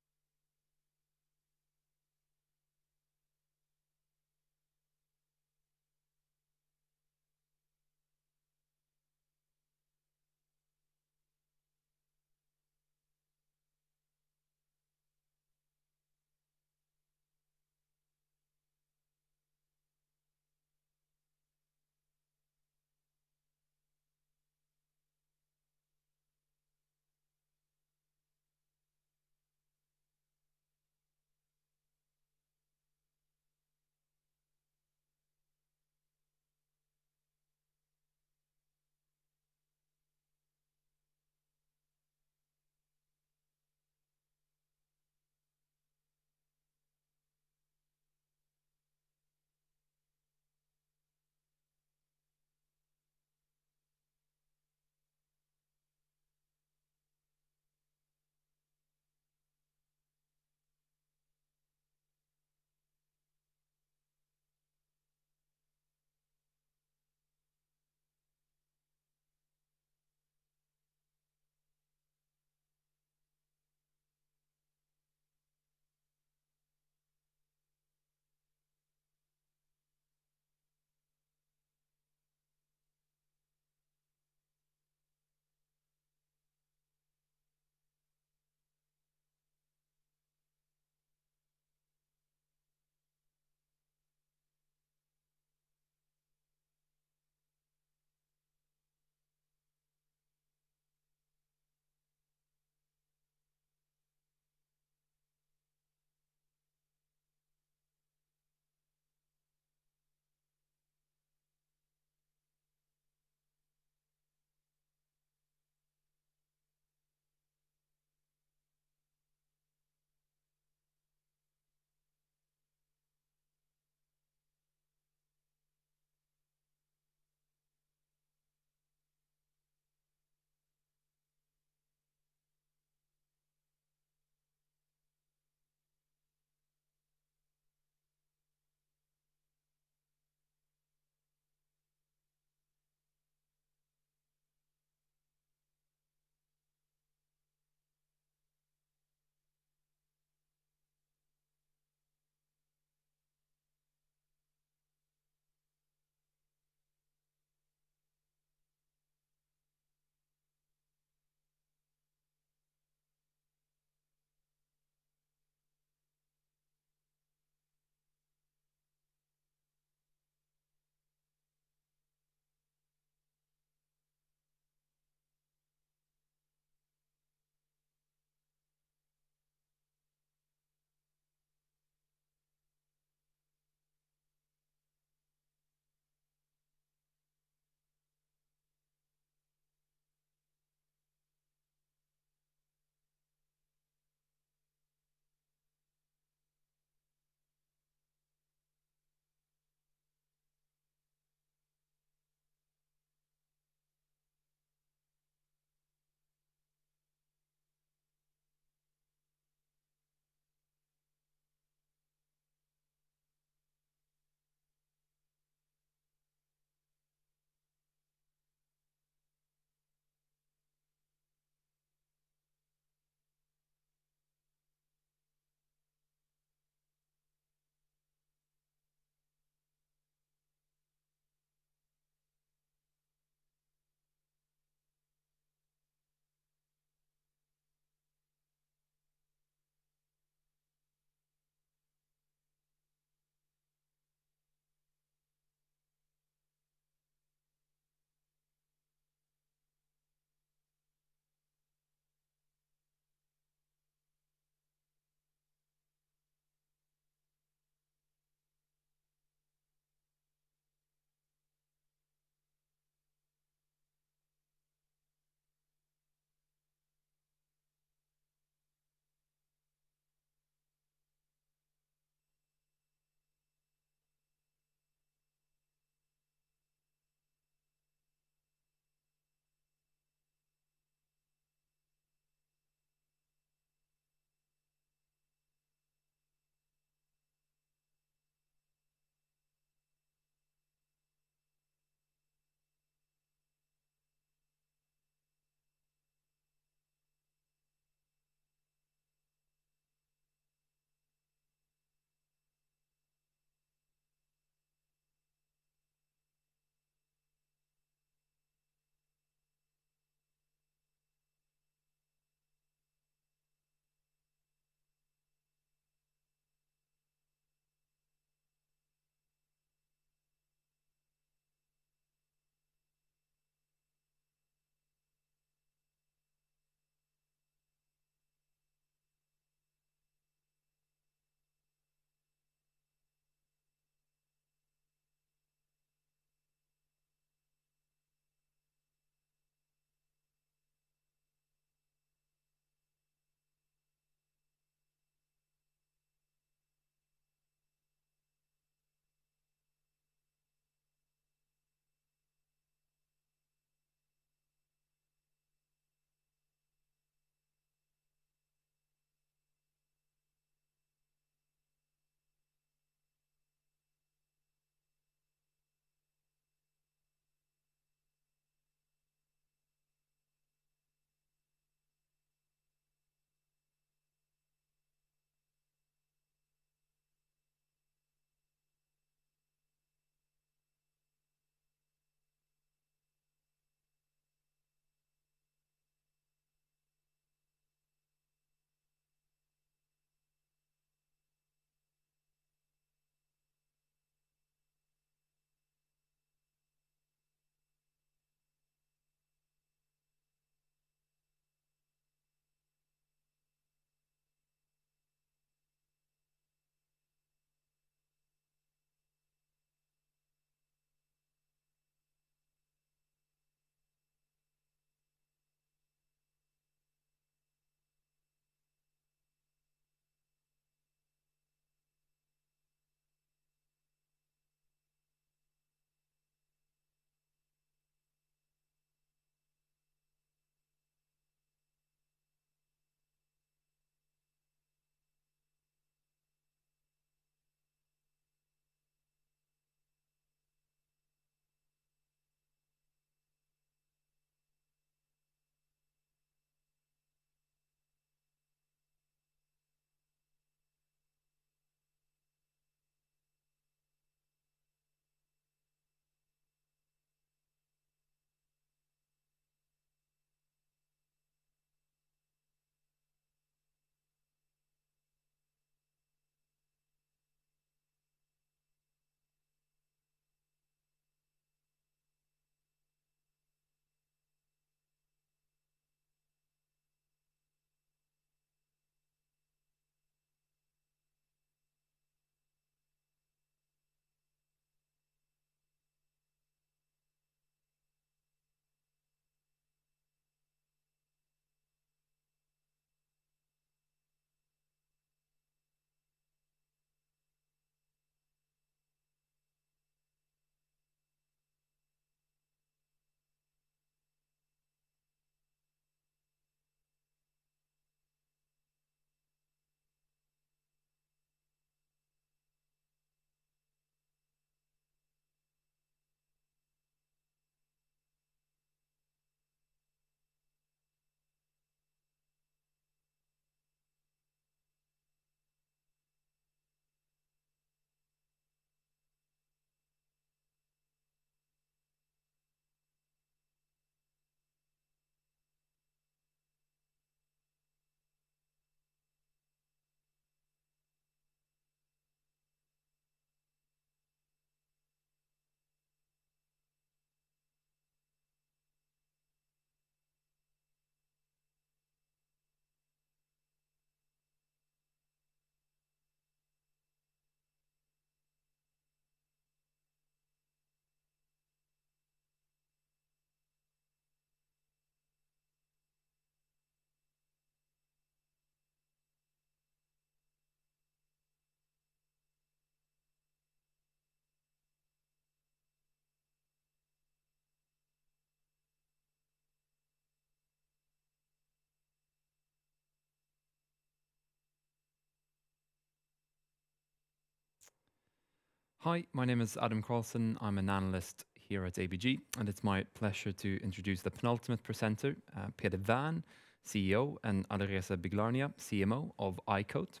Hi, my name is Adam Carlson. I'm an analyst here at ABG, and it's my pleasure to introduce the penultimate presenter, Peter Van, CEO, and Alireza Biglarnia, CMO of iCoat.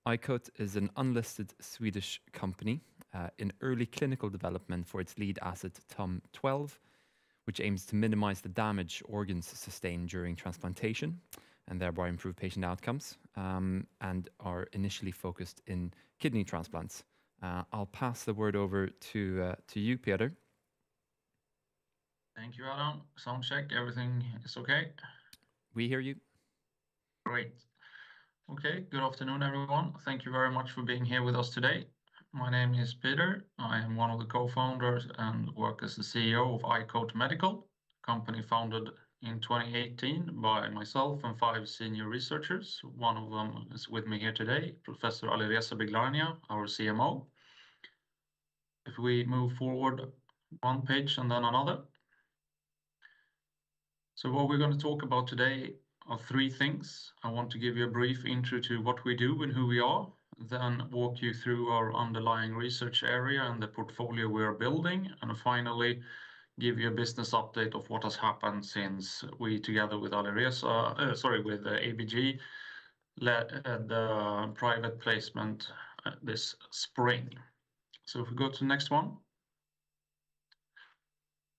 iCoat is an unlisted Swedish company in early clinical development for its lead asset, TUM-12, which aims to minimize the damage organs sustain during transplantation and thereby improve patient outcomes, and are initially focused in kidney transplants. I'll pass the word over to you, Peter. Thank you, Adam. Sound check. Everything is okay? We hear you. Great. Okay, good afternoon, everyone. Thank you very much for being here with us today. My name is Peter. I am one of the co-founders and work as the CEO of iCoat Medical, a company founded in 2018 by myself and 5 senior researchers. One of them is with me here today, Professor Alireza Biglarnia, our CMO. If we move forward one page and then another. So what we're going to talk about today are 3 things. I want to give you a brief intro to what we do and who we are, then walk you through our underlying research area and the portfolio we are building, and finally give you a business update of what has happened since we, together with with ABG, led the private placement this spring. So if we go to the next one.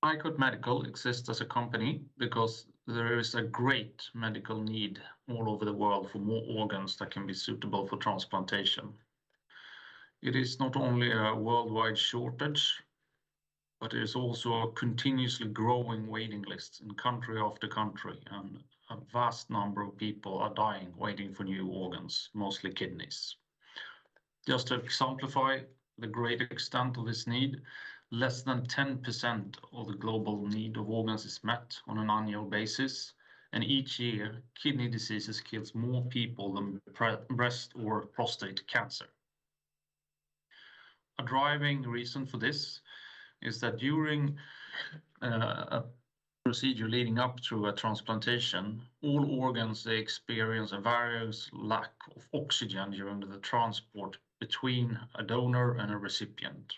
iCoat Medical exists as a company because there is a great medical need all over the world for more organs that can be suitable for transplantation. It is not only a worldwide shortage, but it is also a continuously growing waiting list in country after country, and a vast number of people are dying waiting for new organs, mostly kidneys. Just to exemplify the great extent of this need, less than 10% of the global need of organs is met on an annual basis, and each year kidney diseases kills more people than breast or prostate cancer. A driving reason for this is that during a procedure leading up to a transplantation, all organs they experience a various lack of oxygen during the transport between a donor and a recipient.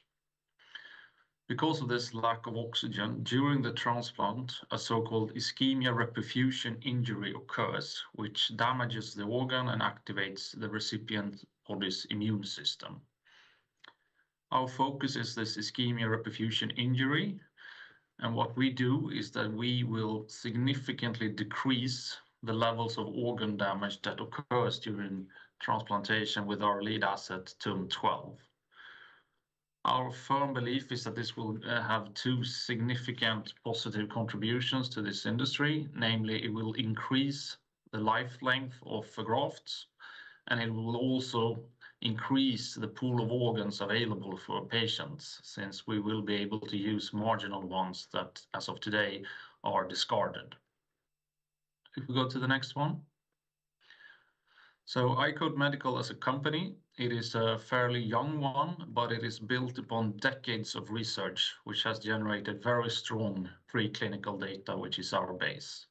Because of this lack of oxygen during the transplant, a so-called ischemia-reperfusion injury occurs, which damages the organ and activates the recipient body's immune system. Our focus is this ischemia-reperfusion injury, and what we do is that we will significantly decrease the levels of organ damage that occurs during transplantation with our lead asset, TUM-12. Our firm belief is that this will have 2 significant positive contributions to this industry. Namely, it will increase the life length of grafts, and it will also increase the pool of organs available for patients, since we will be able to use marginal ones that, as of today, are discarded. If we go to the next one. So iCoat Medical as a company, it is a fairly young one, but it is built upon decades of research, which has generated very strong preclinical data, which is our base.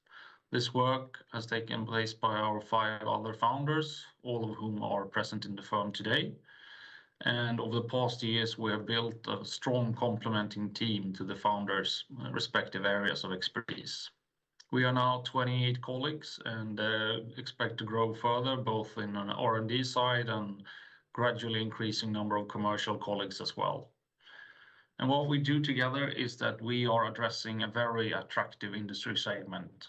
This work has taken place by our 5 other founders, all of whom are present in the firm today. And over the past years, we have built a strong complementing team to the founders' respective areas of expertise. We are now 28 colleagues and expect to grow further, both in an R&D side and gradually increasing number of commercial colleagues as well. And what we do together is that we are addressing a very attractive industry segment,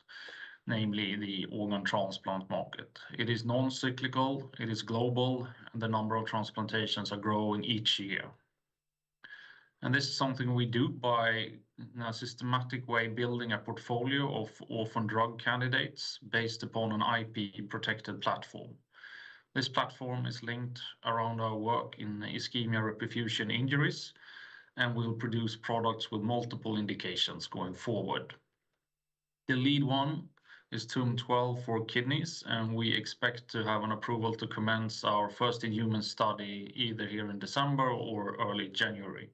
namely the organ transplant market. It is non-cyclical, it is global, and the number of transplantations are growing each year. And this is something we do by, in a systematic way, building a portfolio of orphan drug candidates based upon an IP-protected platform. This platform is linked around our work in ischemia-reperfusion injuries, and will produce products with multiple indications going forward. The lead one is TUM-12 for kidneys, and we expect to have an approval to commence our first in-human study either here in December or early January.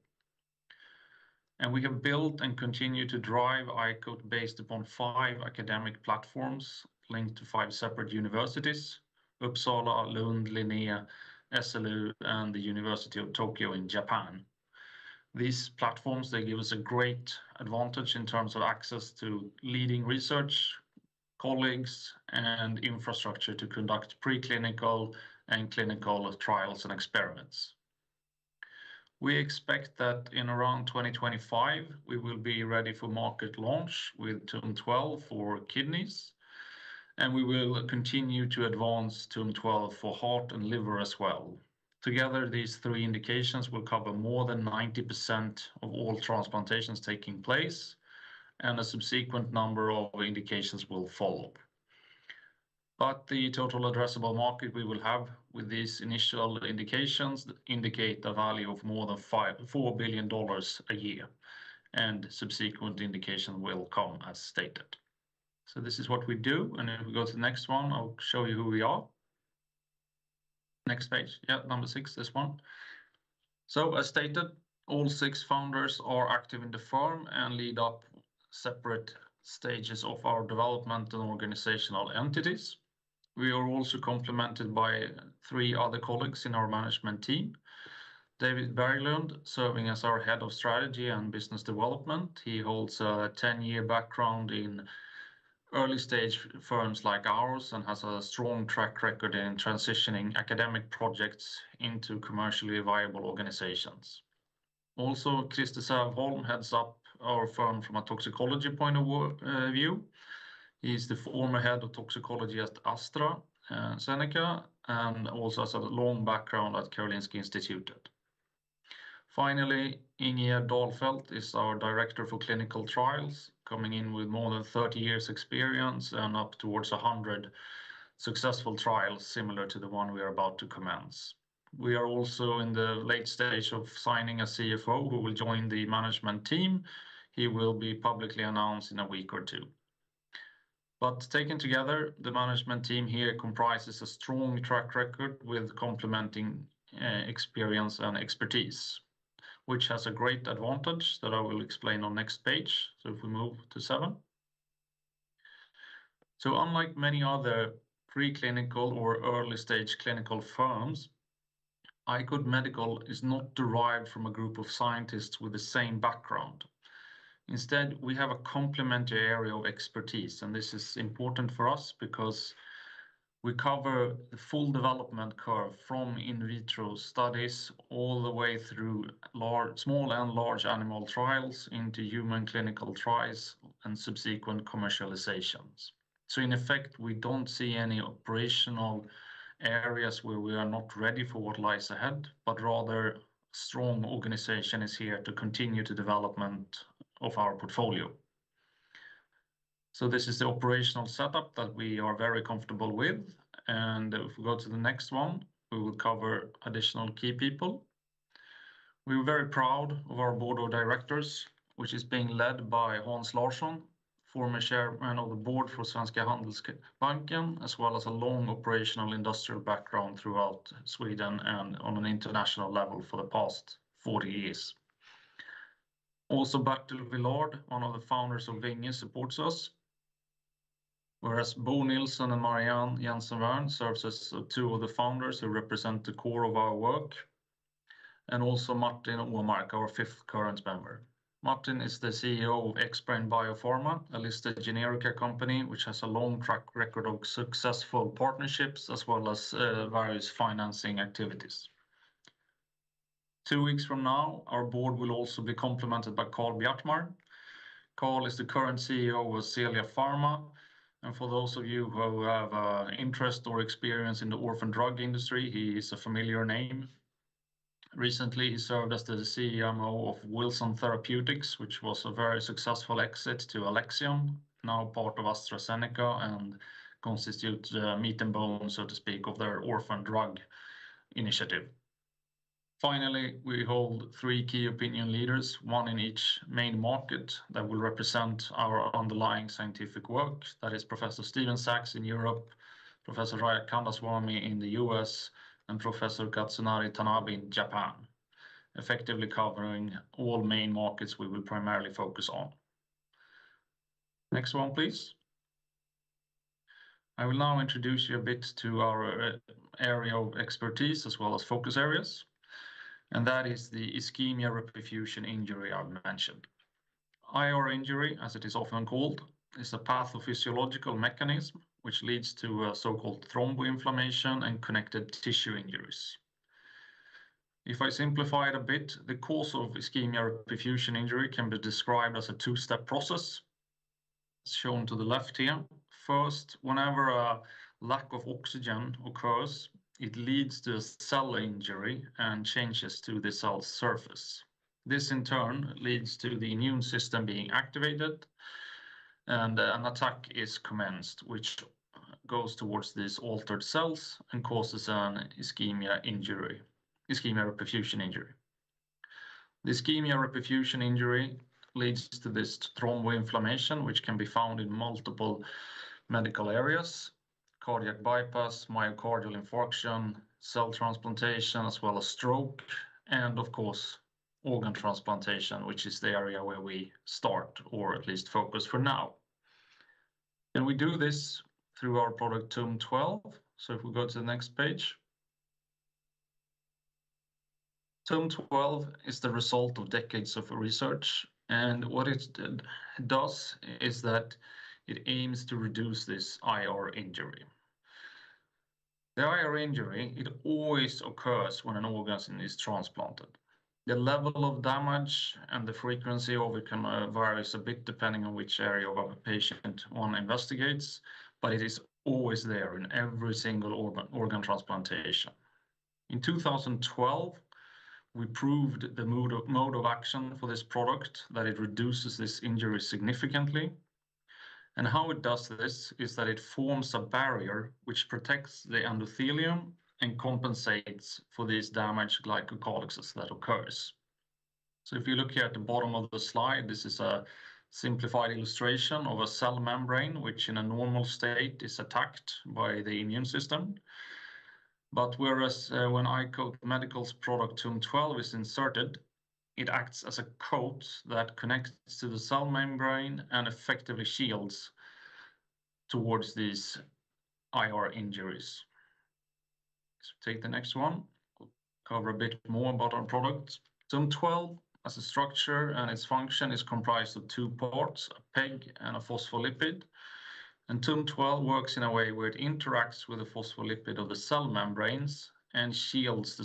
And we have built and continue to drive iCoat based upon 5 academic platforms linked to 5 separate universities: Uppsala, Lund, Linné, SLU, and the University of Tokyo in Japan. These platforms, they give us a great advantage in terms of access to leading research, colleagues, and infrastructure to conduct preclinical and clinical trials and experiments. We expect that in around 2025, we will be ready for market launch with TUM12 for kidneys, and we will continue to advance TUM12 for heart and liver as well. Together, these three indications will cover more than 90% of all transplantations taking place, and a subsequent number of indications will follow. But the total addressable market we will have with these initial indications indicate a value of more than $4 billion a year, and subsequent indication will come as stated. So this is what we do, and if we go to the next one, I'll show you who we are. Next page, yeah, number 6, this one. So as stated, all 6 founders are active in the firm and lead up separate stages of our development and organizational entities. We are also complemented by 3 other colleagues in our management team. David Berglund, serving as our head of strategy and business development. He holds a 10-year background in early stage firms like ours and has a strong track record in transitioning academic projects into commercially viable organizations. Also, Christer Sävholm heads up our firm from a toxicology point of view. He's the former head of toxicology at AstraZeneca and also has a long background at Karolinska Institutet. Finally, Inga Dahlfeldt is our director for clinical trials, coming in with more than 30 years experience and up towards 100 successful trials similar to the one we are about to commence. We are also in the late stage of signing a CFO who will join the management team. He will be publicly announced in a week or 2. But taken together, the management team here comprises a strong track record with complementing experience and expertise, which has a great advantage that I will explain on next page. So if we move to 7. So unlike many other preclinical or early stage clinical firms, iCODE Medical is not derived from a group of scientists with the same background. Instead, we have a complementary area of expertise, and this is important for us because we cover the full development curve from in vitro studies all the way through small and large animal trials into human clinical trials and subsequent commercializations. So in effect, we don't see any operational areas where we are not ready for what lies ahead, but rather a strong organization is here to continue the development of our portfolio. So this is the operational setup that we are very comfortable with. And if we go to the next one, we will cover additional key people. We are very proud of our board of directors, which is being led by Hans Larsson, former chairman of the board for Svenska Handelsbanken, as well as a long operational industrial background throughout Sweden and on an international level for the past 40 years. Also, Bertil Villard, one of the founders of Vinge, supports us, whereas Bo Nilsson and Marianne Jensen-Wern serves as 2 of the founders who represent the core of our work, and also Martin Åmark, our 5th current member. Martin is the CEO of Xbrane Biopharma, a listed generica company which has a long track record of successful partnerships as well as various financing activities. 2 weeks from now, our board will also be complemented by Carl Bjartmar. Carl is the current CEO of Celia Pharma, and for those of you who have interest or experience in the orphan drug industry, he is a familiar name. Recently, he served as the CMO of Wilson Therapeutics, which was a very successful exit to Alexion, now part of AstraZeneca, and constitute meat and bone, so to speak, of their orphan drug initiative. Finally, we hold 3 key opinion leaders, 1 in each main market that will represent our underlying scientific work. That is Professor Stephen Sachs in Europe, Professor Raya Kandaswamy in the US, and Professor Katsunari Tanabe in Japan, effectively covering all main markets we will primarily focus on. Next one, please. I will now introduce you a bit to our area of expertise as well as focus areas. and that is the ischemia reperfusion injury I've mentioned. IR injury, as it is often called, is a pathophysiological mechanism which leads to so-called thromboinflammation and connected tissue injuries. If I simplify it a bit, the cause of ischemia reperfusion injury can be described as a two-step process, as shown to the left here. First, whenever a lack of oxygen occurs, it leads to a cell injury and changes to the cell's surface. This in turn leads to the immune system being activated and an attack is commenced, which goes towards these altered cells and causes an ischemia reperfusion injury. The ischemia reperfusion injury leads to this thromboinflammation, which can be found in multiple medical areas: cardiac bypass, myocardial infarction, cell transplantation, as well as stroke, and of course, organ transplantation, which is the area where we start, or at least focus for now. And we do this through our product TUM 12. So if we go to the next page. TUM 12 is the result of decades of research, and what it does is that it aims to reduce this IR injury. The IR injury, it always occurs when an organ is transplanted. The level of damage and the frequency of it can vary a bit depending on which area of a patient one investigates, but it is always there in every single organ transplantation. In 2012, we proved the mode of action for this product, that it reduces this injury significantly. And how it does this is that it forms a barrier which protects the endothelium and compensates for these damaged glycocalyxes that occurs. So if you look here at the bottom of the slide, this is a simplified illustration of a cell membrane, which in a normal state is attacked by the immune system. But whereas when iCoat Medical's product TUM 12 is inserted, it acts as a coat that connects to the cell membrane and effectively shields towards these IR injuries. So take the next one. We'll cover a bit more about our product. TUM 12 as a structure and its function is comprised of two parts, a PEG and a phospholipid. And TUM 12 works in a way where it interacts with the phospholipid of the cell membranes and shields the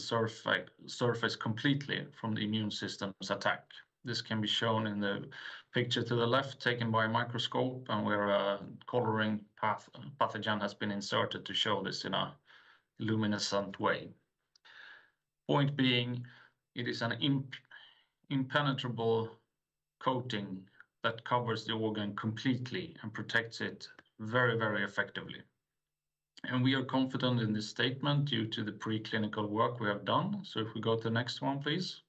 surface completely from the immune system's attack. This can be shown in the picture to the left, taken by a microscope, and where a coloring pathogen has been inserted to show this in a luminescent way. Point being, it is an impenetrable coating that covers the organ completely and protects it very, very effectively. And we are confident in this statement due to the preclinical work we have done. So if we go to the next one, please.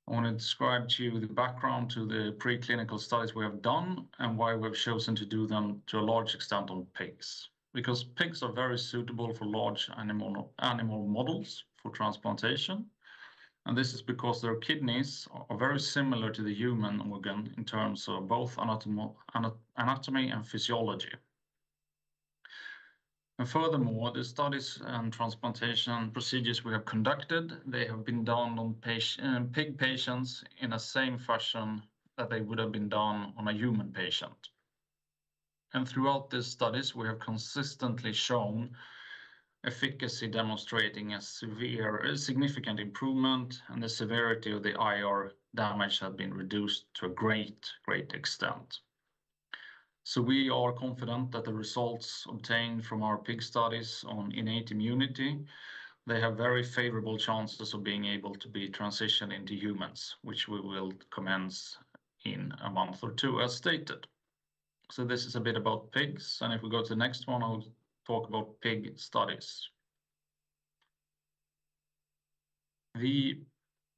I want to describe to you the background to the preclinical studies we have done and why we've chosen to do them to a large extent on pigs. Because pigs are very suitable for large animal models for transplantation. And this is because their kidneys are very similar to the human organ in terms of both anatomy and physiology. And furthermore, the studies and transplantation procedures we have conducted, they have been done on pig patients in the same fashion that they would have been done on a human patient. And throughout these studies, we have consistently shown efficacy demonstrating a significant improvement, and the severity of the IR damage has been reduced to a great extent. So we are confident that the results obtained from our pig studies on innate immunity, they have very favorable chances of being able to be transitioned into humans, which we will commence in a month or two as stated. So this is a bit about pigs, and if we go to the next one, I'll talk about pig studies. The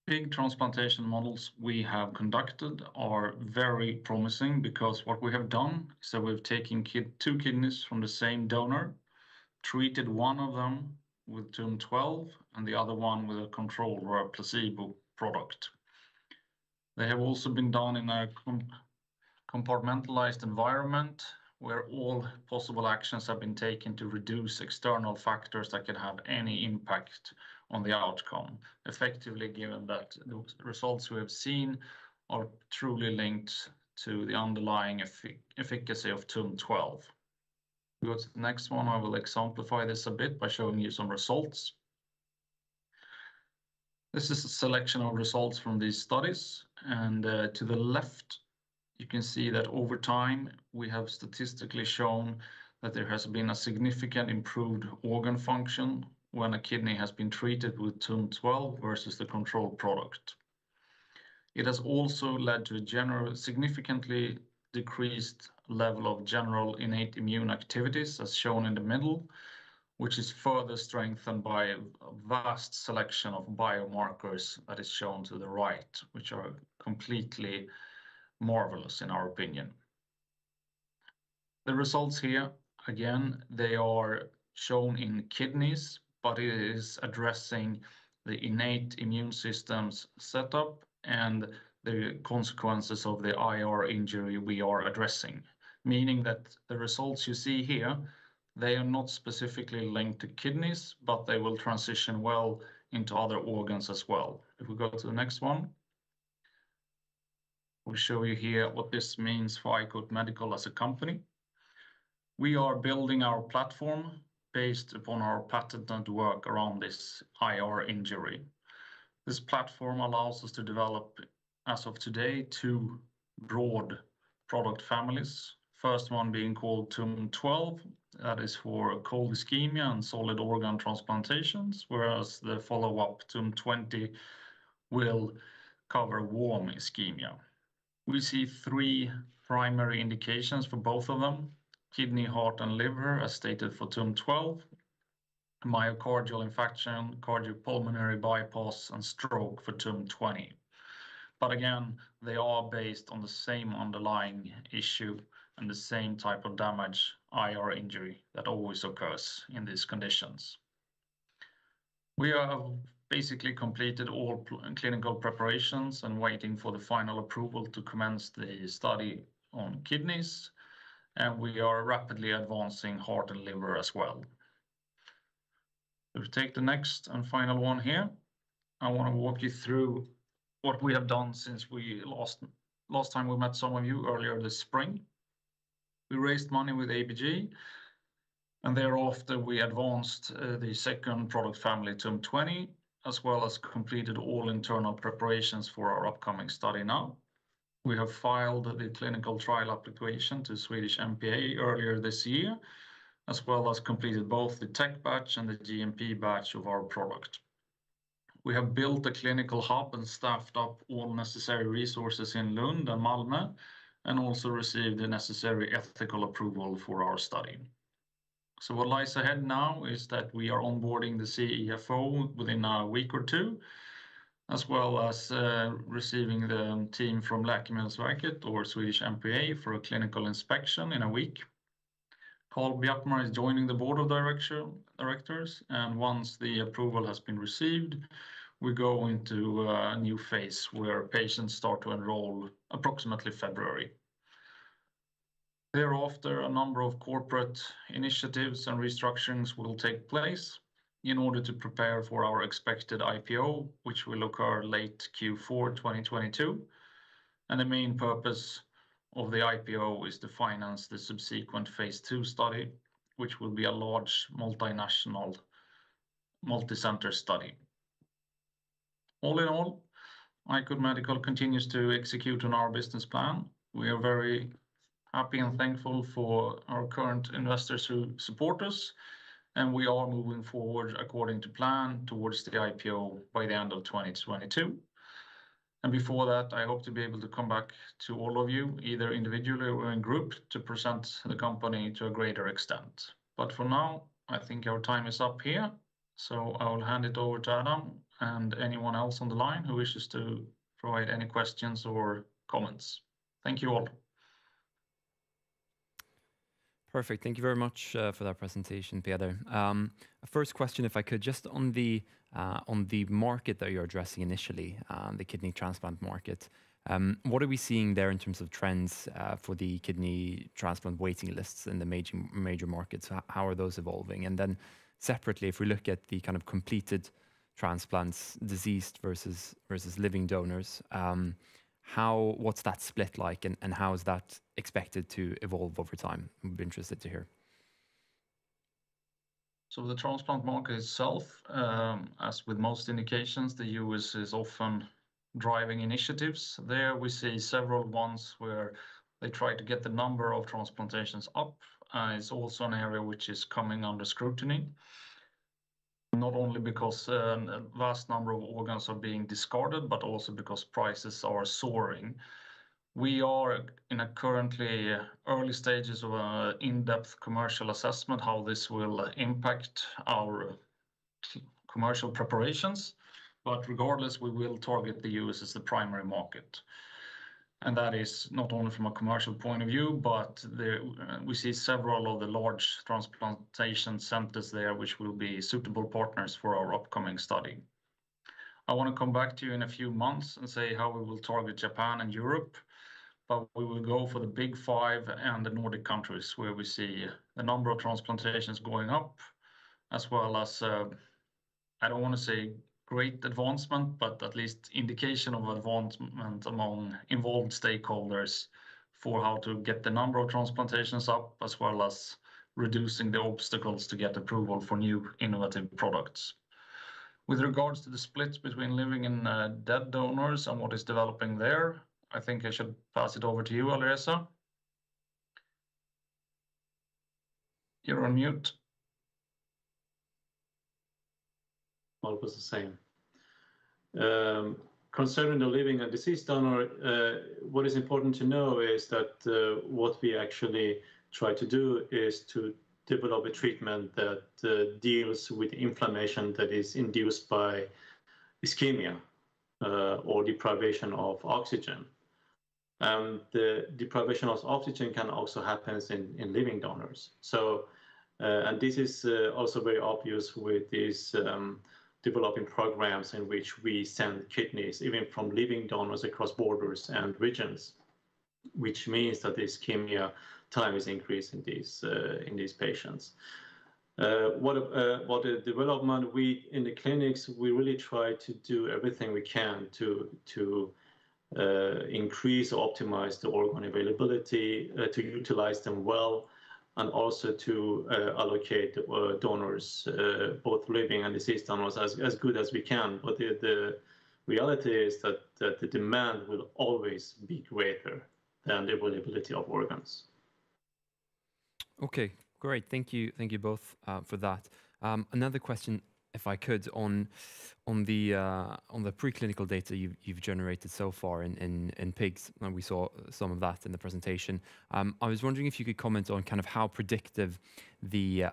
pig transplantation models we have conducted are very promising because what we have done is that we've taken two kidneys from the same donor, treated one of them with TUM 12 and the other one with a control or a placebo product. They have also been done in a compartmentalized environment where all possible actions have been taken to reduce external factors that can have any impact on the outcome, effectively given that the results we have seen are truly linked to the underlying efficacy of TUM12. We go to the next one. I will exemplify this a bit by showing you some results. This is a selection of results from these studies, and to the left you can see that over time we have statistically shown that there has been a significant improved organ function when a kidney has been treated with TUM12 versus the control product. It has also led to a significantly decreased level of general innate immune activities, as shown in the middle, which is further strengthened by a vast selection of biomarkers that is shown to the right, which are completely marvelous in our opinion. The results here, again, they are shown in kidneys, but it is addressing the innate immune system's setup and the consequences of the IR injury we are addressing, meaning that the results you see here, they are not specifically linked to kidneys, but they will transition well into other organs as well. If we go to the next one, we'll show you here what this means for iCoat Medical as a company. We are building our platform based upon our patented work around this IR injury. This platform allows us to develop, as of today, 2 broad product families. First one being called TUM12, that is for cold ischemia and solid organ transplantations, whereas the follow-up TUM20 will cover warm ischemia. We see 3 primary indications for both of them: kidney, heart, and liver, as stated for TUM12, myocardial infarction, cardiopulmonary bypass, and stroke for TUM20. But again, they are based on the same underlying issue and the same type of damage, IR injury, that always occurs in these conditions. We have basically completed all clinical preparations and waiting for the final approval to commence the study on kidneys, and we are rapidly advancing heart and liver as well. If we take the next and final one here, I want to walk you through what we have done since we last time we met some of you earlier this spring. We raised money with ABG, and thereafter we advanced the second product family, TUM20, as well as completed all internal preparations for our upcoming study now. We have filed the clinical trial application to Swedish MPA earlier this year, as well as completed both the tech batch and the GMP batch of our product. We have built a clinical hub and staffed up all necessary resources in Lund and Malmö, and also received the necessary ethical approval for our study. So what lies ahead now is that we are onboarding the CEFO within a week or 2, as well as receiving the team from Läkemedelsverket or Swedish MPA for a clinical inspection in a week. Carl Bjartmar is joining the board of directors, and once the approval has been received, we go into a new phase where patients start to enroll approximately February. Thereafter, a number of corporate initiatives and restructurings will take place in order to prepare for our expected IPO, which will occur late Q4 2022. And the main purpose of the IPO is to finance the subsequent phase 2 study, which will be a large multinational, multi-center study. All in all, iCoat Medical continues to execute on our business plan. We are very happy and thankful for our current investors who support us, and we are moving forward according to plan towards the IPO by the end of 2022. And before that, I hope to be able to come back to all of you, either individually or in group, to present the company to a greater extent. But for now, I think our time is up here. So I will hand it over to Adam and anyone else on the line who wishes to provide any questions or comments. Thank you all. Perfect. Thank you very much for that presentation, Peder. First question, if I could, just on the market that you're addressing initially, the kidney transplant market. What are we seeing there in terms of trends for the kidney transplant waiting lists in the major markets? How are those evolving? And then separately, if we look at the kind of completed transplants, deceased versus living donors. What's that split like, and how is that expected to evolve over time? I'd be interested to hear. So the transplant market itself, as with most indications, the US is often driving initiatives. There we see several ones where they try to get the number of transplantations up. It's also an area which is coming under scrutiny, not only because a vast number of organs are being discarded, but also because prices are soaring. We are in a currently early stages of an in-depth commercial assessment how this will impact our commercial preparations. But regardless, we will target the US as the primary market. And that is not only from a commercial point of view, but we see several of the large transplantation centers there, which will be suitable partners for our upcoming study. I want to come back to you in a few months and say how we will target Japan and Europe, but we will go for the big five and the Nordic countries where we see the number of transplantations going up, as well as, I don't want to say great advancement, but at least indication of advancement among involved stakeholders for how to get the number of transplantations up, as well as reducing the obstacles to get approval for new innovative products. With regards to the splits between living and dead donors and what is developing there, I think I should pass it over to you, Alireza. You're on mute. Always the same. Concerning the living and deceased donor, what is important to know is that what we actually try to do is to develop a treatment that deals with inflammation that is induced by ischemia or deprivation of oxygen. The deprivation of oxygen can also happen in living donors. So, and this is also very obvious with these developing programs in which we send kidneys, even from living donors across borders and regions, which means that the ischemia time is increasing in these patients. What the development, in the clinics, we really try to do everything we can to increase or optimize the organ availability, to utilize them well, and also to allocate donors, both living and deceased donors, as good as we can. But the reality is that the demand will always be greater than the availability of organs. Okay, great. Thank you both for that. Another question, if I could, on the preclinical data you've generated so far in pigs, and we saw some of that in the presentation. I was wondering if you could comment on kind of how predictive the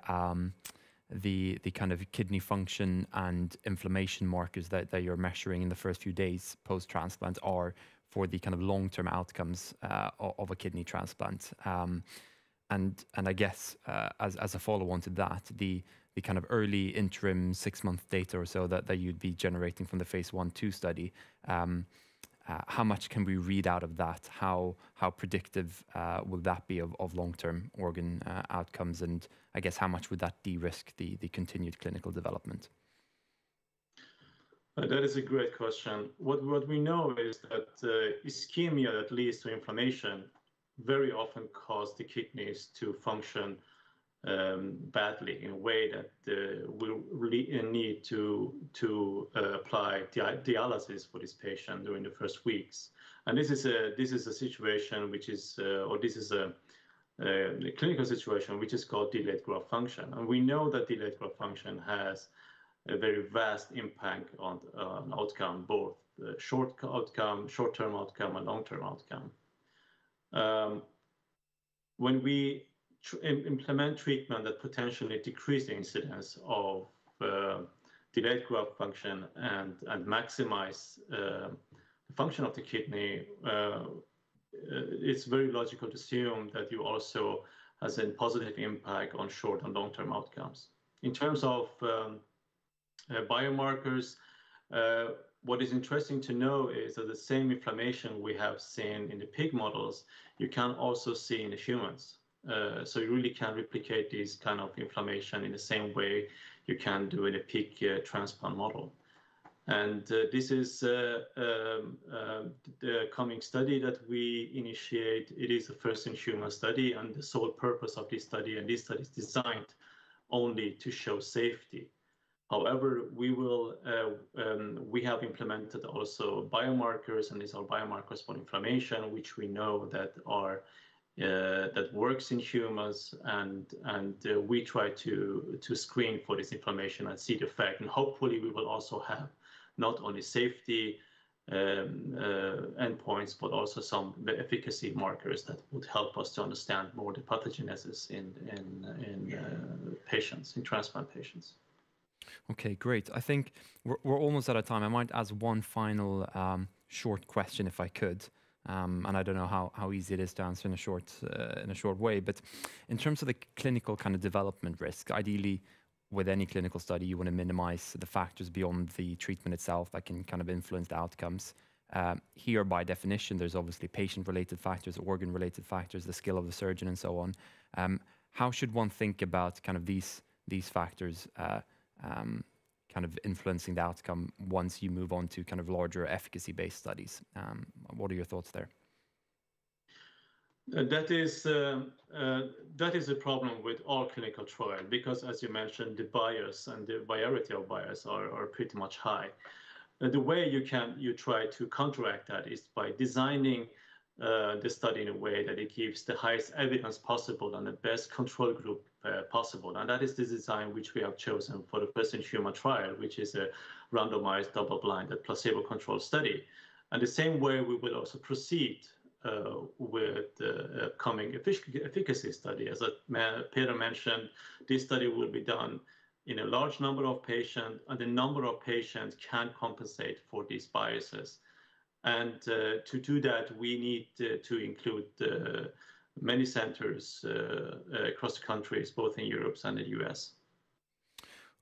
kind of kidney function and inflammation markers that you're measuring in the first few days post-transplant are for the kind of long-term outcomes of a kidney transplant. And I guess as a follow-on to that, the kind of early interim 6-month data or so that you'd be generating from the phase 1/2 study, how much can we read out of that? How predictive will that be of long-term organ outcomes? And I guess how much would that de-risk the continued clinical development? That is a great question. What we know is that ischemia that leads to inflammation very often cause the kidneys to function badly in a way that will really need to apply dialysis for this patient during the first weeks. And this is a situation which is, or this is a clinical situation which is called delayed graft function. And we know that delayed graft function has a very vast impact on outcome, both short-term outcome and long-term outcome. When we implement treatment that potentially decrease the incidence of delayed graft function and maximize the function of the kidney, it's very logical to assume that you also has a positive impact on short and long-term outcomes. In terms of biomarkers, what is interesting to know is that the same inflammation we have seen in the pig models, you can also see in the humans. So you really can replicate this kind of inflammation in the same way you can do in a pig transplant model. And this is the coming study that we initiate. It is a first-in-human study, and the sole purpose of this study, and this study is designed only to show safety. However, we have implemented also biomarkers, and these are biomarkers for inflammation, which we know that are that works in humans, and we try to screen for this inflammation and see the effect. And hopefully, we will also have not only safety endpoints, but also some efficacy markers that would help us to understand more the pathogenesis in patients, in transplant patients. Okay, great. I think we're almost out of time. I might ask one final short question, if I could. And I don't know how easy it is to answer in a short way. But in terms of the clinical kind of development risk, ideally, with any clinical study, you want to minimize the factors beyond the treatment itself that can kind of influence the outcomes. Here, by definition, there's obviously patient-related factors, organ-related factors, the skill of the surgeon, and so on. How should one think about kind of these factors kind of influencing the outcome once you move on to kind of larger efficacy-based studies? What are your thoughts there? That is a problem with all clinical trial, because, as you mentioned, the bias and the variety of bias are pretty much high. The way you try to counteract that is by designing the study in a way that it gives the highest evidence possible and the best control group possible. And that is the design which we have chosen for the first-in-human trial, which is a randomized, double-blinded, placebo-controlled study. And the same way we will also proceed with the upcoming efficacy study. As Peter mentioned, this study will be done in a large number of patients, and the number of patients can compensate for these biases. And to do that, we need to include many centers across the countries, both in Europe and the US.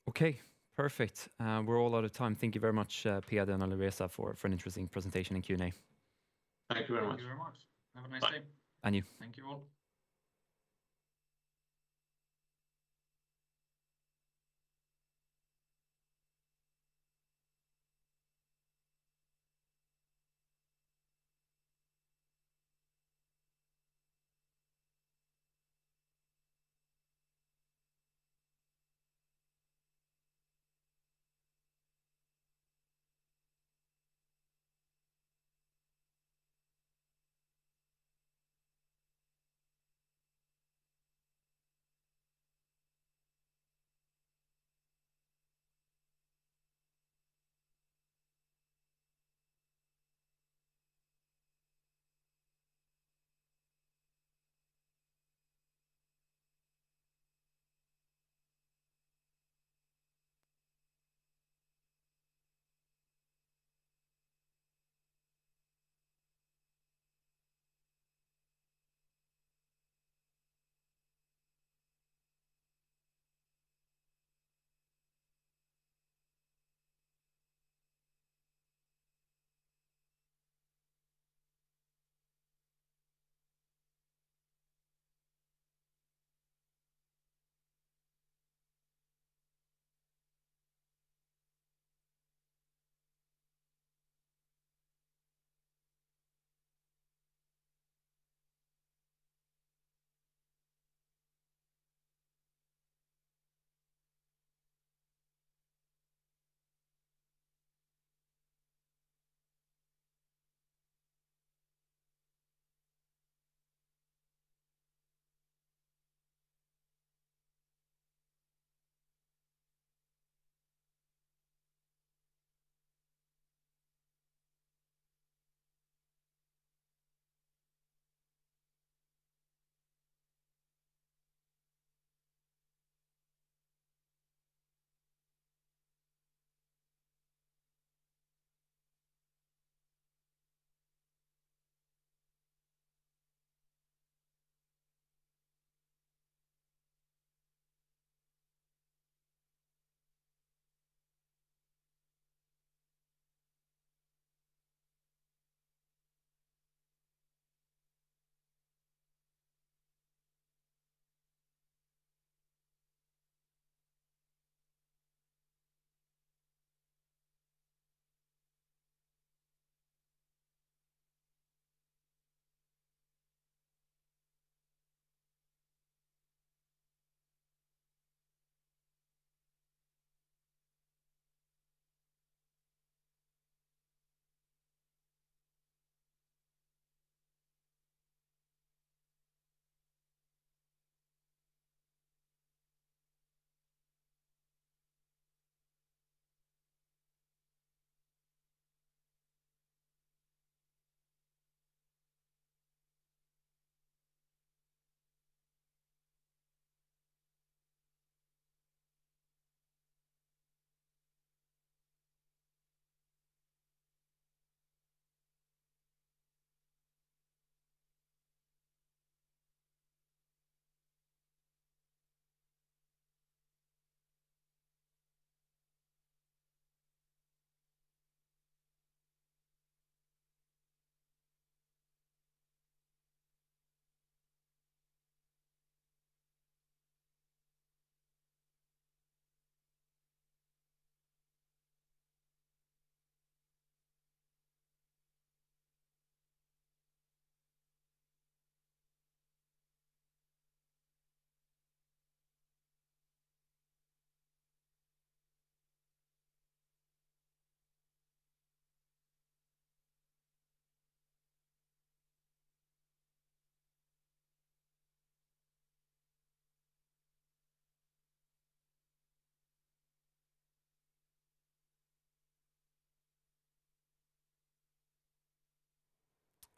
Okay, perfect. We're all out of time. Thank you very much, Peder and Alireza, for an interesting presentation and Q&A. Thank you very much. Thank you very much. Have a nice day. And you. Thank you all.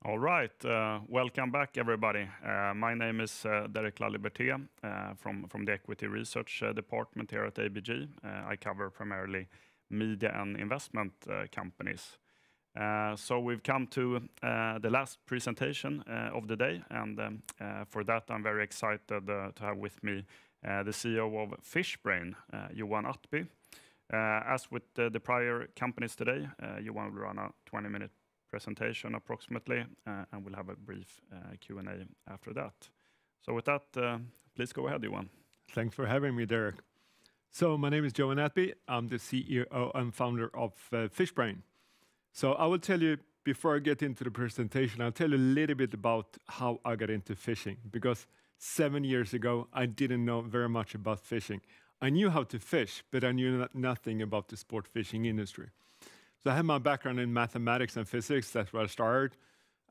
All right, welcome back, everybody. My name is Derek Laliberte from the Equity Research Department here at ABG. I cover primarily media and investment companies. So we've come to the last presentation of the day, and for that I'm very excited to have with me the CEO of Fishbrain, Johan Attby. As with the prior companies today, Johan will run a 20-minute presentation approximately, and we'll have a brief Q&A after that. So with that, please go ahead, Johan. Thanks for having me, Derek. So my name is Johan Attby. I'm the CEO and founder of Fishbrain. So I will tell you, before I get into the presentation, I'll tell you a little bit about how I got into fishing, because 7 years ago, I didn't know very much about fishing. I knew how to fish, but I knew nothing about the sport fishing industry. So I had my background in mathematics and physics. That's where I started.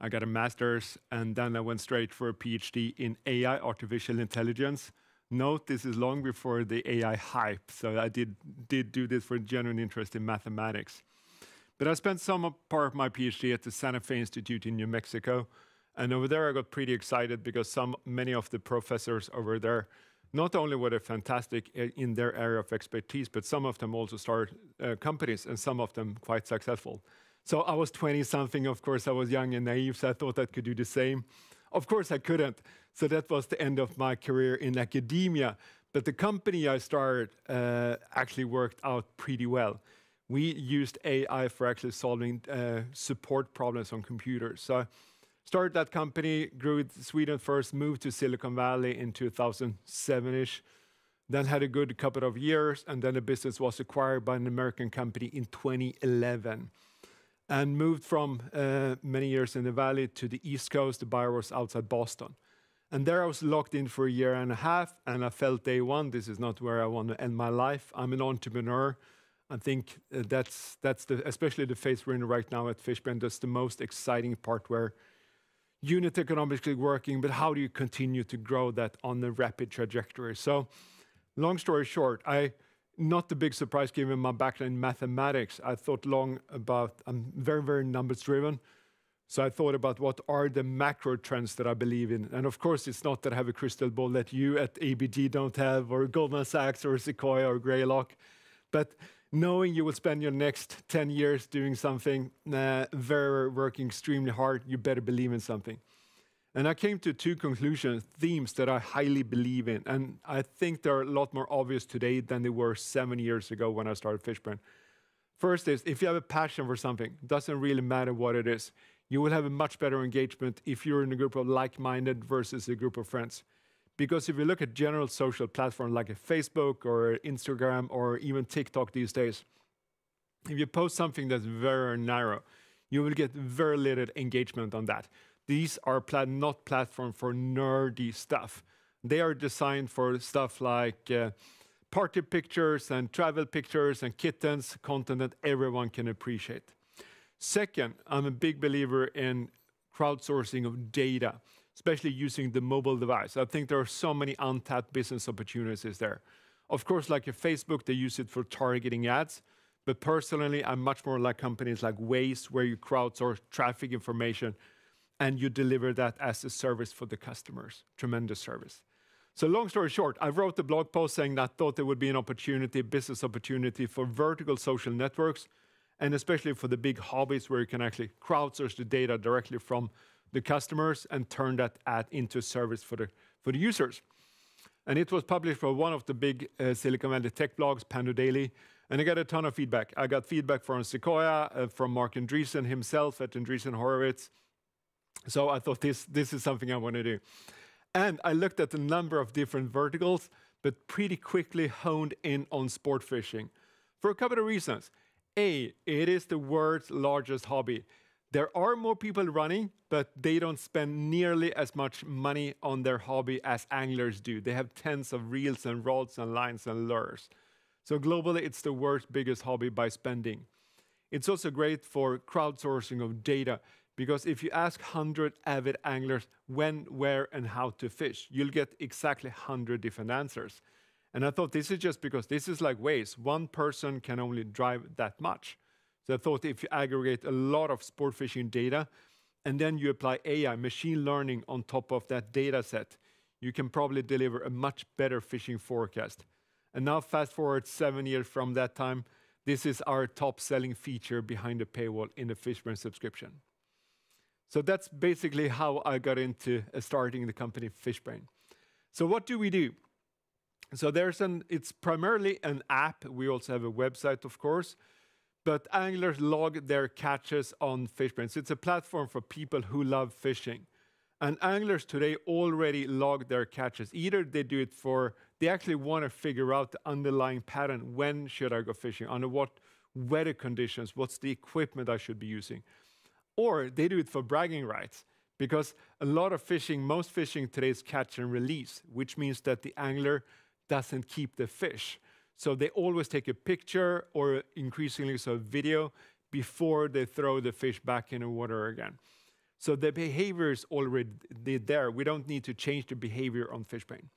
I got a master's, and then I went straight for a PhD in AI, artificial intelligence. Note, this is long before the AI hype, so I did do this for genuine interest in mathematics. But I spent some part of my PhD at the Santa Fe Institute in New Mexico, and over there I got pretty excited because many of the professors over there, not only were they fantastic in their area of expertise, but some of them also started companies, and some of them quite successful. So I was 20-something, of course, I was young and naive, so I thought I could do the same. Of course, I couldn't. So that was the end of my career in academia. But the company I started actually worked out pretty well. We used AI for actually solving support problems on computers. So started that company, grew in Sweden first, moved to Silicon Valley in 2007-ish, then had a good couple of years, and then the business was acquired by an American company in 2011. And moved from many years in the Valley to the East Coast. The buyer was outside Boston. And there I was locked in for a year and a half, and I felt day one, this is not where I want to end my life. I'm an entrepreneur. I think that's especially the phase we're in right now at Fishbrain, that's the most exciting part, where unit economically working, but how do you continue to grow that on a rapid trajectory? So long story short, not the big surprise given my background in mathematics. I thought long about, I'm very, very numbers driven. So I thought about what are the macro trends that I believe in. And of course, it's not that I have a crystal ball that you at ABG don't have, or Goldman Sachs, or Sequoia, or Greylock. But knowing you will spend your next 10 years doing something, working extremely hard, you better believe in something. And I came to two conclusions, themes that I highly believe in. And I think they're a lot more obvious today than they were 7 years ago when I started Fishbrain. First is, if you have a passion for something, it doesn't really matter what it is. You will have a much better engagement if you're in a group of like-minded versus a group of friends. Because if you look at general social platforms like a Facebook or Instagram or even TikTok these days, if you post something that's very narrow, you will get very little engagement on that. These are not platforms for nerdy stuff. They are designed for stuff like party pictures and travel pictures and kittens, content that everyone can appreciate. Second, I'm a big believer in crowdsourcing of data, especially using the mobile device. I think there are so many untapped business opportunities there. Of course, like a Facebook, they use it for targeting ads. But personally, I'm much more like companies like Waze, where you crowdsource traffic information and you deliver that as a service for the customers. Tremendous service. So long story short, I wrote a blog post saying that I thought there would be an opportunity, business opportunity for vertical social networks, and especially for the big hobbies where you can actually crowdsource the data directly from the customers and turn that ad into a service for the users. And it was published for one of the big Silicon Valley tech blogs, Pando Daily, and I got a ton of feedback. I got feedback from Sequoia, from Mark Andreessen himself at Andreessen Horowitz. So I thought this is something I want to do. And I looked at a number of different verticals, but pretty quickly honed in on sport fishing for a couple of reasons. A, it is the world's largest hobby. There are more people running, but they don't spend nearly as much money on their hobby as anglers do. They have tens of reels and rods and lines and lures. So globally, it's the world's biggest hobby by spending. It's also great for crowdsourcing of data, because if you ask 100 avid anglers when, where, and how to fish, you'll get exactly 100 different answers. And I thought this is just because this is like Waze. One person can only drive that much. So I thought if you aggregate a lot of sport fishing data and then you apply AI, machine learning, on top of that data set, you can probably deliver a much better fishing forecast. And now fast forward 7 years from that time, this is our top selling feature behind the paywall in the Fishbrain subscription. So that's basically how I got into starting the company Fishbrain. So what do we do? So it's primarily an app. We also have a website, of course, but anglers log their catches on Fishbrain. So it's a platform for people who love fishing. And anglers today already log their catches. Either they do it they actually want to figure out the underlying pattern. When should I go fishing? Under what weather conditions? What's the equipment I should be using? Or they do it for bragging rights, because a lot of fishing, most fishing today is catch and release, which means that the angler doesn't keep the fish. So they always take a picture, or increasingly so a video, before they throw the fish back in the water again. So the behavior is already there. We don't need to change the behavior on Fishbrain.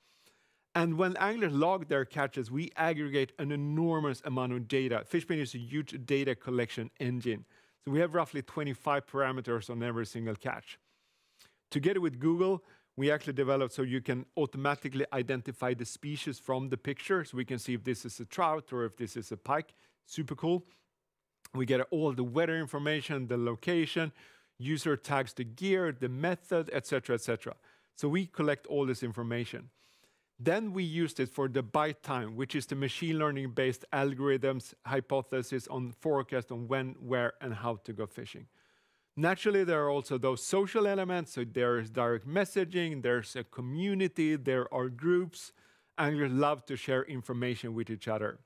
And when anglers log their catches, we aggregate an enormous amount of data. Fishbrain is a huge data collection engine. So we have roughly 25 parameters on every single catch. Together with Google, we actually developed so you can automatically identify the species from the picture. So we can see if this is a trout or if this is a pike. Super cool. We get all the weather information, the location, user tags the gear, the method, etc., etc. So we collect all this information. Then we used it for the bite time, which is the machine learning-based algorithms hypothesis on forecast on when, where, and how to go fishing. Naturally, there are also those social elements. So there is direct messaging, there's a community, there are groups. Anglers love to share information with each other.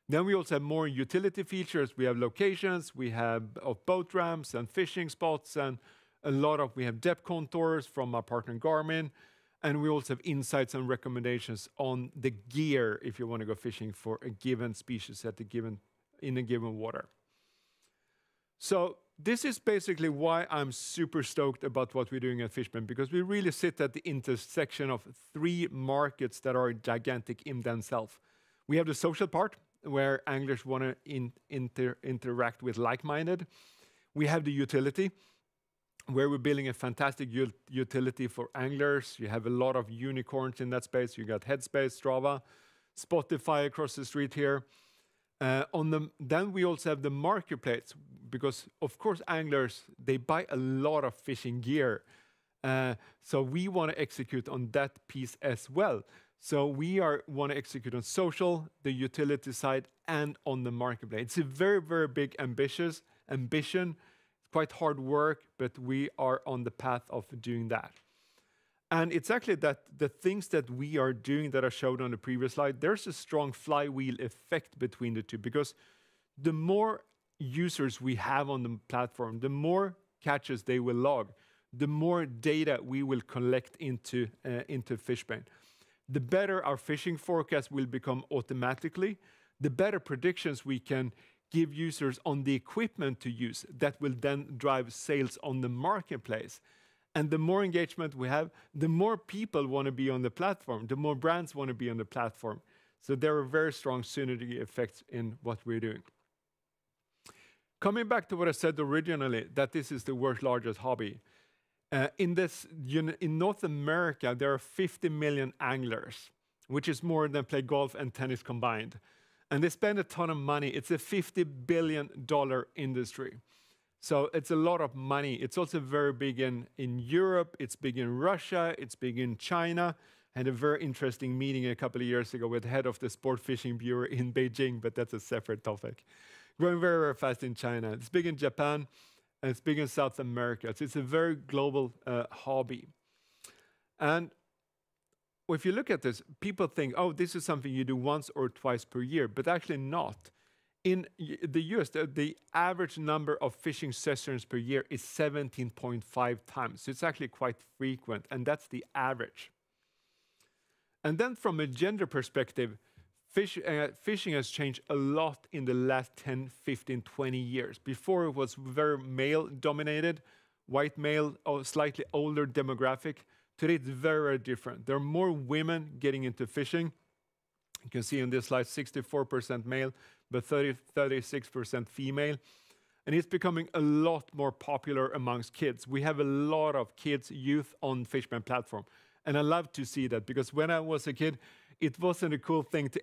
Then we also have more utility features. We have locations, we have boat ramps and fishing spots, and we have depth contours from our partner Garmin. And we also have insights and recommendations on the gear if you want to go fishing for a given species in a given water. So this is basically why I'm super stoked about what we're doing at Fishbrain, because we really sit at the intersection of 3 markets that are gigantic in themselves. We have the social part, where anglers want to interact with like-minded. We have the utility, where we're building a fantastic utility for anglers. You have a lot of unicorns in that space. You got Headspace, Strava, Spotify across the street here. Then we also have the marketplace, because of course anglers, they buy a lot of fishing gear. So we want to execute on that piece as well. So we want to execute on social, the utility side, and on the marketplace. It's a very, very big ambition. It's quite hard work, but we are on the path of doing that. And it's actually that the things that we are doing that I showed on the previous slide, there's a strong flywheel effect between the two, because the more users we have on the platform, the more catches they will log, the more data we will collect into Fishbrain. The better our fishing forecast will become automatically, the better predictions we can give users on the equipment to use that will then drive sales on the marketplace. And the more engagement we have, the more people want to be on the platform, the more brands want to be on the platform. So there are very strong synergy effects in what we're doing. Coming back to what I said originally, that this is the world's largest hobby. In North America, there are 50 million anglers, which is more than play golf and tennis combined. And they spend a ton of money. It's a $50 billion industry. So it's a lot of money. It's also very big in Europe. It's big in Russia. It's big in China. I had a very interesting meeting a couple of years ago with the head of the Sport Fishing Bureau in Beijing, but that's a separate topic. Growing very, very fast in China. It's big in Japan, and it's big in South America. So it's a very global hobby. And if you look at this, people think, oh, this is something you do once or twice per year, but actually not. In the US, the average number of fishing sessions per year is 17.5 times. So it's actually quite frequent, and that's the average. And then from a gender perspective, fishing has changed a lot in the last 10, 15, 20 years. Before it was very male-dominated, white male, or slightly older demographic. Today it's very, very different. There are more women getting into fishing. You can see in this slide 64% male, but 36% female. and it's becoming a lot more popular amongst kids. We have a lot of kids, youth on Fishburne platform, and I love to see that, because when I was a kid, it wasn't a cool thing to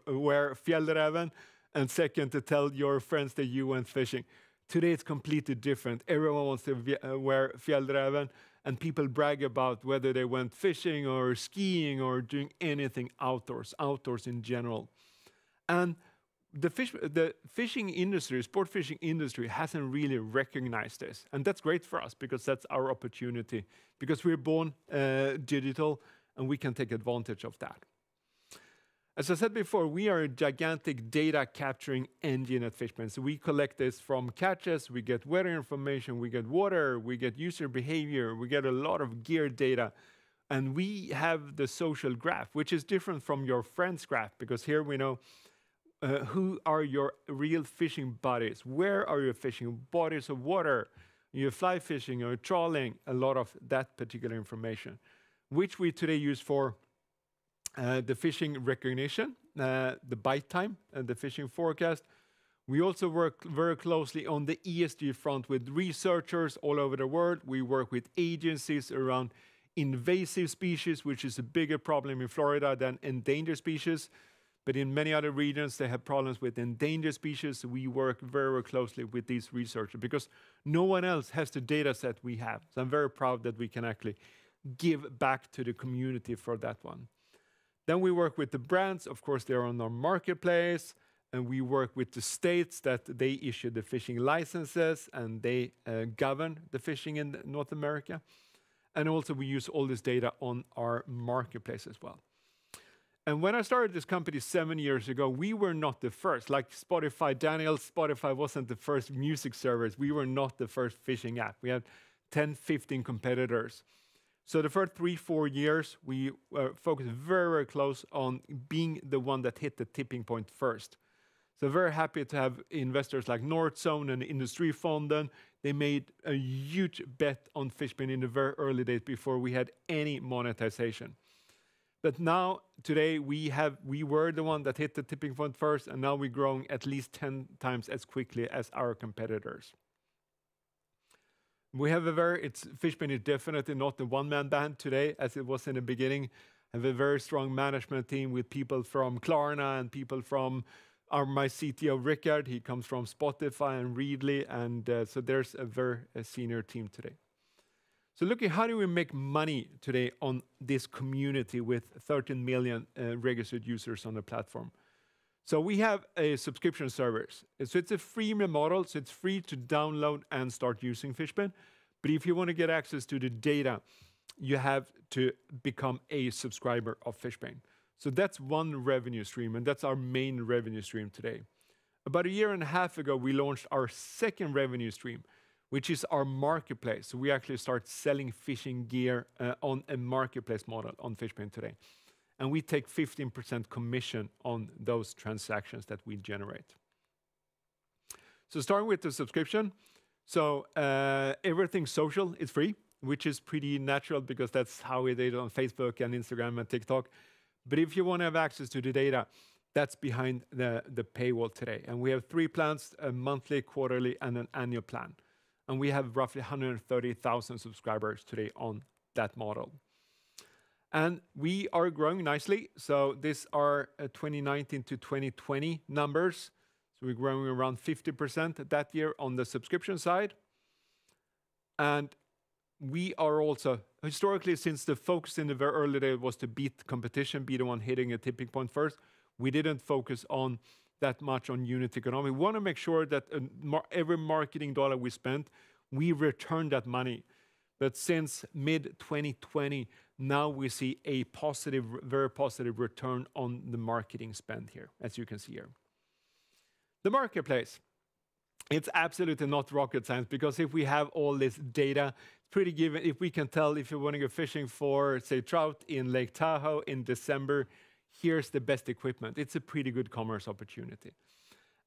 wear fjällräven, and second, to tell your friends that you went fishing. Today it's completely different. Everyone wants to wear fjällräven, and people brag about whether they went fishing or skiing or doing anything outdoors in general. And the fishing industry, sport fishing industry, hasn't really recognized this. And that's great for us, because that's our opportunity, because we're born digital and we can take advantage of that. As I said before, we are a gigantic data capturing engine at Fishburne. So we collect this from catches, we get weather information, we get water, we get user behavior, we get a lot of gear data. And we have the social graph, which is different from your friend's graph, because here we know who are your real fishing buddies, where are you fishing, bodies of water, you're fly fishing or trawling, a lot of that particular information, which we today use for the fishing recognition, the bite time, and the fishing forecast. We also work very closely on the ESG front with researchers all over the world. We work with agencies around invasive species, which is a bigger problem in Florida than endangered species. But in many other regions, they have problems with endangered species. So we work very, very closely with these researchers, because no one else has the data set we have. So I'm very proud that we can actually give back to the community for that one. Then we work with the brands. Of course, they're on our marketplace, and we work with the states that they issue the fishing licenses, and they govern the fishing in North America. And also we use all this data on our marketplace as well. And when I started this company 7 years ago, we were not the first. Like Spotify, Spotify wasn't the first music service. We were not the first fishing app. We had 10, 15 competitors. So the first 3-4 years, we focused very, very close on being the one that hit the tipping point first. So very happy to have investors like Northzone and Industrifonden. They made a huge bet on Fishburne in the very early days before we had any monetization. But now, today, we were the one that hit the tipping point first, and now we're growing at least 10 times as quickly as our competitors. We have Fishburne is definitely not the one-man band today, as it was in the beginning. Have a very strong management team with people from Klarna and people from my CTO, Rickard. He comes from Spotify and Readly, and so there's a very senior team today. So looking, how do we make money today on this community with 13 million registered users on the platform? So we have a subscription service. So it's a freemium model, so it's free to download and start using Fishburne. But if you want to get access to the data, you have to become a subscriber of Fishburne. So that's one revenue stream, and that's our main revenue stream today. About a year and a half ago, we launched our second revenue stream, which is our marketplace. So we actually start selling fishing gear on a marketplace model on Fishburne today. And we take 15% commission on those transactions that we generate. So starting with the subscription. So everything social is free, which is pretty natural because that's how we did it on Facebook and Instagram and TikTok. But if you want to have access to the data, that's behind the paywall today. And we have 3 plans, a monthly, quarterly, and an annual plan. And we have roughly 130,000 subscribers today on that model. And we are growing nicely. So these are 2019 to 2020 numbers. So we're growing around 50% that year on the subscription side. And we are also, historically, since the focus in the very early days was to beat competition, be the one hitting a tipping point first, we didn't focus on that much on unit economics. We want to make sure that every marketing dollar we spent, we return that money. But since mid-2020, now we see a positive, very positive return on the marketing spend here, as you can see here. The marketplace, it's absolutely not rocket science, because if we have all this data, it's pretty given. If we can tell if you want to go fishing for, say, trout in Lake Tahoe in December, here's the best equipment. It's a pretty good commerce opportunity.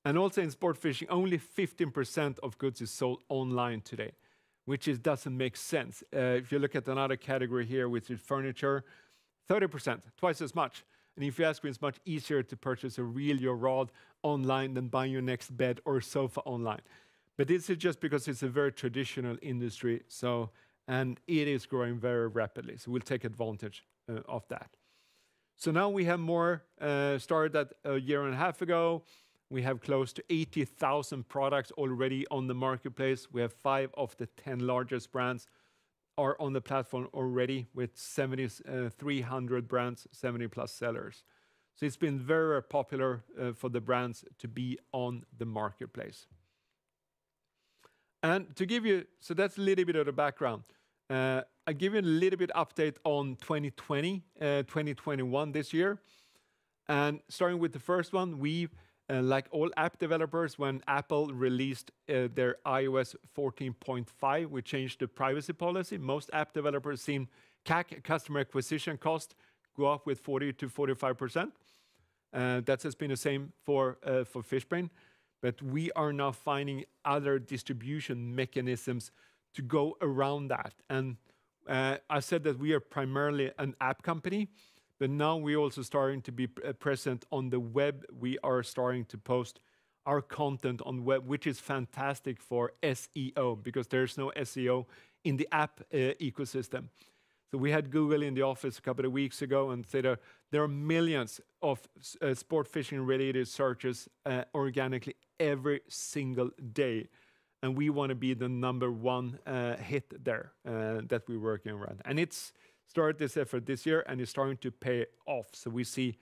And also in sport fishing, only 15% of goods is sold online today, which doesn't make sense. If you look at another category here, which is furniture, 30%, twice as much. And if you ask me, it's much easier to purchase a reel or rod online than buying your next bed or sofa online. But this is just because it's a very traditional industry, and it is growing very rapidly. So we'll take advantage of that. So now we have more, started that a year and a half ago. We have close to 80,000 products already on the marketplace. We have 5 of the 10 largest brands are on the platform already with 300 brands, 70 plus sellers. So it's been very popular for the brands to be on the marketplace. And to give you, so that's a little bit of the background. I give you a little bit update on 2020, 2021 this year. And starting with the first one, we, like all app developers, when Apple released their iOS 14.5, we changed the privacy policy. Most app developers seen CAC, customer acquisition cost, go up with 40 to 45%. That has been the same for Fishbrain. But we are now finding other distribution mechanisms to go around that. And I said that we are primarily an app company, but now we're also starting to be present on the web. We are starting to post our content on web, which is fantastic for SEO, because there's no SEO in the app ecosystem. So we had Google in the office a couple of weeks ago and said there are millions of sport fishing related searches organically every single day. And we want to be the #1 hit there that we're working around. And it's started this effort this year and it's starting to pay off. So we see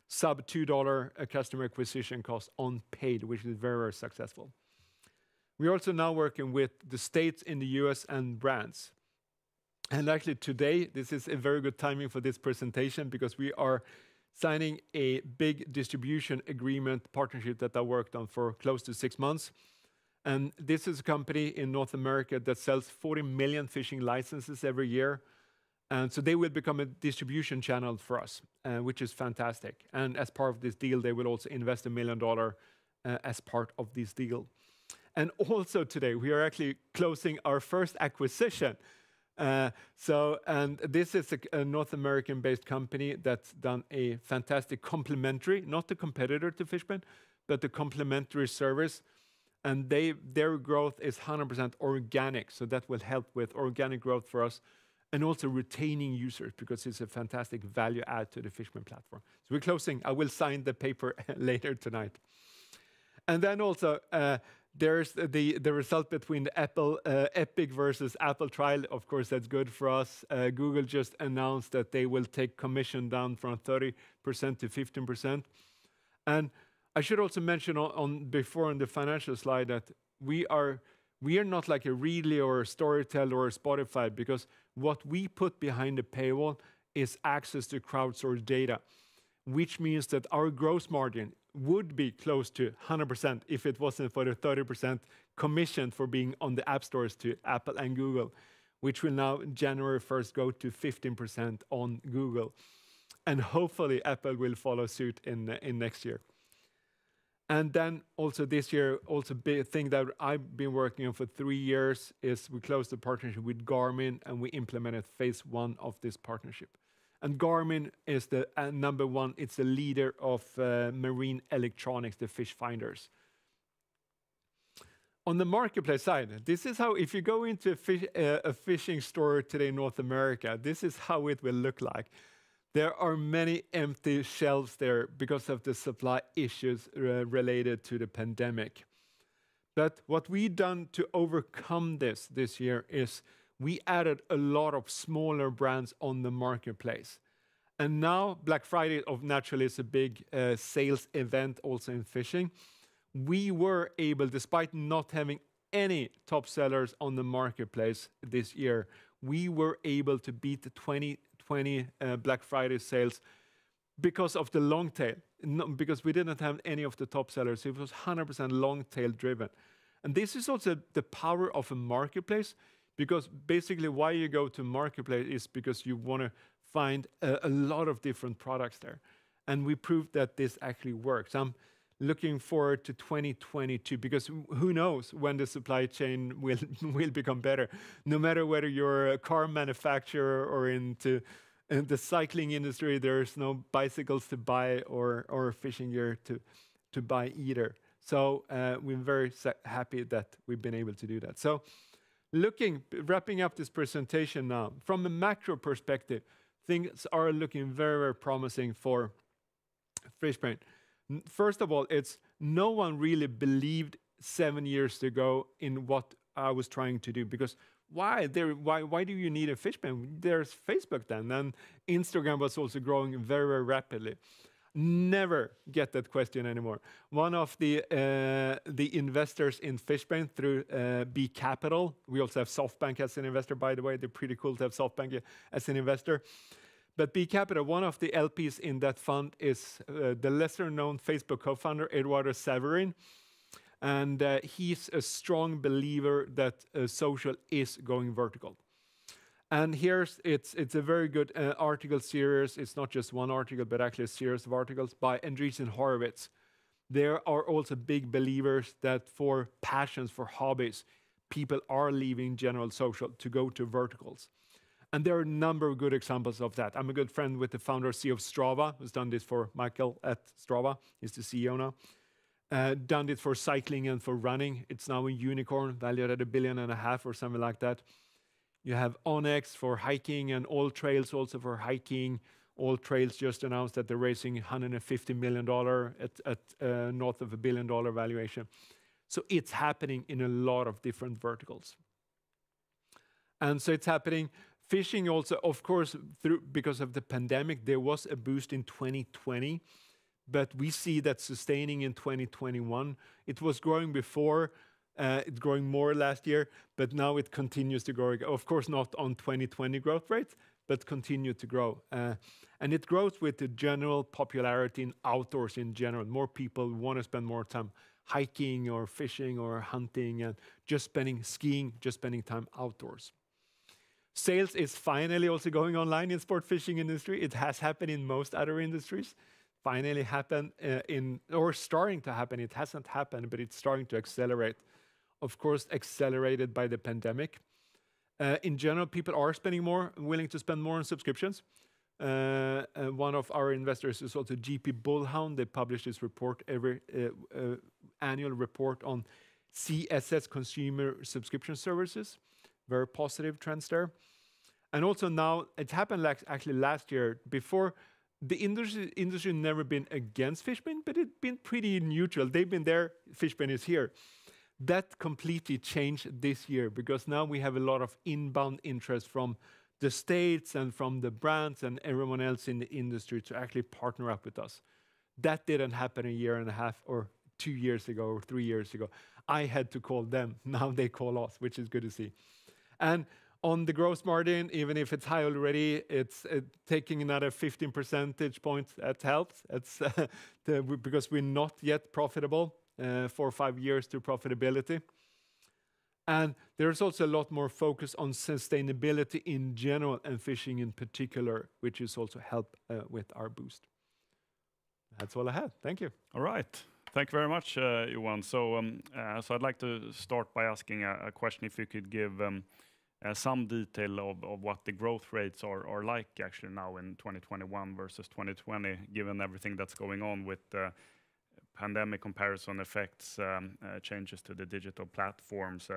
sub $2 customer acquisition cost on paid, which is very, very successful. We're also now working with the states in the US and brands. And actually today, this is a very good timing for this presentation because we are signing a big distribution agreement partnership that I worked on for close to 6 months. And this is a company in North America that sells 40 million fishing licenses every year. And so they will become a distribution channel for us, which is fantastic. And as part of this deal, they will also invest $1 million as part of this deal. And also today, we are actually closing our first acquisition. And this is a North American-based company that's done a fantastic complementary, not the competitor to Fishbrain, but the complementary service. And their growth is 100% organic, so that will help with organic growth for us, and also retaining users because it's a fantastic value add to the Fishbrain platform. So we're closing. I will sign the paper later tonight. And then also there's the result between the Apple Epic versus Apple trial. Of course, that's good for us. Google just announced that they will take commission down from 30% to 15%. And I should also mention before on the financial slide that we are not like a Readly or a Storytel or a Spotify, because what we put behind the paywall is access to crowdsourced data, which means that our gross margin would be close to 100% if it wasn't for the 30% commission for being on the app stores to Apple and Google, which will now January 1st go to 15% on Google. And hopefully Apple will follow suit in next year. And then also this year, also big thing that I've been working on for 3 years is we closed the partnership with Garmin and we implemented phase 1 of this partnership. And Garmin is the #1, it's the leader of marine electronics, the fish finders. On the marketplace side, this is how, if you go into a fishing store today in North America, this is how it will look like. There are many empty shelves there because of the supply issues related to the pandemic. But what we've done to overcome this year is we added a lot of smaller brands on the marketplace. And now Black Friday naturally is a big sales event also in fishing. We were able, despite not having any top sellers on the marketplace this year, we were able to beat the 2020 Black Friday sales because of the long tail, because we didn't have any of the top sellers. It was 100% long tail driven. And this is also the power of a marketplace, because basically why you go to marketplace is because you want to find a lot of different products there. And we proved that this actually works. I'm looking forward to 2022, because who knows when the supply chain will become better. No matter whether you're a car manufacturer or in the cycling industry, there's no bicycles to buy or fishing gear to buy either. So we're very happy that we've been able to do that. So wrapping up this presentation now, from a macro perspective, things are looking very, very promising for Fishbrain. First of all, it's no one really believed 7 years ago in what I was trying to do, because why do you need a Fishbrain? There's Facebook then, and Instagram was also growing very, very rapidly. Never get that question anymore. One of the investors in Fishbrain through B Capital, we also have SoftBank as an investor, by the way. They're pretty cool to have SoftBank as an investor. But B Capital, one of the LPs in that fund is the lesser-known Facebook co-founder, Eduardo Saverin. And he's a strong believer that social is going vertical. And it's a very good article series. It's not just one article, but actually a series of articles by Andreessen Horowitz. There are also big believers that for passions, for hobbies, people are leaving general social to go to verticals. And there are a number of good examples of that. I'm a good friend with the founder and CEO of Strava, who's done this for Michael at Strava. He's the CEO now. Done it for cycling and for running. It's now a unicorn valued at $1.5 billion or something like that. You have Onyx for hiking and All Trails also for hiking. All Trails just announced that they're raising $150 million at north of $1 billion valuation. So it's happening in a lot of different verticals. And so it's happening. Fishing also, of course, because of the pandemic, there was a boost in 2020. But we see that sustaining in 2021. It was growing before, it's growing more last year, but now it continues to grow. Of course, not on 2020 growth rates, but continue to grow. And it grows with the general popularity in outdoors in general. More people want to spend more time hiking or fishing or hunting and just skiing, just spending time outdoors. Sales is finally also going online in sport fishing industry. It has happened in most other industries. Finally happened or starting to happen. It hasn't happened, but it's starting to accelerate. Of course, accelerated by the pandemic. In general, people are spending more, willing to spend more on subscriptions. One of our investors is also GP Bullhound. They publish this report every annual report on CSS, consumer subscription services. Very positive trends there. And also now, it happened actually last year. Before, the industry never been against Fishbrain, but it's been pretty neutral. They've been there, Fishbrain is here. That completely changed this year because now we have a lot of inbound interest from the States and from the brands and everyone else in the industry to actually partner up with us. That didn't happen 1.5 years or 2 years ago or 3 years ago. I had to call them. Now they call us, which is good to see. And on the gross margin, even if it's high already, it's taking another 15 percentage points. That helps. It's because we're not yet profitable, 4 or 5 years to profitability. And there's also a lot more focus on sustainability in general and fishing in particular, which is also help with our boost. That's all I have. Thank you. All right. Thank you very much, Johan. So I'd like to start by asking a question if you could give some detail of what the growth rates are like actually now in 2021 versus 2020, given everything that's going on with pandemic comparison effects, changes to the digital platforms,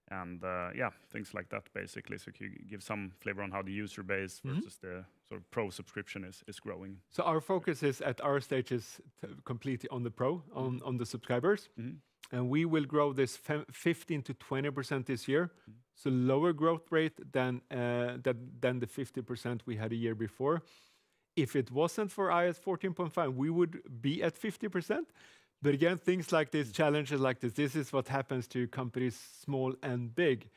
and things like that, basically. So can you give some flavor on how the user base versus the sort of pro subscription is growing? So our focus is at our stage is completely on the pro, on the subscribers. And we will grow this 15 to 20% this year. So lower growth rate than the 50% we had a year before. If it wasn't for iOS 14.5, we would be at 50%. But again, things like this, challenges like this is what happens to companies small and big.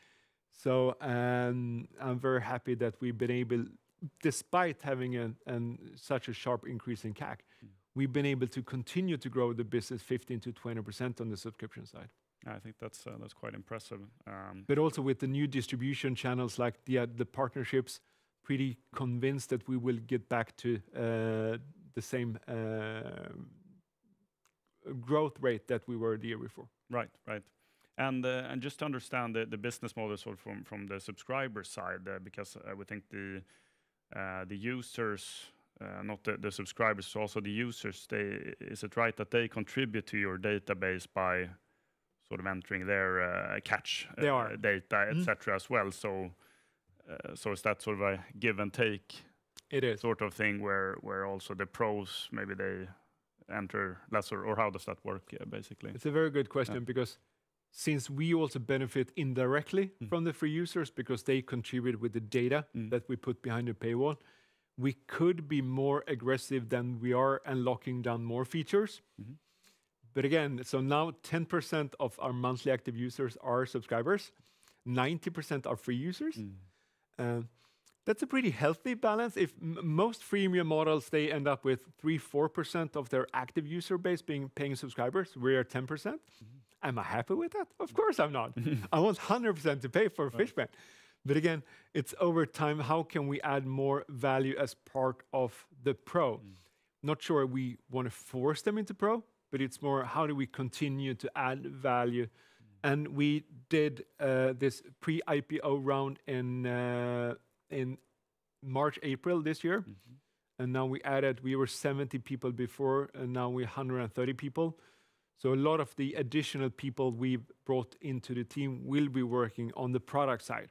So I'm very happy that we've been able, despite having such a sharp increase in CAC, we've been able to continue to grow the business 15 to 20% on the subscription side. I think that's quite impressive. But also with the new distribution channels like the partnerships, pretty convinced that we will get back to the same growth rate that we were the year before. Right. And just to understand the business model sort of from the subscriber side, because I would think the users not the subscribers, also the users. Is it right that they contribute to your database by sort of entering their catch data, etc. as well? So is that sort of a give and take? It is sort of thing where also the pros maybe they enter less, or how does that work basically? It's a very good question because since we also benefit indirectly from the free users because they contribute with the data that we put behind the paywall, we could be more aggressive than we are and locking down more features. But again, so now 10% of our monthly active users are subscribers, 90% are free users. That's a pretty healthy balance. If most freemium models, they end up with 3-4% of their active user base being paying subscribers. We're at 10%. Am I happy with that? Of course I'm not. I want 100% to pay for Fishbane. But again, it's over time, how can we add more value as part of the Pro? Not sure we want to force them into Pro, but it's more how do we continue to add value? And we did this pre-IPO round in March, April this year. And now we were 70 people before, and now we're 130 people. So a lot of the additional people we brought into the team will be working on the product side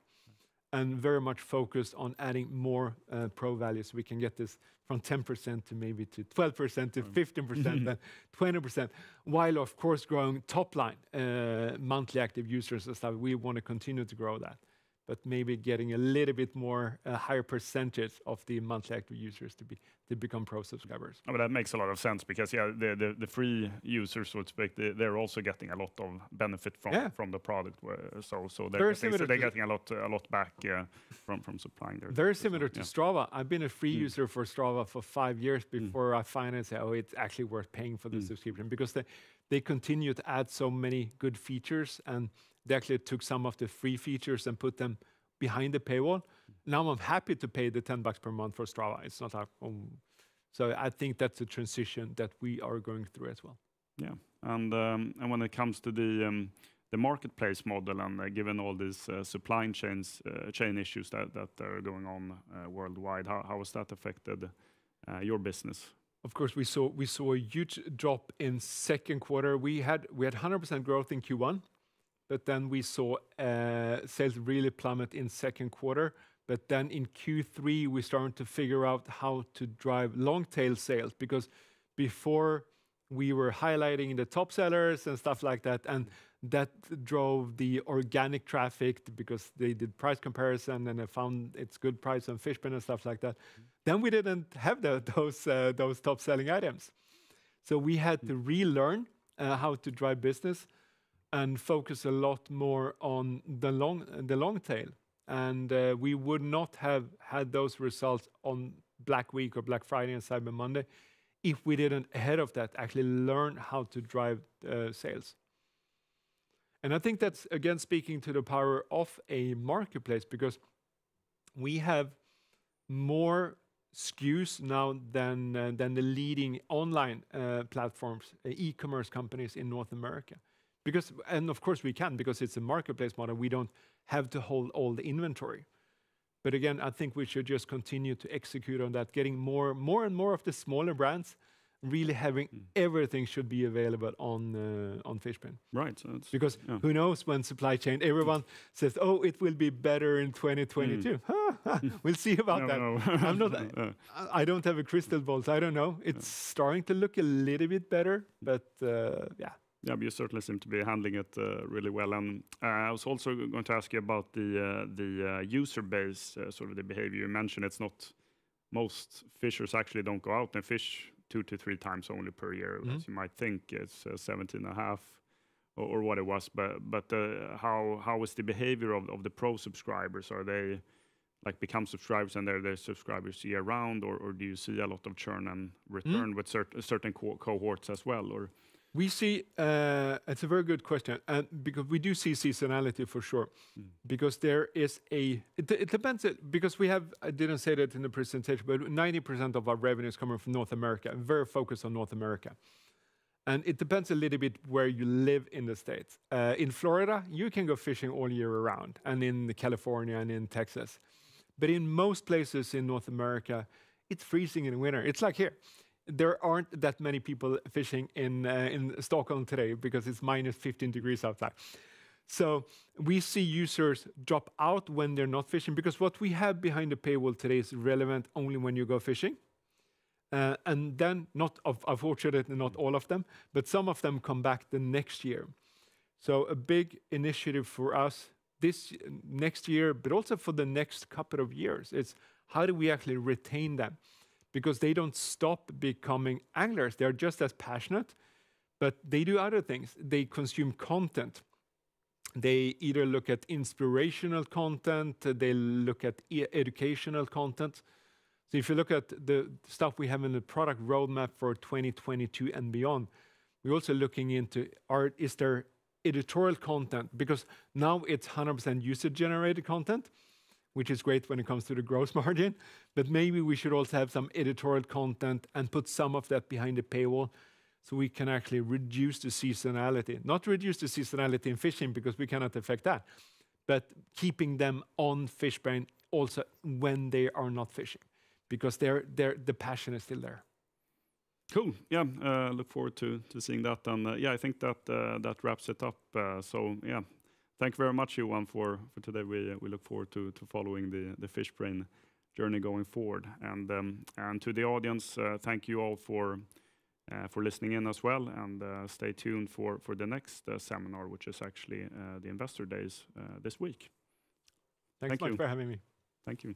and very much focused on adding more pro value, so we can get this from 10% to maybe to 12% to 15% and 20%, while of course growing top line monthly active users and stuff. We want to continue to grow that, but maybe getting a little bit more higher percentage of the monthly active users to become pro subscribers. Oh, but that makes a lot of sense because the free users, so to speak, they're also getting a lot of benefit from the product. So they're getting a lot back from supplying their. Very similar to Strava. I've been a free user for Strava for 5 years before I finally said, oh, it's actually worth paying for the subscription, because they continue to add so many good features, and they actually took some of the free features and put them behind the paywall. Now I'm happy to pay the $10 per month for Strava. It's not like, so I think that's a transition that we are going through as well. Yeah, and when it comes to the marketplace model, and given all these supply chain issues that are going on worldwide, how has that affected your business? Of course, we saw a huge drop in second quarter. We had 100% growth in Q1. But then we saw sales really plummet in second quarter. But then in Q3, we started to figure out how to drive long tail sales, because before we were highlighting the top sellers and stuff like that, and that drove the organic traffic because they did price comparison and they found it's good price on Fishbane and stuff like that. Then we didn't have those top selling items. So we had to relearn how to drive business and focus a lot more on the long tail. And we would not have had those results on Black Week or Black Friday and Cyber Monday if we didn't, ahead of that, actually learn how to drive sales. And I think that's, again, speaking to the power of a marketplace, because we have more SKUs now than the leading online platforms, e-commerce companies in North America. And of course we can, because it's a marketplace model, we don't have to hold all the inventory. But again, I think we should just continue to execute on that, getting more and more of the smaller brands, really having everything should be available on Fishbane. Right. So because who knows when supply chain, everyone says, oh, it will be better in 2022. We'll see about that. I don't have a crystal ball, so I don't know. It's starting to look a little bit better, but yeah. Yeah, but you certainly seem to be handling it really well. And I was also going to ask you about the user base, sort of the behavior. You mentioned it's not, most fishers actually don't go out and fish 2 to 3 times only per year, as you might think. It's 17.5 or what it was. But how is the behavior of the pro subscribers? Are they like become subscribers and they're subscribers year round, or do you see a lot of churn and return with certain cohorts as well? Or we see, it's a very good question, and because we do see seasonality for sure, because there is it depends, because we have, I didn't say that in the presentation, but 90% of our revenue is coming from North America, very focused on North America. And it depends a little bit where you live in the States. In Florida, you can go fishing all year round, and in California and in Texas. But in most places in North America, it's freezing in the winter. It's like here. There aren't that many people fishing in Stockholm today because it's minus 15 degrees outside. So we see users drop out when they're not fishing, because what we have behind the paywall today is relevant only when you go fishing. And then, unfortunately, not all of them, but some of them come back the next year. So a big initiative for us next year, but also for the next couple of years, is how do we actually retain them? Because they don't stop becoming anglers. They're just as passionate, but they do other things. They consume content. They either look at inspirational content, they look at educational content. So if you look at the stuff we have in the product roadmap for 2022 and beyond, we're also looking into, is there editorial content? Because now it's 100% user-generated content, which is great when it comes to the gross margin, but maybe we should also have some editorial content and put some of that behind the paywall so we can actually reduce the seasonality. Not reduce the seasonality in fishing because we cannot affect that, but keeping them on Fishbrain also when they are not fishing, because the passion is still there. Cool. Yeah, look forward to seeing that. And yeah, I think that wraps it up. So yeah, thank you very much, Johan, for today. We look forward to following the Fishbrain journey going forward. And to the audience, thank you all for listening in as well. And stay tuned for the next seminar, which is actually the Investor Days this week. Thanks much for having me. Thank you.